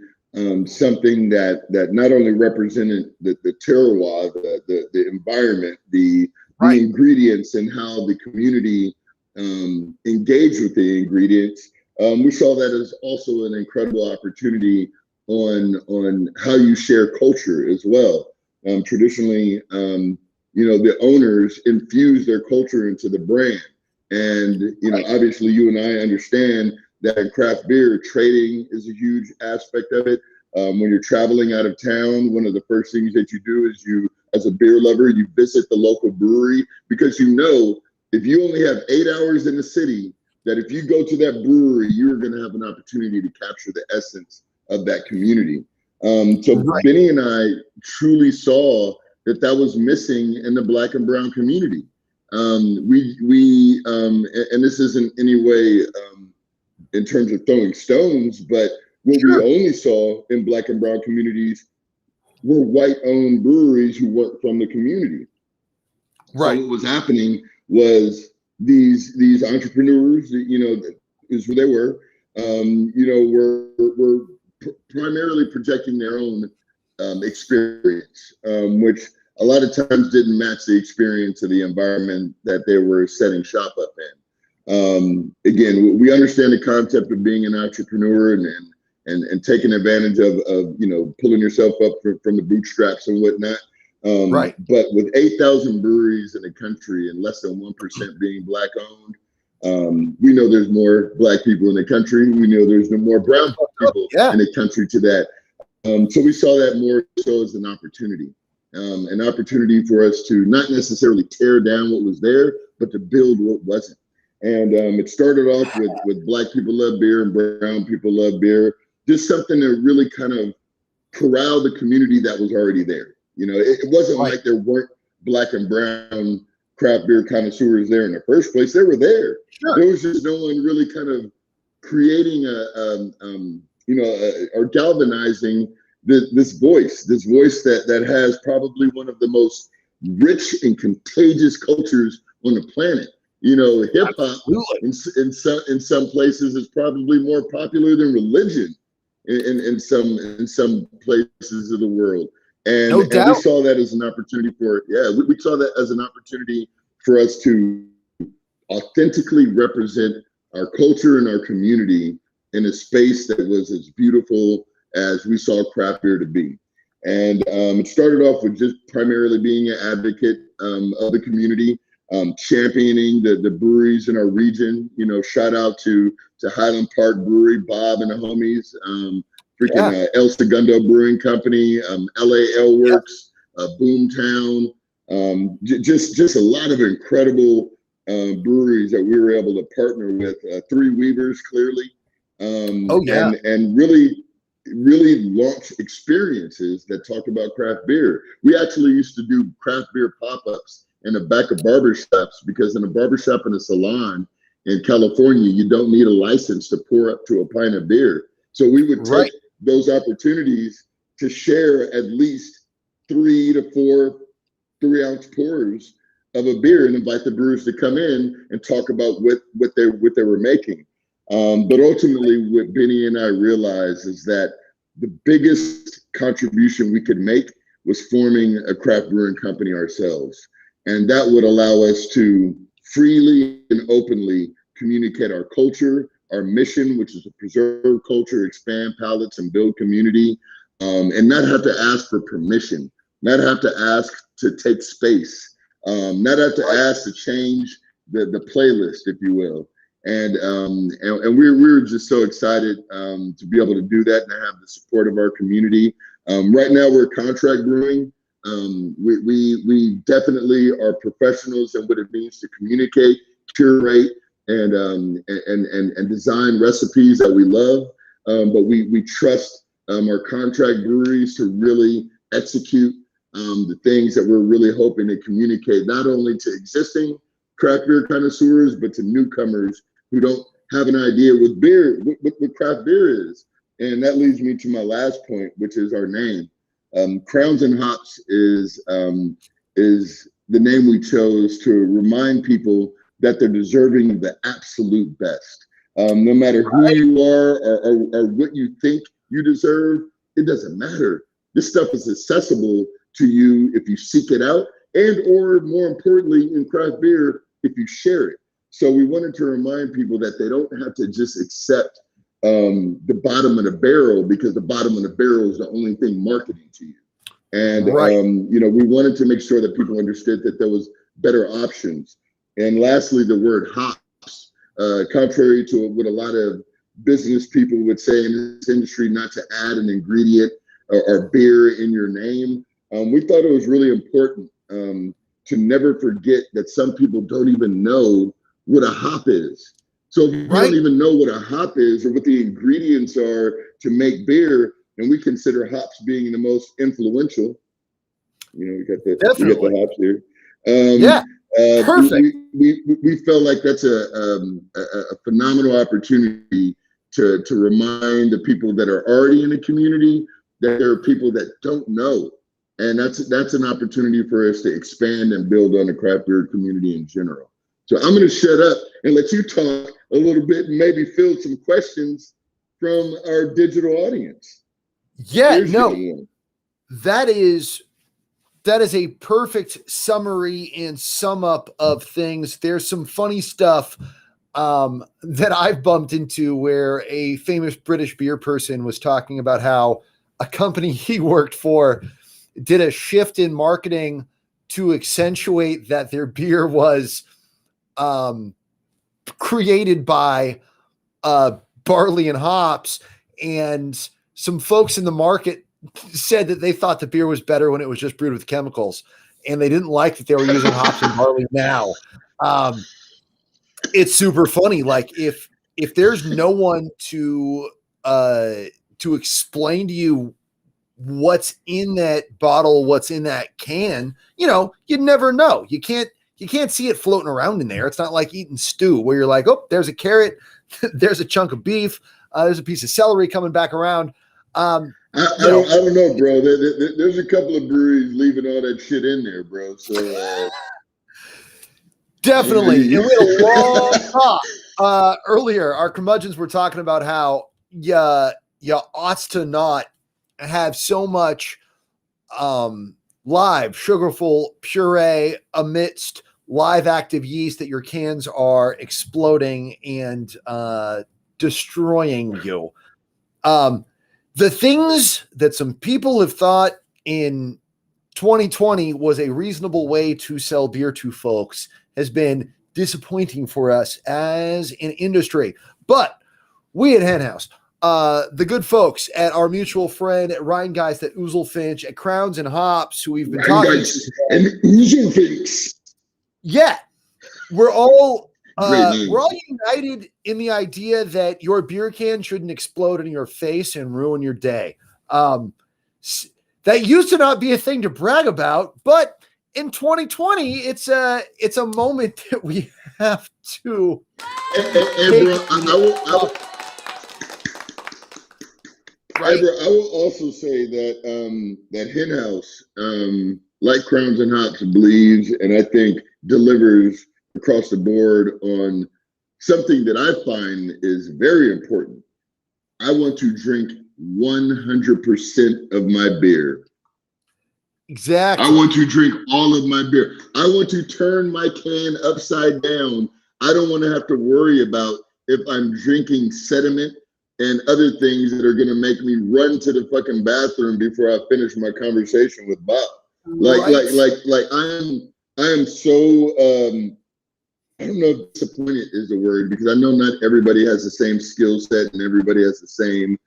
something that not only represented the terroir, the environment, the ingredients, and how the community engaged with the ingredients. We saw that as also an incredible opportunity on how you share culture as well. Traditionally, the owners infuse their culture into the brand. And, obviously you and I understand that in craft beer, trading is a huge aspect of it. When you're traveling out of town, one of the first things that you do is as a beer lover, you visit the local brewery, because if you only have 8 hours in the city, that if you go to that brewery, you're going to have an opportunity to capture the essence of that community. Benny and I truly saw that was missing in the Black and brown community. And this isn't any way in terms of throwing stones, but what we only saw in Black and brown communities were white-owned breweries who weren't from the community. So what was happening was these entrepreneurs, is who they were, were primarily projecting their own experience, which a lot of times didn't match the experience of the environment that they were setting shop up in. Again, we understand the concept of being an entrepreneur and taking advantage of pulling yourself up from the bootstraps and whatnot. But with 8,000 breweries in the country and less than 1% being Black owned, we know there's more Black people in the country. We know there's more brown people in the country to that. So we saw that more so as an opportunity for us to not necessarily tear down what was there, but to build what wasn't. And it started off with Black people love beer and brown people love beer, just something that really kind of corralled the community that was already there. It wasn't like there weren't Black and brown craft beer connoisseurs there in the first place. They were there. Sure. There was just no one really kind of creating or galvanizing this voice that has probably one of the most rich and contagious cultures on the planet. Hip hop in some places is probably more popular than religion in some places of the world. And we saw that as an opportunity we saw that as an opportunity for us to authentically represent our culture and our community in a space that was as beautiful as we saw craft beer to be. And it started off with just primarily being an advocate of the community, championing the breweries in our region. Shout out to Highland Park Brewery, Bob and the homies, El Segundo Brewing Company, LA Ale Works, Boomtown, just a lot of incredible breweries that we were able to partner with. Three Weavers, clearly, and really launch experiences that talk about craft beer. We actually used to do craft beer pop-ups in the back of barbershops, because in a barbershop and a salon in California, you don't need a license to pour up to a pint of beer. So we would take those opportunities to share at least 3 to 4 3-ounce pours of a beer and invite the brewers to come in and talk about what they were making. But ultimately, what Benny and I realized is that the biggest contribution we could make was forming a craft brewing company ourselves. And that would allow us to freely and openly communicate our culture, our mission, which is to preserve culture, expand palates, and build community, and not have to ask for permission, not have to ask to take space, not have to ask to change the playlist, if you will. And we were just so excited to be able to do that and to have the support of our community. Right now, we're contract brewing. We definitely are professionals in what it means to communicate, curate, and design recipes that we love. But we trust our contract breweries to really execute the things that we're really hoping to communicate, not only to existing craft beer connoisseurs, but to newcomers who don't have an idea what craft beer is. And that leads me to my last point, which is our name. Crowns and Hops is the name we chose to remind people that they're deserving of the absolute best. No matter who you are or what you think you deserve, it doesn't matter. This stuff is accessible to you if you seek it out, and or more importantly in craft beer, if you share it. So we wanted to remind people that they don't have to just accept the bottom of the barrel, because the bottom of the barrel is the only thing marketing to you. And we wanted to make sure that people understood that there was better options. And lastly, the word hops, contrary to what a lot of business people would say in this industry, not to add an ingredient or beer in your name. We thought it was really important to never forget that some people don't even know what a hop is. So if you don't even know what a hop is or what the ingredients are to make beer, and we consider hops being the most influential, we got the hops here. Perfect. We felt like that's a phenomenal opportunity to remind the people that are already in the community that there are people that don't know. And that's an opportunity for us to expand and build on the craft beer community in general. So I'm going to shut up and let you talk a little bit and maybe field some questions from our digital audience. Yeah, that is a perfect summary and sum up of things. There's some funny stuff that I've bumped into where a famous British beer person was talking about how a company he worked for did a shift in marketing to accentuate that their beer was created by barley and hops, and some folks in the market said that they thought the beer was better when it was just brewed with chemicals, and they didn't like that they were using hops and barley now. It's super funny. Like if there's no one to explain to you what's in that bottle, what's in that can, you'd never know. You you can't see it floating around in there. It's not like eating stew where you're like, oh, there's a carrot, there's a chunk of beef, there's a piece of celery coming back around. I don't know, bro. There's a couple of breweries leaving all that shit in there, bro. So definitely. And we had a long talk earlier. Our curmudgeons were talking about how you ought to not have so much live sugarful puree amidst live active yeast that your cans are exploding and destroying you. The things that some people have thought in 2020 was a reasonable way to sell beer to folks has been disappointing for us as an industry. But we at Henhouse, the good folks at our mutual friend at Rhinegheist, at Oozlefinch, at Crowns and Hops, who we've been talking to. And Oozlefinch. Yeah, we're all united in the idea that your beer can shouldn't explode in your face and ruin your day. That used to not be a thing to brag about, but in 2020, it's a moment that we have to. Right. I will also say that that Henhouse, like Crowns and Hops, believes and I think delivers across the board on something that I find is very important. I want to drink 100% of my beer. Exactly. I want to drink all of my beer. I want to turn my can upside down. I don't want to have to worry about if I'm drinking sediment and other things that are going to make me run to the fucking bathroom before I finish my conversation with Bob. Like I am so I don't know if disappointed is the word, because I know not everybody has the same skill set and everybody has the same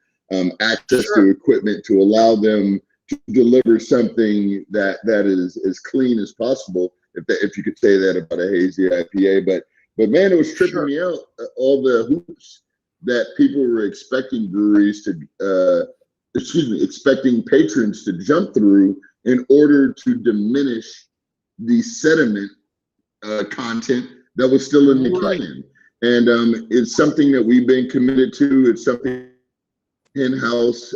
access to equipment to allow them to deliver something that is as clean as possible, if you could say that about a hazy IPA. But man, it was tripping me out, all the hoops that people were expecting breweries to, expecting patrons to jump through in order to diminish the sediment content that was still in the can. And it's something that we've been committed to. It's something in-house.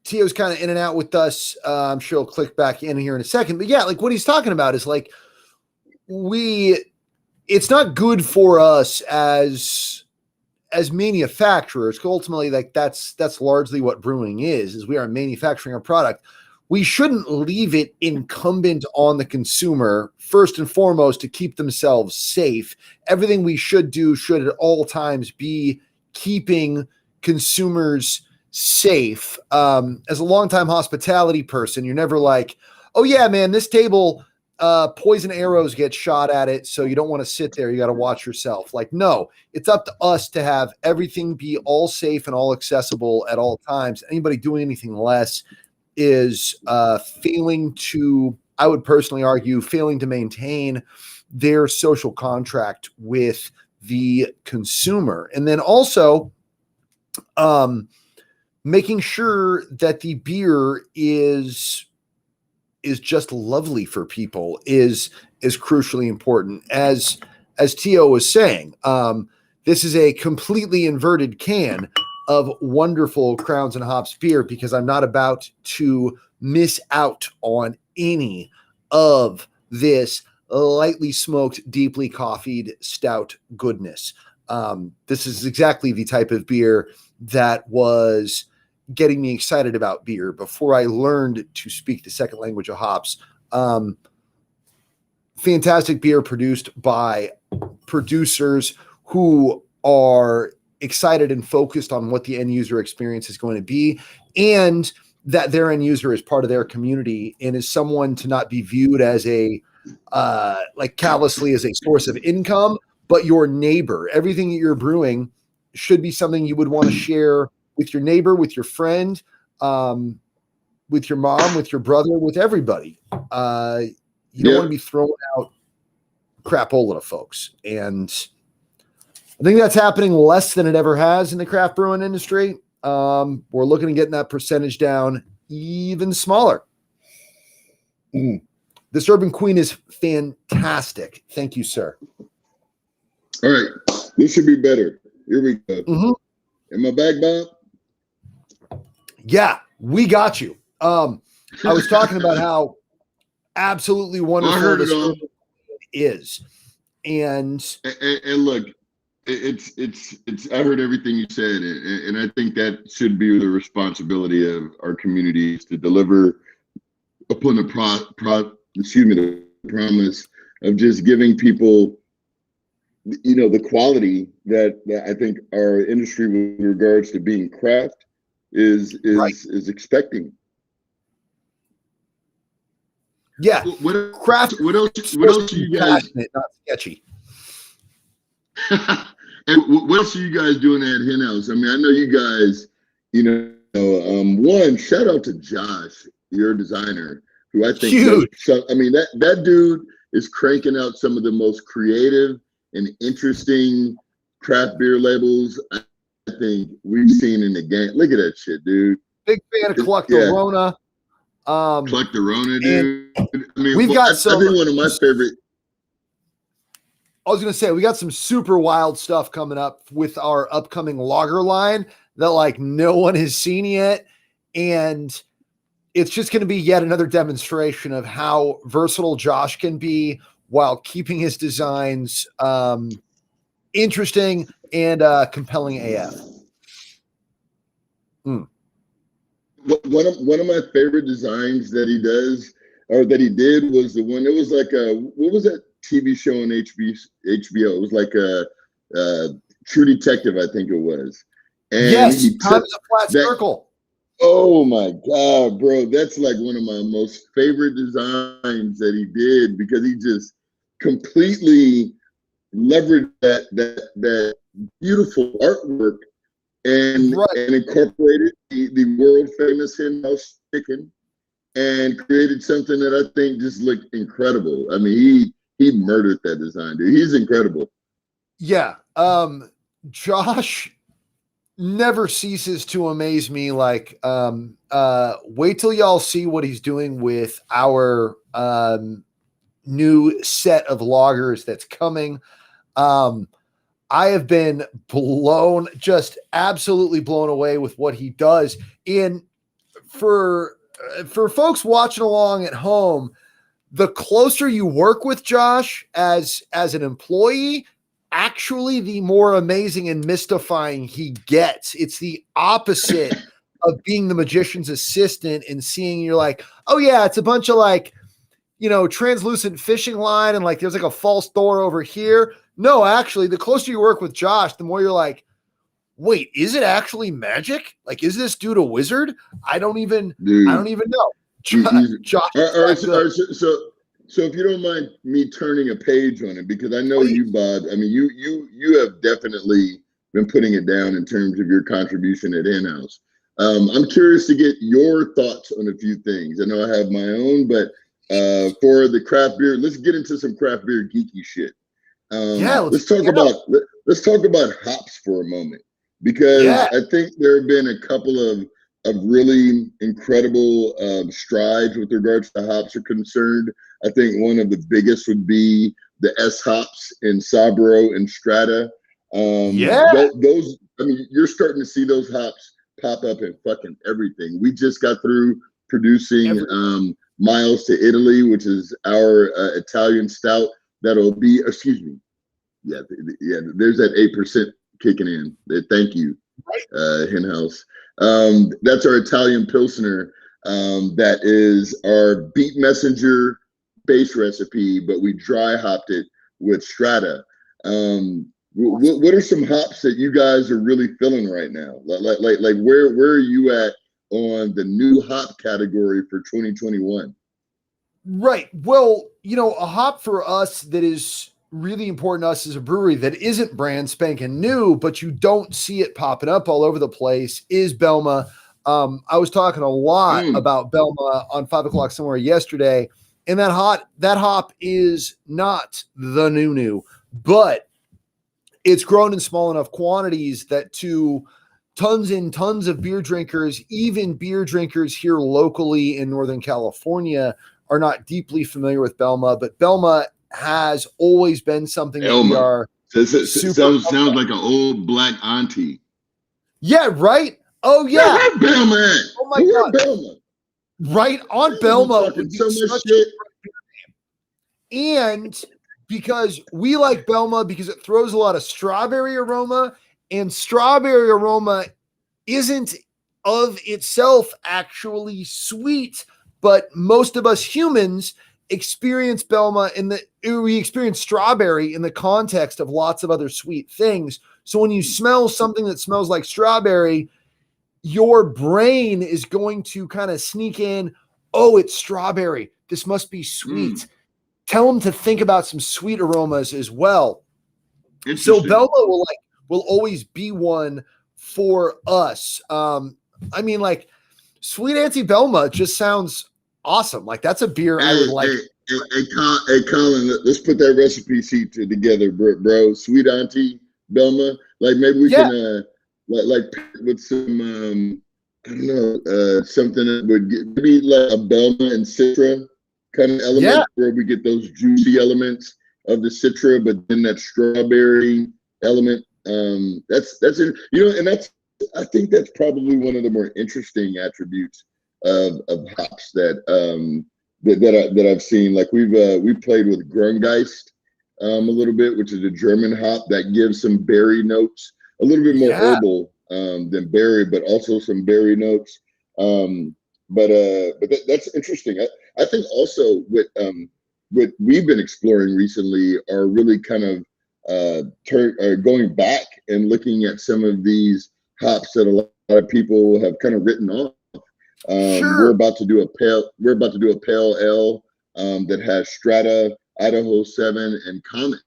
Tio's kind of in and out with us. I'm sure he'll click back in here in a second. But yeah, like what he's talking about is like it's not good for us as manufacturers. Ultimately, like that's largely what brewing is we are manufacturing a product. We shouldn't leave it incumbent on the consumer, first and foremost, to keep themselves safe. Everything we should do should at all times be keeping consumers safe. As a longtime hospitality person, you're never like, oh yeah, man, this table, poison arrows get shot at it, so you don't want to sit there. You got to watch yourself. Like, no, it's up to us to have everything be all safe and all accessible at all times. Anybody doing anything less is failing to, I would personally argue, failing to maintain their social contract with the consumer. And then also making sure that the beer is just lovely for people is crucially important. As Tio was saying, this is a completely inverted can of wonderful Crowns and Hops beer, because I'm not about to miss out on any of this lightly smoked, deeply coffeed stout goodness. This is exactly the type of beer that was getting me excited about beer before I learned to speak the second language of hops. Fantastic beer produced by producers who are excited and focused on what the end user experience is going to be, and that their end user is part of their community and is someone to not be viewed as a like callously as a source of income, but your neighbor. Everything that you're brewing should be something you would want to share with your neighbor, with your friend, with your mom, with your brother, with everybody. You don't want to be throwing out crapola to folks. And I think that's happening less than it ever has in the craft brewing industry. We're looking at getting that percentage down even smaller. This Urban Queen is fantastic. Thank you, sir. All right. This should be better. Here we go. Am I back, Bob? Yeah, we got you. I was talking about how absolutely wonderful this Urban Queen is. And look, it's I heard everything you said, and I think that should be the responsibility of our communities to deliver upon the the promise of just giving people, the quality that I think our industry with regards to being craft is expecting. Yeah. What else are you guys? Not sketchy. And what else are you guys doing at Hen House? I mean, I know you guys, one, shout out to Josh, your designer, who I think that dude is cranking out some of the most creative and interesting craft beer labels I think we've seen in the game. Look at that shit, dude. Big fan of Cluck The Rona. Cluck The Rona, dude. I mean, we've got some. I think one of my favorite. I was going to say, we got some super wild stuff coming up with our upcoming lager line that like no one has seen yet. And it's just going to be yet another demonstration of how versatile Josh can be while keeping his designs interesting and compelling AF. One of my favorite designs that he does, or that he did, was the one that was like what was that TV show on HBO? It was like a True Detective, I think it was. And yes, Time is a Flat Circle. Oh my God, bro. That's like one of my most favorite designs that he did, because he just completely leveraged that beautiful artwork and incorporated the world famous Hen House chicken and created something that I think just looked incredible. I mean, he murdered that design, dude. He's incredible. Yeah. Josh never ceases to amaze me. Like, wait till y'all see what he's doing with our new set of lagers that's coming. I have been just absolutely blown away with what he does. And for folks watching along at home, the closer you work with Josh as an employee, actually the more amazing and mystifying he gets. It's the opposite of being the magician's assistant and seeing you're like, oh yeah, it's a bunch of like, translucent fishing line and like there's like a false door over here. No, actually, the closer you work with Josh, the more you're like, wait, is it actually magic? Like, is this dude a wizard? I don't even know. Josh. All right, so if you don't mind me turning a page on it, because I know you, Bob. I mean, you have definitely been putting it down in terms of your contribution at Hen House. I'm curious to get your thoughts on a few things. I know I have my own, but for the craft beer, let's get into some craft beer geeky shit. Let's talk about hops for a moment, because I think there have been a couple of really incredible strides with regards to hops are concerned. I think one of the biggest would be the S hops in Sabro and Strata. Those, I mean, you're starting to see those hops pop up in fucking everything. We just got through producing Miles to Italy, which is our Italian stout. That'll be, excuse me. Yeah, there's that 8% kicking in. Thank you, Hen House. That's our Italian Pilsner. That is our Beet Messenger base recipe, but we dry hopped it with Strata. What are some hops that you guys are really feeling right now? Like where are you at on the new hop category for 2021? Right. Well, a hop for us that is really important to us as a brewery that isn't brand spanking new, but you don't see it popping up all over the place, is Belma. I was talking a lot about Belma on 5 o'clock somewhere yesterday, and that hop is not the new, but it's grown in small enough quantities that to tons and tons of beer drinkers, even beer drinkers here locally in Northern California, are not deeply familiar with Belma, but Belma has always been something that we are sounds like an old black auntie. Yeah, right? Oh, yeah. Where Belma at? Oh, my God. Belma? Right on Belma would be so much such shit. And because we like Belma because it throws a lot of strawberry aroma, and strawberry aroma isn't of itself actually sweet, but most of us humans experience Belma we experience strawberry in the context of lots of other sweet things. So when you smell something that smells like strawberry, your brain is going to kind of sneak in, oh, it's strawberry. This must be sweet. Tell them to think about some sweet aromas as well. So Belma will always be one for us. I mean, like, Sweet Auntie Belma just sounds awesome. Like, that's a beer I would like. Hey, Colin, let's put that recipe sheet together, bro. Sweet Auntie Belma. Like, maybe we can like with some I don't know, something that would get maybe like a Belma and Citra kind of element where we get those juicy elements of the Citra, but then that strawberry element. That's it. And I think that's probably one of the more interesting attributes of hops that I've seen. Like we played with Rhinegheist a little bit, which is a German hop that gives some berry notes, a little bit more herbal than berry, but also some berry notes. But that's interesting. I think also what we've been exploring recently are really kind of going back and looking at some of these hops that a lot of people have kind of written off. We're about to do a pale ale that has Strata, Idaho 7, and Comet.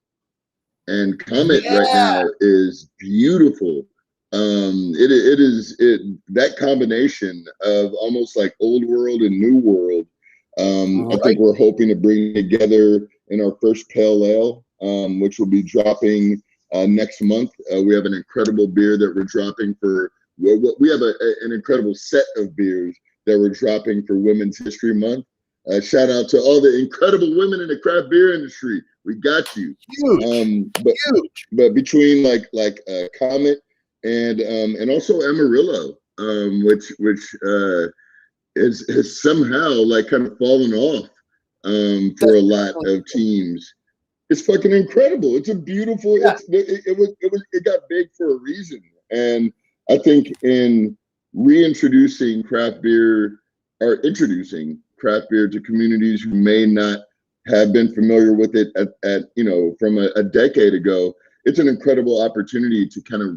And Comet right now is beautiful. That combination of almost like old world and new world. I think we're hoping to bring together in our first pale ale, which will be dropping next month. We have an incredible beer that we're dropping for. We have an incredible set of beers that we're dropping for Women's History Month. Shout out to all the incredible women in the craft beer industry. We got you. Huge. But between like Comet and also Amarillo, which has somehow like kind of fallen off for a lot of teams. It's fucking incredible. It's a beautiful. It got big for a reason, and I think in introducing craft beer to communities who may not have been familiar with it from a decade ago, it's an incredible opportunity to kind of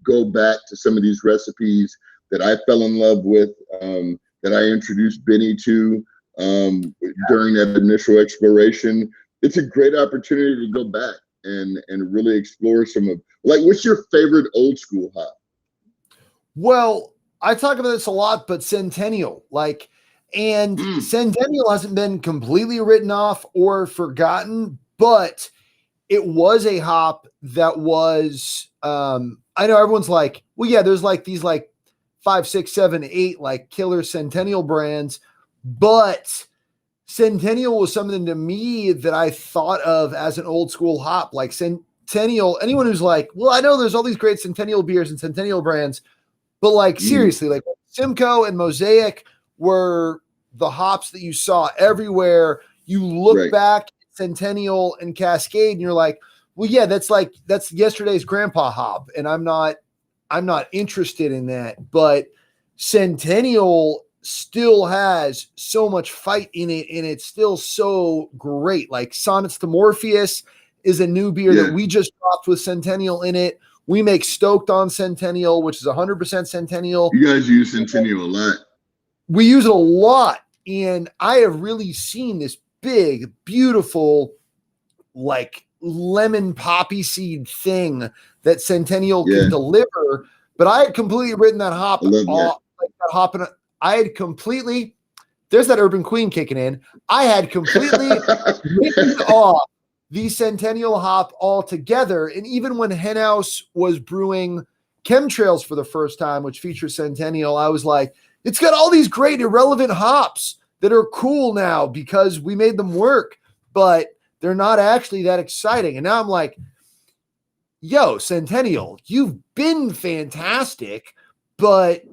go back to some of these recipes that I fell in love with, that I introduced Benny to during that initial exploration. It's a great opportunity to go back and really explore some of, like, what's your favorite old school hop? Well, I talk about this a lot, but Centennial, Centennial hasn't been completely written off or forgotten, but it was a hop that was, I know everyone's like, well, yeah, there's like these like 5, 6, 7, 8 like killer Centennial brands, but Centennial was something to me that I thought of as an old school hop. Like Centennial, anyone who's like, well, I know there's all these great Centennial beers and Centennial brands, but like seriously, like Simcoe and Mosaic were the hops that you saw everywhere. You look back at Centennial and Cascade and you're like, well, yeah, that's yesterday's grandpa hop. And I'm not interested in that, but Centennial still has so much fight in it, and it's still so great. Like Sonnets to Morpheus is a new beer that we just dropped with Centennial in it. We make Stoked on Centennial, which is 100% Centennial. You guys use Centennial a lot. We use it a lot, and I have really seen this big, beautiful, like lemon poppy seed thing that Centennial can deliver. But I had completely written that hop off. Like that hop in I had completely, there's that Urban Queen kicking in. I had completely written off the Centennial hop all together. And even when Henhouse was brewing Chemtrails for the first time, which features Centennial, I was like, it's got all these great irrelevant hops that are cool now because we made them work, but they're not actually that exciting. And now I'm like, yo, Centennial, you've been fantastic, but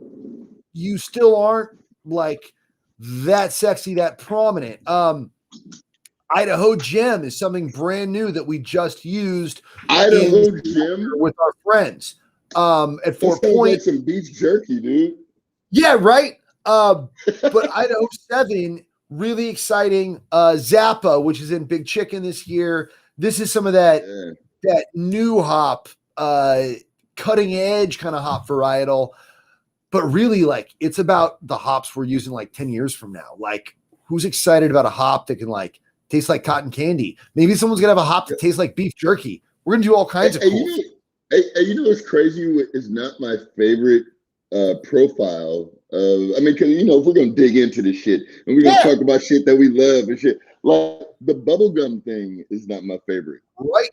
you still aren't like that sexy, that prominent. Idaho Gem is something brand new that we just used Idaho Gem with our friends at 4 sounds Point. like some beef jerky, dude. Yeah, right. But Idaho 7, really exciting. Zappa, which is in Big Chicken this year. This is some of that new hop, cutting edge kind of hop varietal. But really, like, it's about the hops we're using like 10 years from now. Like, who's excited about a hop that can like taste like cotton candy? Maybe someone's gonna have a hop that tastes like beef jerky. We're gonna do all kinds of cool. You know what's crazy is not my favorite profile of, I mean, cause you know, if we're gonna dig into this shit and we're gonna talk about shit that we love and shit, like the bubblegum thing is not my favorite. Right.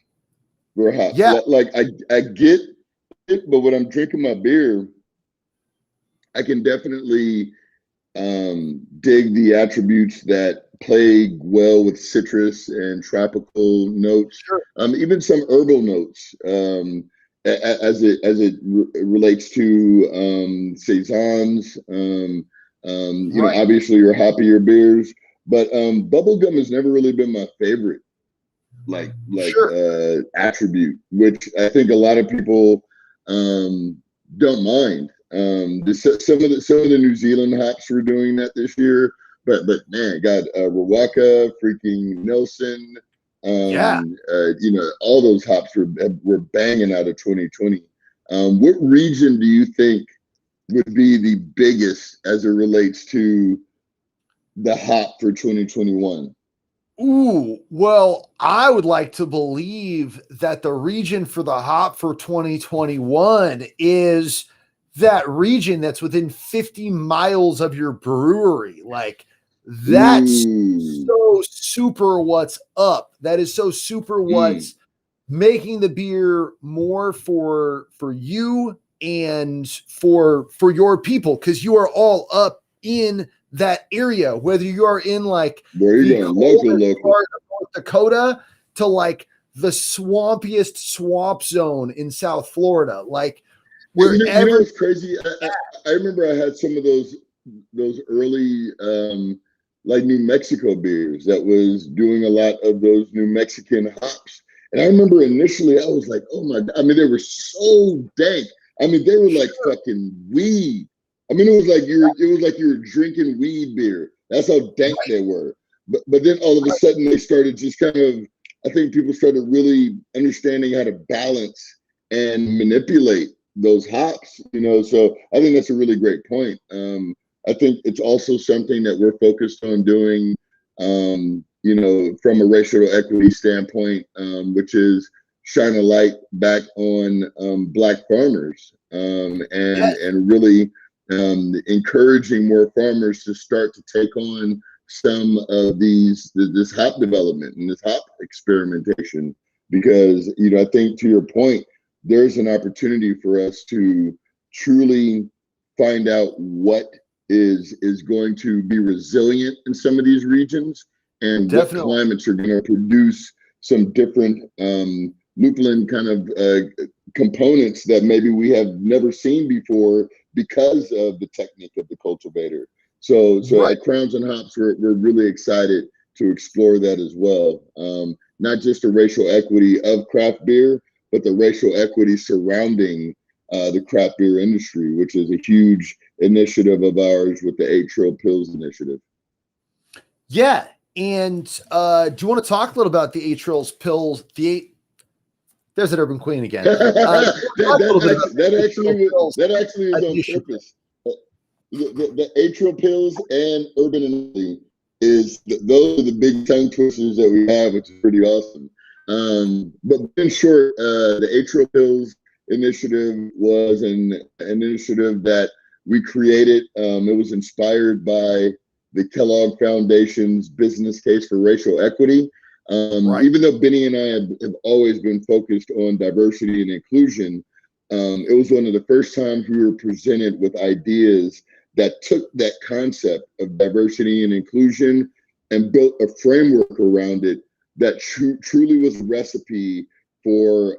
For hop. Yeah. Like I get it, but when I'm drinking my beer, I can definitely dig the attributes that play well with citrus and tropical notes, even some herbal notes, as it relates to saisons. You know, obviously your hoppier beers, but bubblegum has never really been my favorite, attribute, which I think a lot of people don't mind. Some of the New Zealand hops were doing that this year, but man, got Rawaka, freaking Nelson, you know, all those hops were banging out of 2020. What region do you think would be the biggest as it relates to the hop for 2021? Ooh, well, I would like to believe that the region for the hop for 2021 is that region that's within 50 miles of your brewery. Like, that's so super what's up. That is so super what's making the beer more for you and for your people, because you are all up in that area, whether you are in like the local part of North Dakota to like the swampiest swamp zone in South Florida, like wherever. You know what's crazy? I remember I had some of those early like New Mexico beers that was doing a lot of those New Mexican hops, and I remember initially I was like, oh my God! I mean, they were so dank. I mean, they were like fucking weed. I mean, it was like you were drinking weed beer. That's how dank they were. But then all of a sudden they started just kind of, I think people started really understanding how to balance and manipulate those hops, you know. So I think that's a really great point. I think it's also something that we're focused on doing, you know, from a racial equity standpoint, which is shine a light back on Black farmers, and really encouraging more farmers to start to take on some of this hop development and this hop experimentation, because, you know, I think to your point, there's an opportunity for us to truly find out what is going to be resilient in some of these regions, and what climates are going to produce some different lupulin kind of components that maybe we have never seen before because of the technique of the cultivator. So at Crowns and Hops, we're really excited to explore that as well. Not just the racial equity of craft beer, but the racial equity surrounding the craft beer industry, which is a huge initiative of ours with the 8 Trill Pills initiative. Yeah. And do you want to talk a little about the 8 Trills Pills? There's an Urban Queen again. That actually is on purpose. The 8 Trill Pills and Urban and those are the big tongue twisters that we have, which is pretty awesome. But in short, the 8 Trill Pills initiative was an initiative that we created. It was inspired by the Kellogg Foundation's business case for racial equity. Even though Benny and I have always been focused on diversity and inclusion, it was one of the first times we were presented with ideas that took that concept of diversity and inclusion and built a framework around it that truly was a recipe for,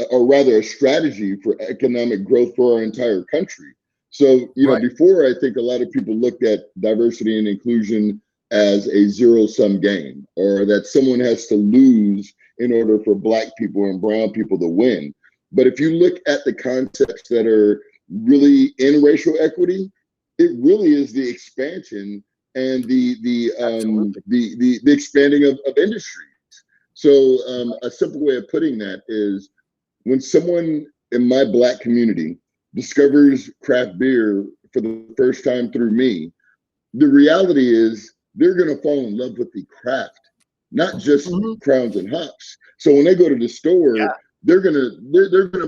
or rather a strategy for economic growth for our entire country. So, you know, before, I think a lot of people looked at diversity and inclusion as a zero-sum game, or that someone has to lose in order for Black people and brown people to win. But if you look at the concepts that are really in racial equity, it really is the expansion and the expanding of industries. So a simple way of putting that is, when someone in my Black community discovers craft beer for the first time through me, the reality is they're going to fall in love with the craft, not just Crowns and Hops. So when they go to the store, they're gonna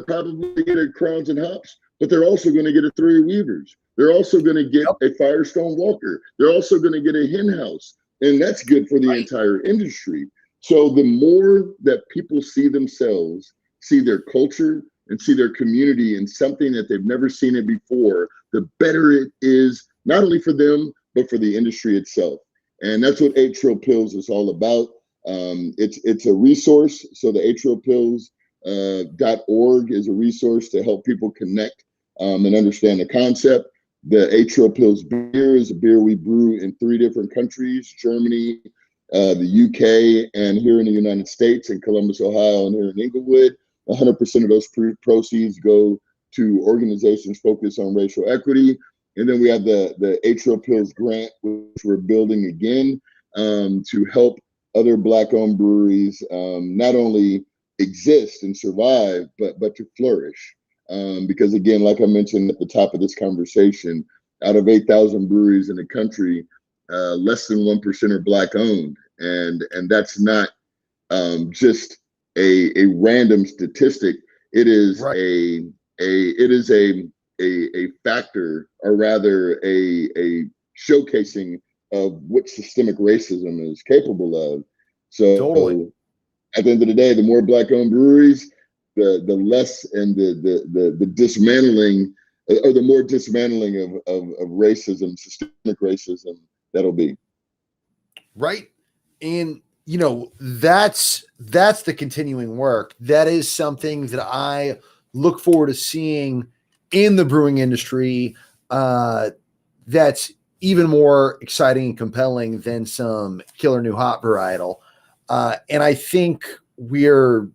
probably get a Crowns and Hops, but they're also going to get a Three Weavers. They're also going to get a Firestone Walker. They're also going to get a Hen House, and that's good for the entire industry. So the more that people see themselves, see their culture, and see their community in something that they've never seen it before, the better it is, not only for them, but for the industry itself. And that's what 8 Trill Pills is all about. It's a resource. So the 8trillpills.org is a resource to help people connect and understand the concept. The 8 Trill Pills beer is a beer we brew in 3 different countries: Germany, the UK, and here in the United States, in Columbus, Ohio, and here in Inglewood. 100% of those proceeds go to organizations focused on racial equity. And then we have the 8 Trill Pills grant, which we're building again to help other Black-owned breweries not only exist and survive, but to flourish. Because again, like I mentioned at the top of this conversation, out of 8,000 breweries in the country, less than 1% are Black-owned, and that's not just a random statistic. It is a factor, or rather a showcasing of what systemic racism is capable of. So at the end of the day, the more Black-owned breweries, the less and the dismantling, or the more dismantling of racism, systemic racism, that'll be. Right. And you know, that's the continuing work. That is something that I look forward to seeing in the brewing industry. That's even more exciting and compelling than some killer new hop varietal. And I think we're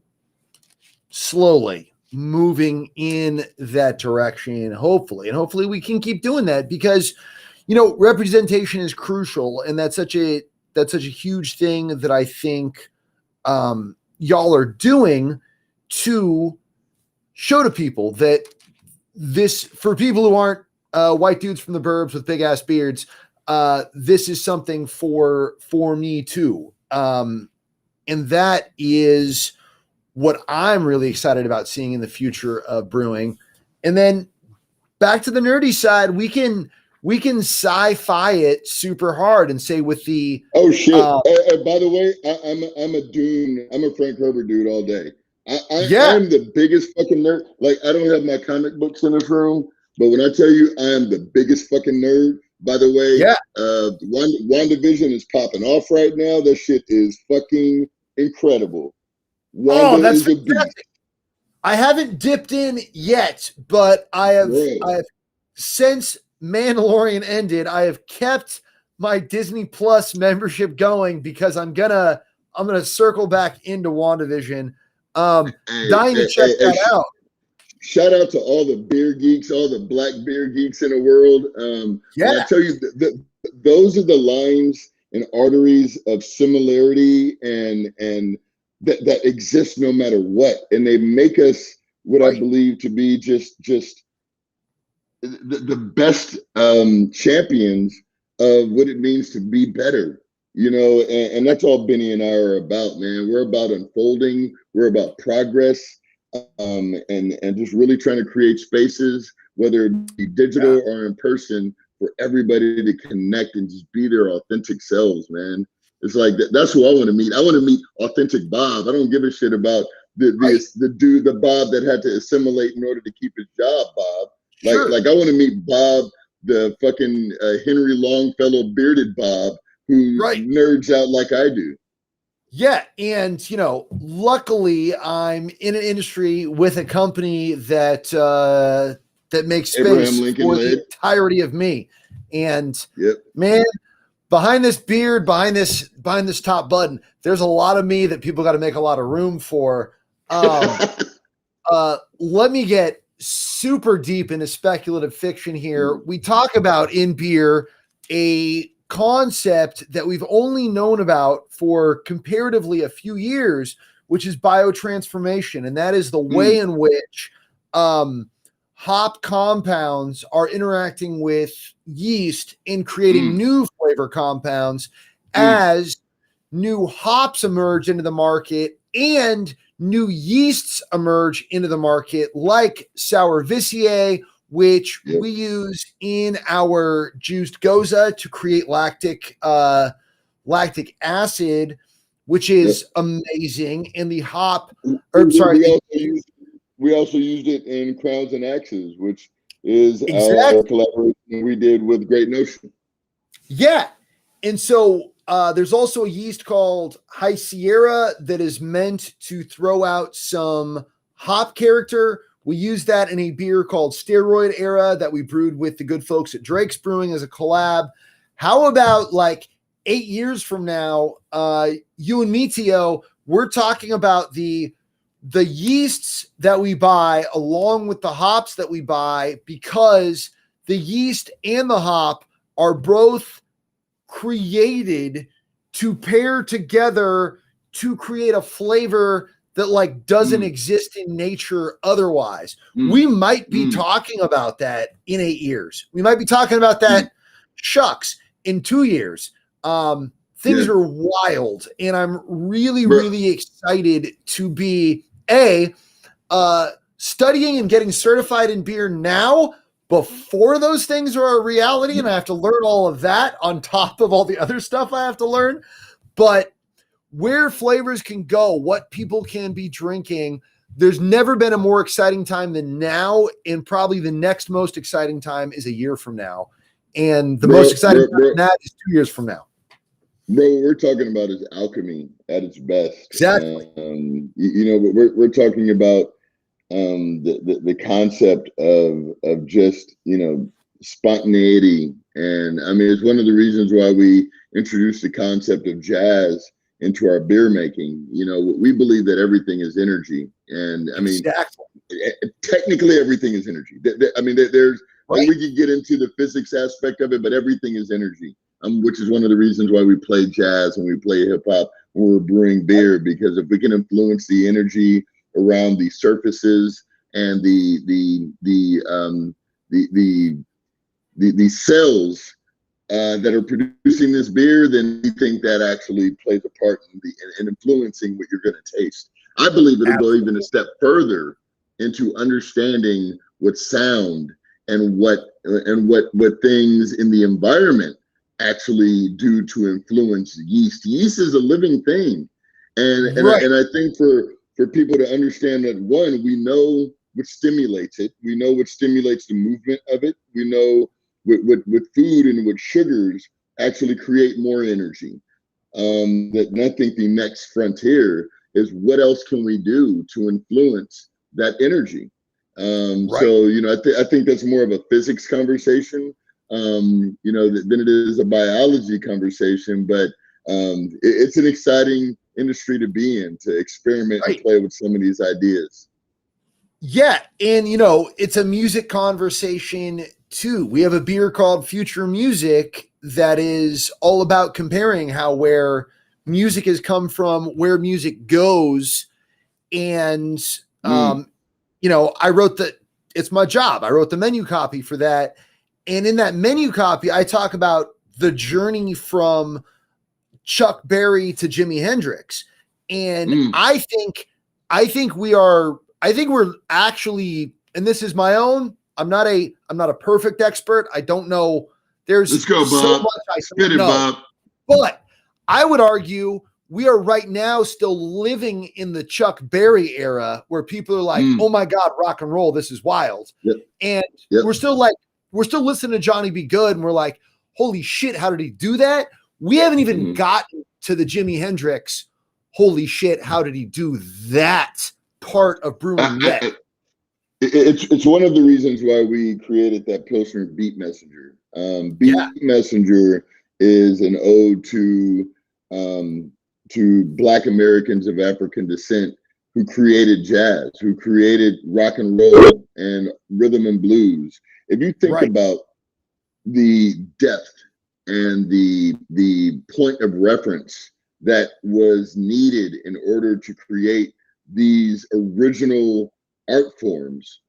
slowly moving in that direction, hopefully we can keep doing that, because, you know, representation is crucial. And that's such a huge thing that I think y'all are doing to show to people that this, for people who aren't white dudes from the burbs with big ass beards, this is something for me too. And that is what I'm really excited about seeing in the future of brewing. And then back to the nerdy side, we can sci-fi it super hard and say with the by the way, I'm a Frank Herbert dude all day. I'm the biggest fucking nerd. Like, I don't have my comic books in this room, but when I tell you I am the biggest fucking nerd, by the way, WandaVision is popping off right now. That shit is fucking incredible. Wanda is a beast. I haven't dipped in yet, but I have since Mandalorian ended, I have kept my Disney Plus membership going, because I'm gonna circle back into WandaVision. Dying to check that out. Shout out to all the beer geeks, all the Black beer geeks in the world. And I tell you, those are the lines and arteries of similarity and that exist no matter what, and they make us what I believe to be just the best champions of what it means to be better, you know. And that's all Benny and I are about, man. We're about unfolding, we're about progress, and just really trying to create spaces, whether it be digital or in person, for everybody to connect and just be their authentic selves, man. It's like that's who I want to meet. I want to meet authentic Bob. I don't give a shit about the dude, the Bob that had to assimilate in order to keep his job, Bob. Like I want to meet Bob, the fucking Henry Longfellow bearded Bob who nerds out like I do. Yeah, and luckily I'm in an industry with a company that that makes space for the entirety of me. And man, behind this beard, behind this top button, there's a lot of me that people got to make a lot of room for. Let me get super deep into speculative fiction here. We talk about in beer a concept that we've only known about for comparatively a few years, which is biotransformation. And that is the way in which hop compounds are interacting with yeast in creating new flavor compounds as new hops emerge into the market and new yeasts emerge into the market, like Sourvisier, which we use in our juiced goza to create lactic acid, which is amazing. And the hop, we also used it in Crowns and Axes, which is our collaboration we did with Great Notion. Yeah. And so there's also a yeast called High Sierra that is meant to throw out some hop character. We use that in a beer called Steroid Era that we brewed with the good folks at Drake's Brewing as a collab. How about like 8 years from now, you and me, Tio, we're talking about the yeasts that we buy along with the hops that we buy, because the yeast and the hop are both created to pair together to create a flavor that like doesn't exist in nature otherwise. We might be talking about that in 8 years. We might be talking about that shucks in 2 years. Things are wild, and I'm really excited to be studying and getting certified in beer now before those things are a reality, and I have to learn all of that on top of all the other stuff I have to learn. But where flavors can go, what people can be drinking, there's never been a more exciting time than now, and probably the next most exciting time is a year from now, and the most exciting time than that is 2 years from now. Bro, what we're talking about is alchemy at its best. Exactly. We're talking about the concept of just spontaneity, and I mean it's one of the reasons why we introduced the concept of jazz into our beer making. We believe that everything is energy, and I mean technically everything is energy. I mean there's we could get into the physics aspect of it, but everything is energy. Which is one of the reasons why we play jazz and we play hip hop when we're brewing beer, because if we can influence the energy around the surfaces and the cells that are producing this beer, then we think that actually plays a part in influencing what you're going to taste. I believe it'll go even a step further into understanding what sound and what things in the environment actually do to influence yeast. Yeast is a living thing, and I think for people to understand that, one, we know what stimulates it, we know what stimulates the movement of it, we know what food and what sugars actually create more energy. And I think the next frontier is what else can we do to influence that energy. So I think that's more of a physics conversation than it is a biology conversation, but it's an exciting industry to be in, to experiment and play with some of these ideas. Yeah, and it's a music conversation too. We have a beer called Future Music that is all about comparing where music has come from, where music goes, and I wrote it's my job. I wrote the menu copy for that. And in that menu copy, I talk about the journey from Chuck Berry to Jimi Hendrix. And I think we're actually, and this is my own, I'm not a perfect expert. I don't know. Let's go, Bob. So much I don't know. Bob. But I would argue we are right now still living in the Chuck Berry era where people are like, oh my God, rock and roll, this is wild. Yep. And Yep. we're still listening to Johnny B. Good, and we're like, holy shit, how did he do that? We haven't even gotten to the Jimi Hendrix, holy shit, how did he do that part of brewing wet? It's one of the reasons why we created that Pilsner Beat Messenger. Beat Messenger is an ode to Black Americans of African descent who created jazz, who created rock and roll and rhythm and blues. If you think about the depth and the point of reference that was needed in order to create these original art forms,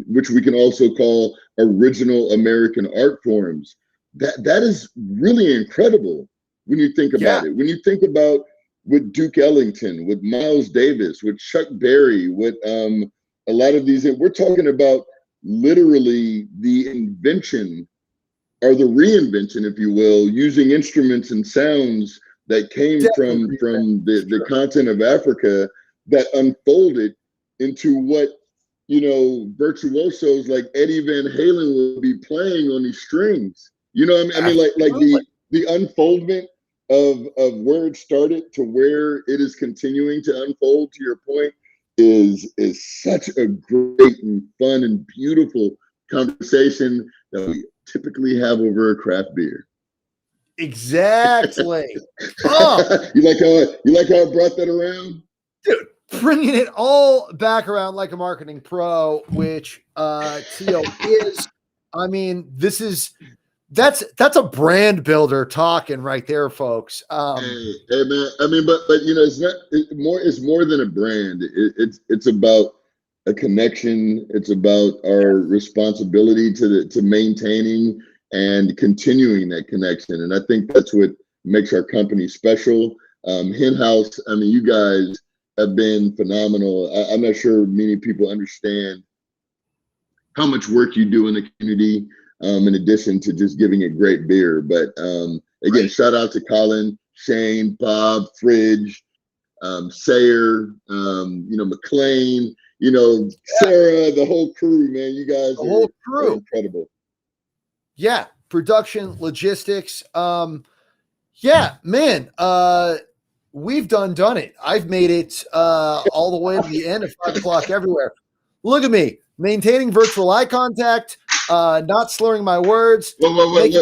which we can also call original American art forms, that is really incredible when you think about it. When you think about with Duke Ellington, with Miles Davis, with Chuck Berry, with a lot of these, we're talking about literally the invention or the reinvention, if you will, using instruments and sounds that came from the continent of Africa that unfolded into what, you know, virtuosos like Eddie Van Halen will be playing on these strings. You know what I mean? Like the unfoldment of where it started to where it is continuing to unfold, to your point, is such a great and fun and beautiful conversation that we typically have over a craft beer. Exactly. You like how I brought that around? Dude, bringing it all back around like a marketing pro, which Tio is. I mean, that's a brand builder talking right there, folks. Hey man, I mean, but you know, it's more than a brand. It's about a connection. It's about our responsibility to maintaining and continuing that connection. And I think that's what makes our company special. Hen House, I mean, you guys have been phenomenal. I'm not sure many people understand how much work you do in the community, in addition to just giving it great beer. But again, shout out to Colin, Shane, Bob, Fridge, Sayer, you know, McLean, you know, Sarah, the whole crew, man. You guys are incredible. Yeah, production, logistics. Yeah, man. We've done it. I've made it all the way to the end of 5 o'clock everywhere. Look at me, maintaining virtual eye contact, not slurring my words. Wait.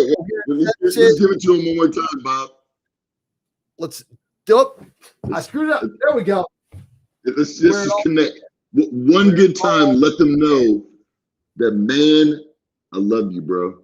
Let's give it to him one more time, Bob. Let's do it. I screwed it up. There we go. Let's just connect. One good time, let them know that, man, I love you, bro.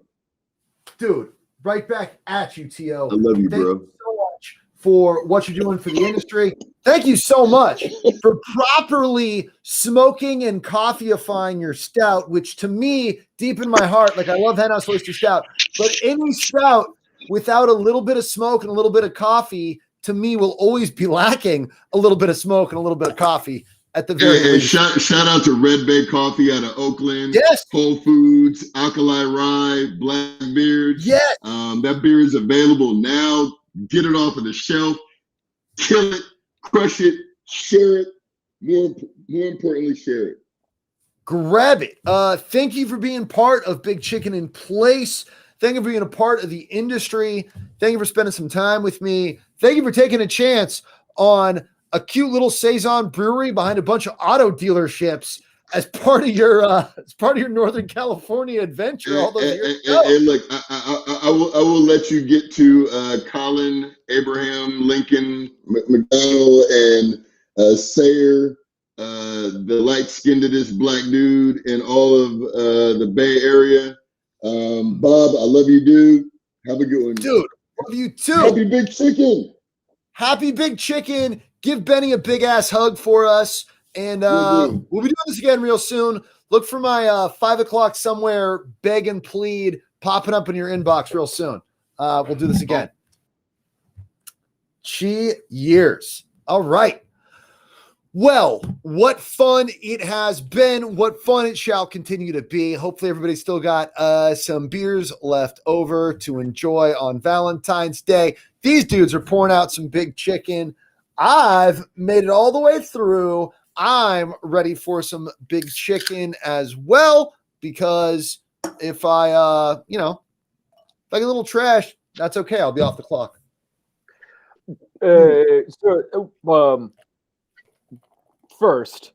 Dude, right back at you, T.O. I love you, Thank bro. you so much for what you're doing for the industry. Thank you so much for properly smoking and coffeeifying your stout, which to me, deep in my heart, like I love Hen House Oyster Stout, but any stout without a little bit of smoke and a little bit of coffee, to me, will always be lacking a little bit of smoke and a little bit of coffee at the very least. Shout out to Red Bay Coffee out of Oakland. Yes. Whole Foods, Alkali Rye, Blackbeards. Yes. That beer is available now. Get it off of the shelf. Kill it. Crush it. Share it. More importantly, share it. Grab it. Thank you for being part of Big Chicken in Place. Thank you for being a part of the industry. Thank you for spending some time with me. Thank you for taking a chance on a cute little Saison brewery behind a bunch of auto dealerships as part of your Northern California adventure all those years ago. And look, I will let you get to Colin, Abraham, Lincoln, McDonald, and Sayer, the light-skinnedest black dude in all of the Bay Area. Bob, I love you, dude. Have a good one. Dude, love you too. Happy Big Chicken. Happy Big Chicken. Give Benny a big ass hug for us. And we'll be doing this again real soon. Look for my 5 o'clock somewhere beg and plead popping up in your inbox real soon. We'll do this again. Cheers. All right. Well, what fun it has been. What fun it shall continue to be. Hopefully everybody's still got some beers left over to enjoy on Valentine's Day. These dudes are pouring out some Big Chicken. I've made it all the way through. I'm ready for some Big Chicken as well, because if I get a little trash, that's okay. I'll be off the clock. First,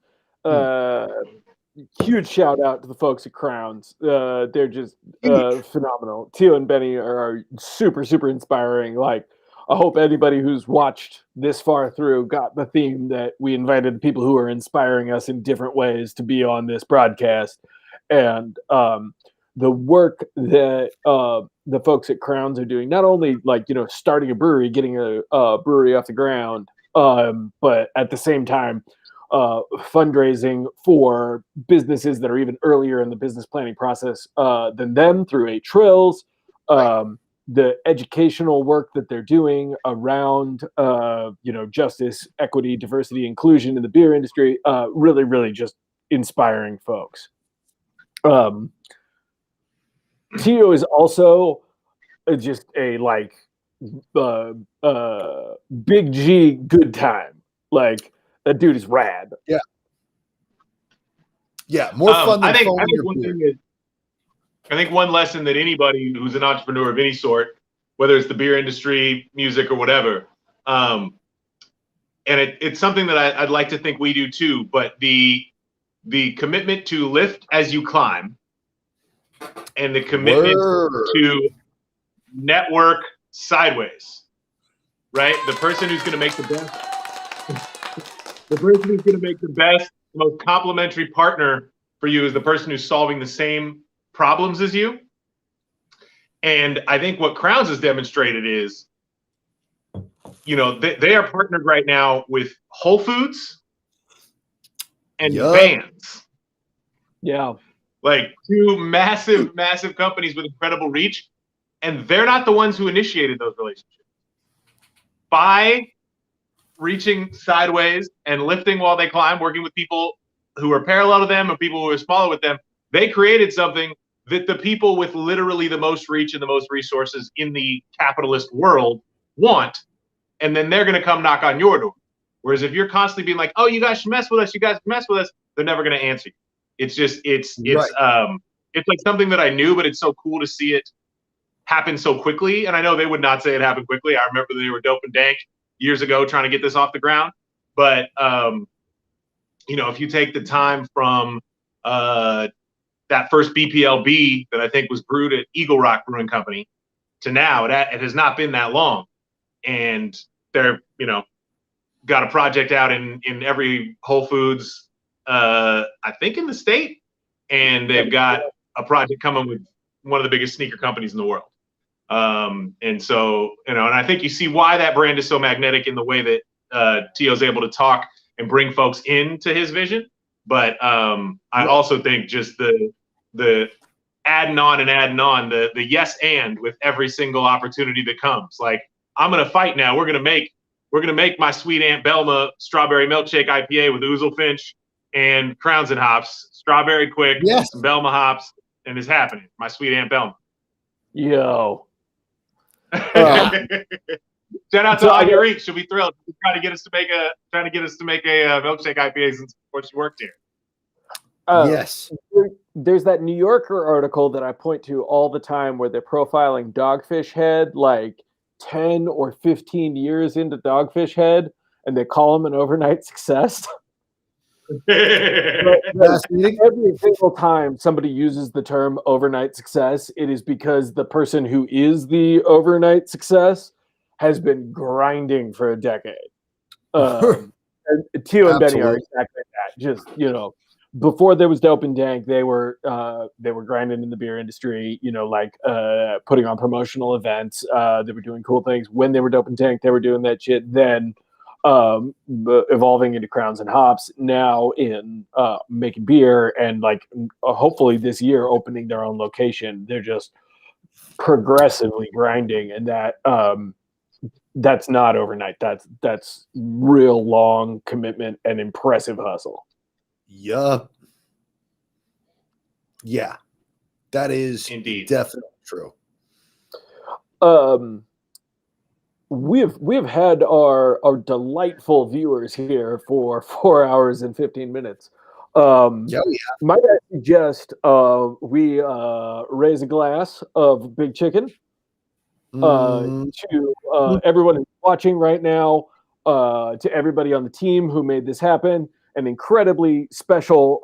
huge shout out to the folks at Crowns. They're just phenomenal. Tio and Benny are super, super inspiring. Like, I hope anybody who's watched this far through got the theme that we invited people who are inspiring us in different ways to be on this broadcast. And the work that the folks at Crowns are doing, not only starting a brewery, getting a brewery off the ground, but at the same time, fundraising for businesses that are even earlier in the business planning process than them through 8 Trills. The educational work that they're doing around justice, equity, diversity, inclusion in the beer industry, really, really just inspiring folks. Tio is also just a big G good time. Like, that dude is rad. Yeah, more fun than I foaming your one beer. thing I think one lesson that anybody who's an entrepreneur of any sort, whether it's the beer industry, music, or whatever, and it's something that I'd like to think we do too, but the commitment to lift as you climb, and the commitment to network sideways, right? The person who's going to make the best, most complementary partner for you is the person who's solving the same problems as you. And I think what Crowns has demonstrated is, they are partnered right now with Whole Foods and Vans. Yeah. Like 2 massive, massive companies with incredible reach. And they're not the ones who initiated those relationships. By reaching sideways and lifting while they climb, working with people who are parallel to them and people who are smaller with them, they created something that the people with literally the most reach and the most resources in the capitalist world want. And then they're going to come knock on your door. Whereas if you're constantly being like, oh, you guys should mess with us, they're never going to answer you. It's just, it's like something that I knew, but it's so cool to see it happen so quickly. And I know they would not say it happened quickly. I remember they were dope and dank years ago trying to get this off the ground. But, if you take the time from that first BPLB that I think was brewed at Eagle Rock Brewing Company to now, it has not been that long. And they're, got a project out in every Whole Foods, I think in the state. And they've got a project coming with one of the biggest sneaker companies in the world. And so, and I think you see why that brand is so magnetic in the way that Tio's able to talk and bring folks into his vision. But I also think just the adding on, the yes and with every single opportunity that comes. Like, I'm gonna fight now. We're gonna make my sweet Aunt Belma strawberry milkshake IPA with Oozlefinch and Crowns and hops, strawberry quick, some Belma hops, and it's happening. My sweet Aunt Belma. Yo. Shout out to Anya Reek. She'll be thrilled. She's trying to get us to make a milkshake IPA since before she worked here. Yes. There's that New Yorker article that I point to all the time where they're profiling Dogfish Head like 10 or 15 years into Dogfish Head, and they call them an overnight success. Every single time somebody uses the term overnight success, it is because the person who is the overnight success has been grinding for a decade. And Tio and Benny are exactly that. Just, before there was Dope and Dank, they were grinding in the beer industry, putting on promotional events. They were doing cool things. When they were Dope and Dank, they were doing that shit. Then evolving into Crowns and Hops, now in making beer, and hopefully this year opening their own location. They're just progressively grinding, and that's not overnight. That's real long commitment and impressive hustle. Yeah, that is indeed definitely true. we have had our delightful viewers here for 4 hours and 15 minutes. Yeah, yeah. Might I suggest we raise a glass of Big Chicken to everyone who's watching right now, to everybody on the team who made this happen, an incredibly special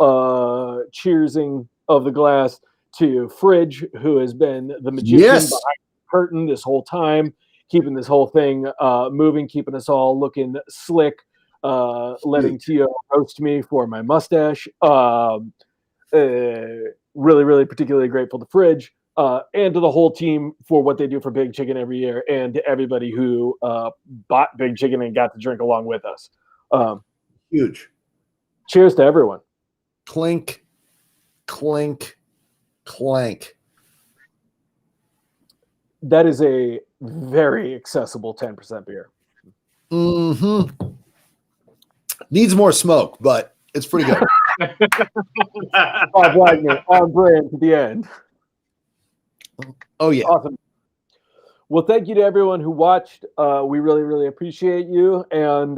cheersing of the glass to Fridge, who has been the magician Yes. behind the curtain this whole time, keeping this whole thing moving, keeping us all looking slick, letting Tio roast me for my mustache. Really, really particularly grateful to Fridge and to the whole team for what they do for Big Chicken every year, and to everybody who bought Big Chicken and got to drink along with us. Huge. Cheers to everyone. Clink, clink, clank. That is a very accessible 10% beer. Mm-hmm. Needs more smoke, but it's pretty good. Bob Wagner on brand to the end. Oh, yeah. Awesome. Well, thank you to everyone who watched. We really, really appreciate you. And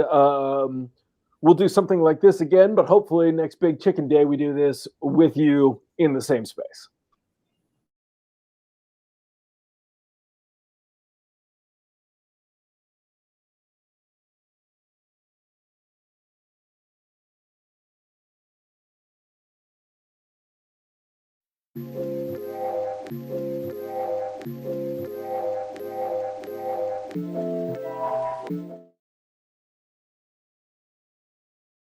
we'll do something like this again, but hopefully next Big Chicken Day, we do this with you in the same space.